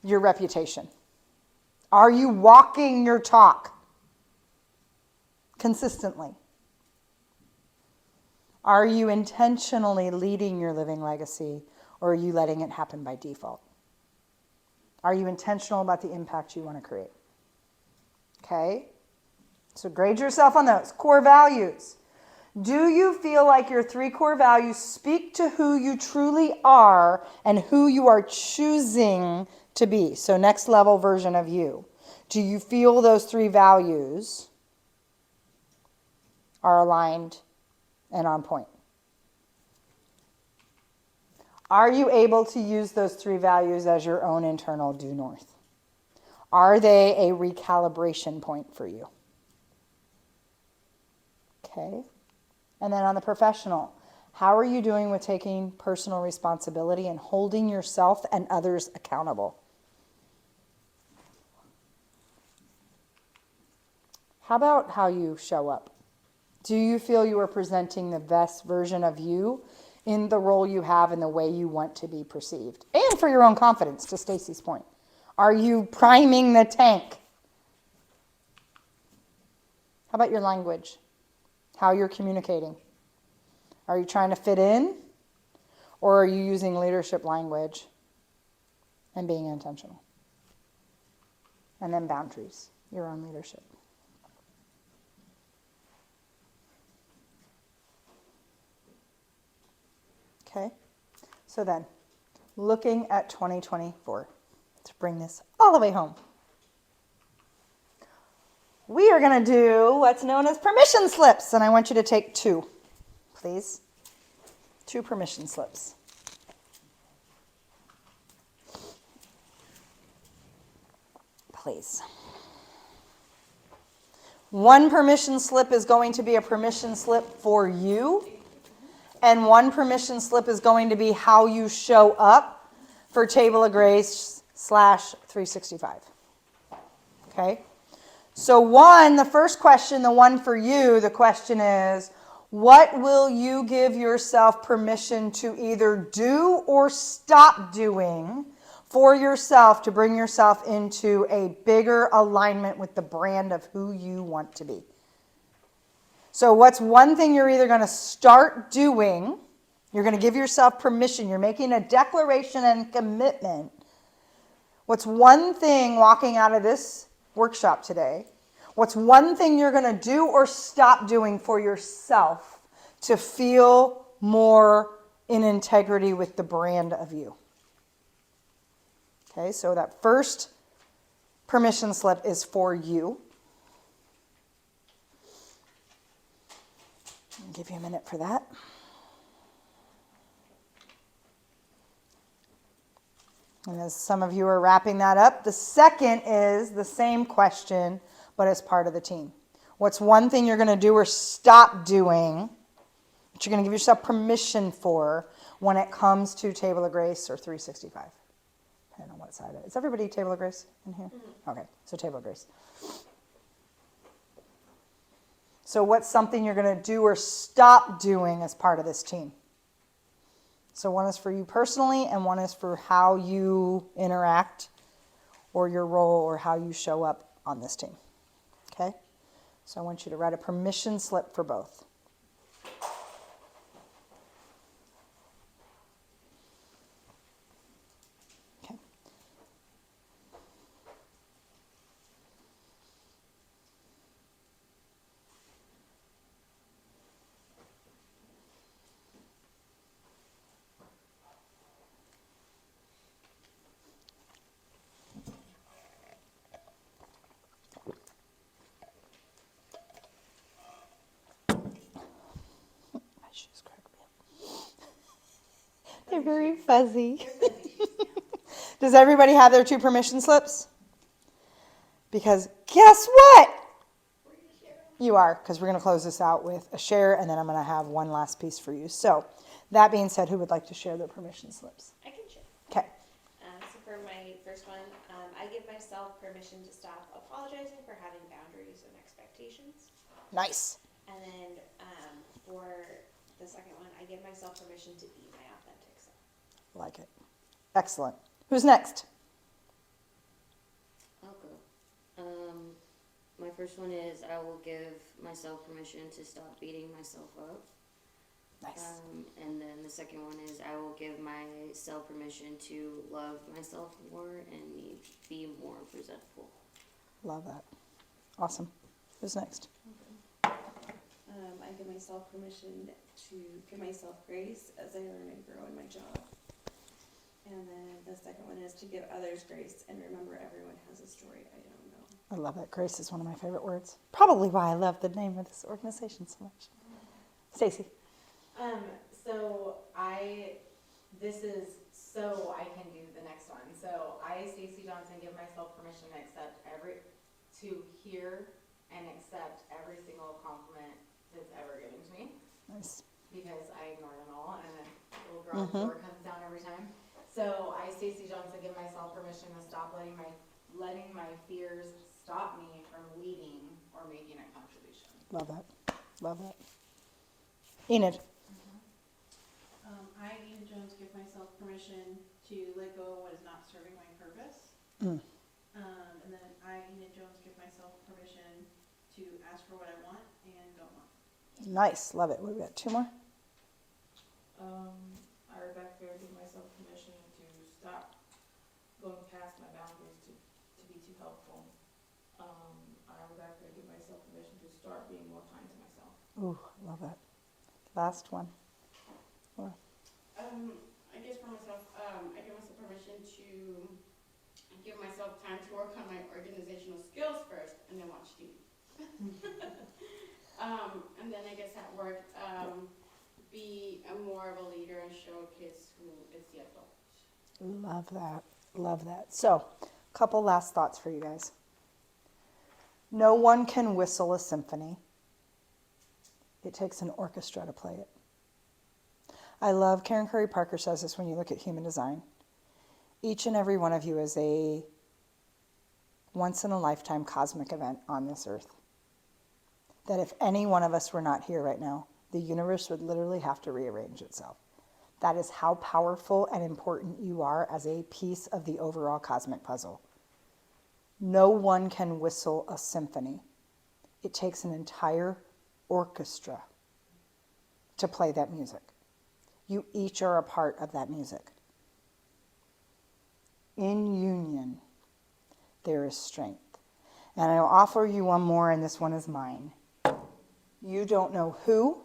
Your reputation. Are you walking your talk consistently? Are you intentionally leading your living legacy, or are you letting it happen by default? Are you intentional about the impact you want to create? Okay? So grade yourself on those. Core values. Do you feel like your 3 core values speak to who you truly are and who you are choosing to be? So next level version of you. Do you feel those 3 values are aligned and on point? Are you able to use those 3 values as your own internal due north? Are they a recalibration point for you? Okay. And then on the professional, how are you doing with taking personal responsibility and holding yourself and others accountable? How about how you show up? Do you feel you are presenting the best version of you in the role you have and the way you want to be perceived? And for your own confidence, to Stacy's point. Are you priming the tank? How about your language? How you're communicating? Are you trying to fit in? Or are you using leadership language and being intentional? And then boundaries, your own leadership. Okay, so then, looking at 2024, to bring this all the way home, we are going to do what's known as permission slips, and I want you to take 2, please. 2 permission slips. Please. 1 permission slip is going to be a permission slip for you. And 1 permission slip is going to be how you show up for Table of Grace / 365. Okay? So the first question, the one for you, the question is, what will you give yourself permission to either do or stop doing for yourself to bring yourself into a bigger alignment with the brand of who you want to be? So what's one thing you're either going to start doing, you're going to give yourself permission, you're making a declaration and commitment. What's one thing walking out of this workshop today? What's one thing you're going to do or stop doing for yourself to feel more in integrity with the brand of you. Okay, so that first permission slip is for you. I'll give you a minute for that. And as some of you are wrapping that up, the second is the same question, but as part of the team. What's one thing you're going to do or stop doing that you're going to give yourself permission for when it comes to Table of Grace or 365? Depending on what side it is. Is everybody Table of Grace in here? Mm-hmm. Okay, so Table of Grace. So what's something you're going to do or stop doing as part of this team? So one is for you personally, and one is for how you interact or your role or how you show up on this team. Okay? So I want you to write a permission slip for both. Okay. My shoes crack me up. They're very fuzzy. Does everybody have their 2 permission slips? Because guess what? You are, because we're going to close this out with a share, and then I'm going to have one last piece for you. So that being said, who would like to share their permission slips? I can share. Okay. So for my first one, I give myself permission to stop apologizing for having boundaries and expectations. Nice. And then for the second one, I give myself permission to be my authentic self. Like it. Excellent. Who's next? I'll go. My first one is I will give myself permission to stop beating myself up. Nice. And then the second one is I will give myself permission to love myself more and be more presentable. Love that. Awesome. Who's next? I give myself permission to give myself grace as I learn and grow in my job. And then the second one is to give others grace and remember everyone has a story I don't know. I love it. Grace is one of my favorite words. Probably why I love the name of this organization so much. Stacy. This is so I can do the next one. So I, Stacy Johnson, give myself permission to hear and accept every single compliment that's ever given to me. Nice. Because I ignore them all, and a little garage door comes down every time. So I, Stacy Johnson, give myself permission to stop letting my fears stop me from leading or making a contribution. Love that. Love that. Enid. I, Ian Jones, give myself permission to let go of what is not serving my purpose. Mm. And then I, Ian Jones, give myself permission to ask for what I want and don't want. Nice. Love it. We've got 2 more. I, Rebecca, give myself permission to stop going past my boundaries to be too helpful. I, Rebecca, give myself permission to start being more kind to myself. Ooh, love that. Last one. Laura. I guess for myself, I give myself permission to give myself time to work on my organizational skills first and then watch TV. And then I guess at work, be more of a leader and show kids who is the adult. Love that. Love that. So, a couple last thoughts for you guys. No one can whistle a symphony. It takes an orchestra to play it. I love, Karen Curry Parker says this when you look at human design. Each and every one of you is a once-in-a-lifetime cosmic event on this earth. That if any one of us were not here right now, the universe would literally have to rearrange itself. That is how powerful and important you are as a piece of the overall cosmic puzzle. No one can whistle a symphony. It takes an entire orchestra to play that music. You each are a part of that music. In union, there is strength. And I'll offer you one more, and this one is mine. You don't know who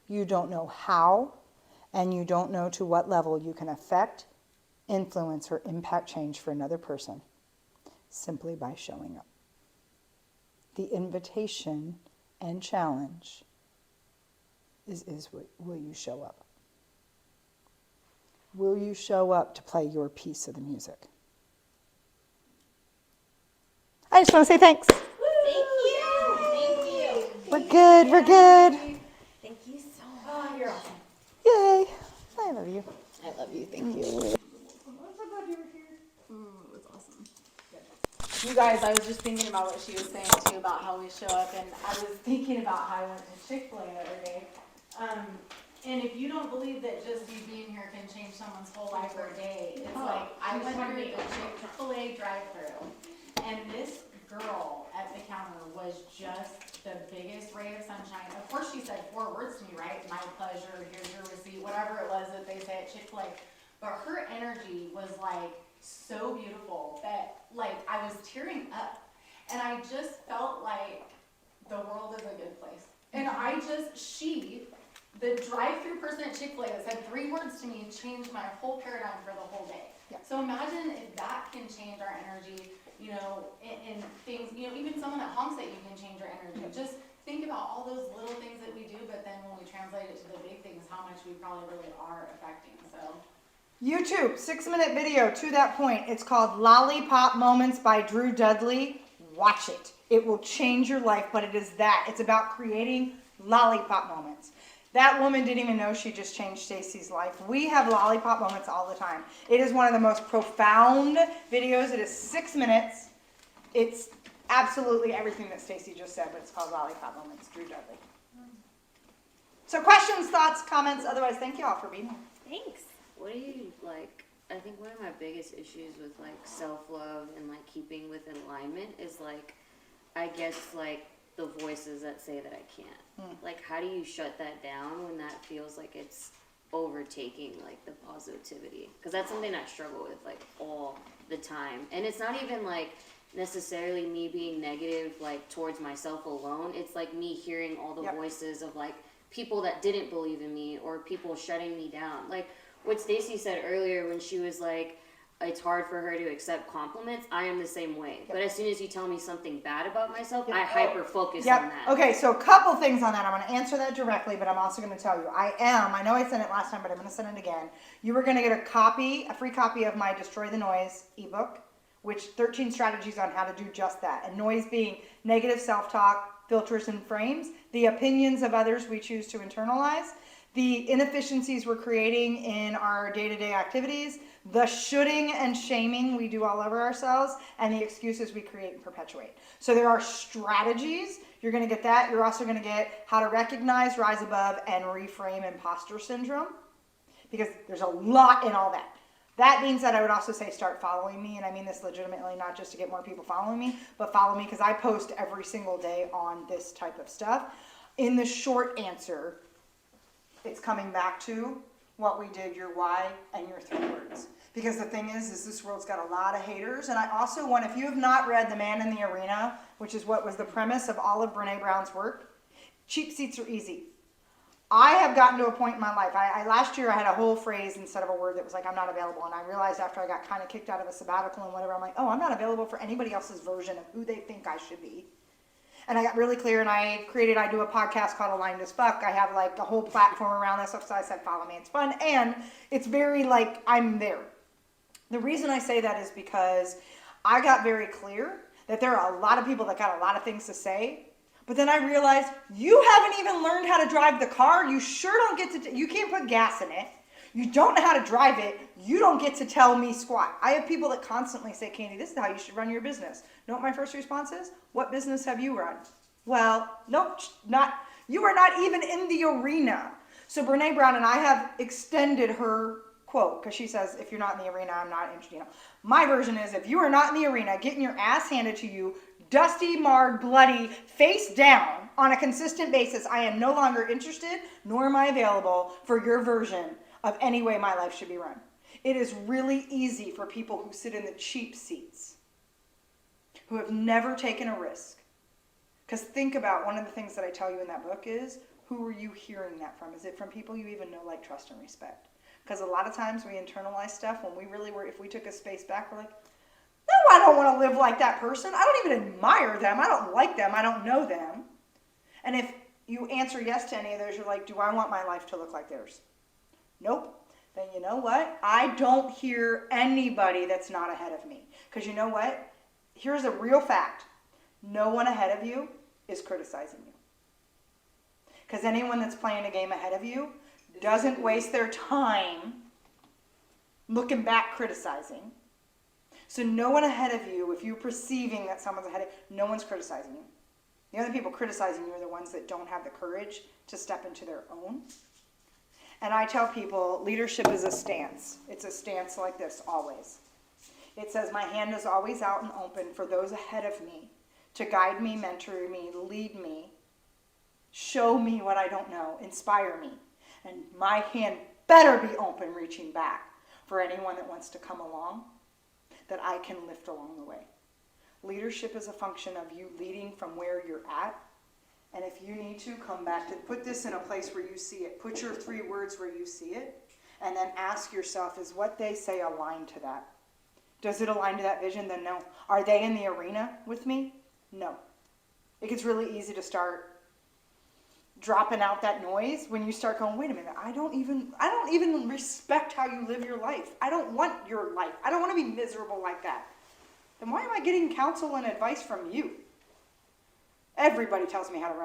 you don't know how, and you don't know to what level you can affect, influence, or impact change for another person simply by showing up. The invitation and challenge is will you show up? Will you show up to play your piece of the music? I just want to say thanks. Thank you. Thank you. We're good. We're good. Thank you so much. Oh, you're awesome. Yay. I love you. I love you. Thank you. It was awesome. You guys, I was just thinking about what she was saying too about how we show up, and I was thinking about how I went to Chick-fil-A the other day. And if you don't believe that just you being here can change someone's whole life or day, it's like I went through the Chick-fil-A drive-through, and this girl at the counter was just the biggest ray of sunshine. Of course, she said 4 words to me, right? My pleasure, here's your receipt, whatever it was that they say at Chick-fil-A. But her energy was like so beautiful that like I was tearing up, and I just felt like the world is a good place. And the drive-through person at Chick-fil-A that said 3 words to me changed my whole paradigm for the whole day. Yeah. So imagine if that can change our energy, you know, in things, you know, even someone that honks at you can change your energy. Yeah. Just think about all those little things that we do, but then when we translate it to the big things, how much we probably really are affecting, so. YouTube, 6-minute video to that point. It's called Lollipop Moments by Drew Dudley. Watch it. It will change your life, but it is that. It's about creating lollipop moments. That woman didn't even know she just changed Stacy's life. We have lollipop moments all the time. It is one of the most profound videos. It is 6 minutes. It's absolutely everything that Stacy just said, but it's called Lollipop Moments, Drew Dudley. So questions, thoughts, comments, otherwise thank you all for being here. Thanks. What do you like? I think one of my biggest issues with like self-love and like keeping with alignment is like, I guess like the voices that say that I can't. Like, how do you shut that down when that feels like it's overtaking like the positivity? Because that's something I struggle with like all the time, and it's not even like necessarily me being negative like towards myself alone. It's like me hearing all the voices of like people that didn't believe in me or people shutting me down. Like what Stacy said earlier when she was like, it's hard for her to accept compliments. I am the same way. But as soon as you tell me something bad about myself, I hyper focus on that. Okay, so a couple things on that. I'm going to answer that directly, but I'm also going to tell you. I know I sent it last time, but I'm going to send it again. You were going to get a free copy of my Destroy the Noise ebook, which 13 strategies on how to do just that. And noise being negative self-talk, filters and frames, the opinions of others we choose to internalize, the inefficiencies we're creating in our day-to-day activities, the shoulding and shaming we do all over ourselves, and the excuses we create and perpetuate. So there are strategies. You're going to get that. You're also going to get how to recognize, rise above, and reframe imposter syndrome, because there's a lot in all that. That being said, I would also say start following me, and I mean this legitimately, not just to get more people following me, but follow me because I post every single day on this type of stuff. In the short answer, it's coming back to what we did, your why, and your 3 words. Because the thing is this world's got a lot of haters. And I also want, if you have not read The Man in the Arena, which is what was the premise of all of Brene Brown's work, cheap seats are easy. I have gotten to a point in my life, last year I had a whole phrase instead of a word that was like, I'm not available. And I realized after I got kind of kicked out of a sabbatical and whatever, I'm like, oh, I'm not available for anybody else's version of who they think I should be. And I got really clear, and I do a podcast called Aligned as Fuck. I have like a whole platform around this stuff, so I said, follow me, it's fun. And it's very like, I'm there. The reason I say that is because I got very clear that there are a lot of people that got a lot of things to say, but then I realized you haven't even learned how to drive the car. You sure don't get to, you can't put gas in it. You don't know how to drive it. You don't get to tell me squat. I have people that constantly say, Candy, this is how you should run your business. You know what my first response is? What business have you run? Well, nope, you are not even in the arena. So Brene Brown, and I have extended her quote, because she says, if you're not in the arena, I'm not interested. You know, my version is, if you are not in the arena, getting your ass handed to you, dusty, marred, bloody, face down on a consistent basis, I am no longer interested, nor am I available for your version of any way my life should be run. It is really easy for people who sit in the cheap seats, who have never taken a risk. Because think about, one of the things that I tell you in that book is, Who are you hearing that from? Is it from people you even know, like, trust, and respect? Because a lot of times we internalize stuff when we really were, if we took a space back, we're like, no, I don't want to live like that person. I don't even admire them. I don't like them. I don't know them. And if you answer yes to any of those, you're like, do I want my life to look like theirs? Nope. Then you know what? I don't hear anybody that's not ahead of me. Because you know what? Here's a real fact. No one ahead of you is criticizing you. Because anyone that's playing a game ahead of you doesn't waste their time looking back criticizing. So no one ahead of you, if you're perceiving that someone's ahead of you, no one's criticizing you. The only people criticizing you are the ones that don't have the courage to step into their own. And I tell people, leadership is a stance. It's a stance like this, always. It says, my hand is always out and open for those ahead of me to guide me, mentor me, lead me, show me what I don't know, inspire me. And my hand better be open, reaching back for anyone that wants to come along that I can lift along the way. Leadership is a function of you leading from where you're at. And if you need to, come back to put this in a place where you see it. Put your 3 words where you see it. And then ask yourself, is what they say aligned to that? Does it align to that vision? Then no. Are they in the arena with me? No. It gets really easy to start dropping out that noise when you start going, wait a minute, I don't even respect how you live your life. I don't want your life. I don't want to be miserable like that. Then why am I getting counsel and advice from you? Everybody tells me how to run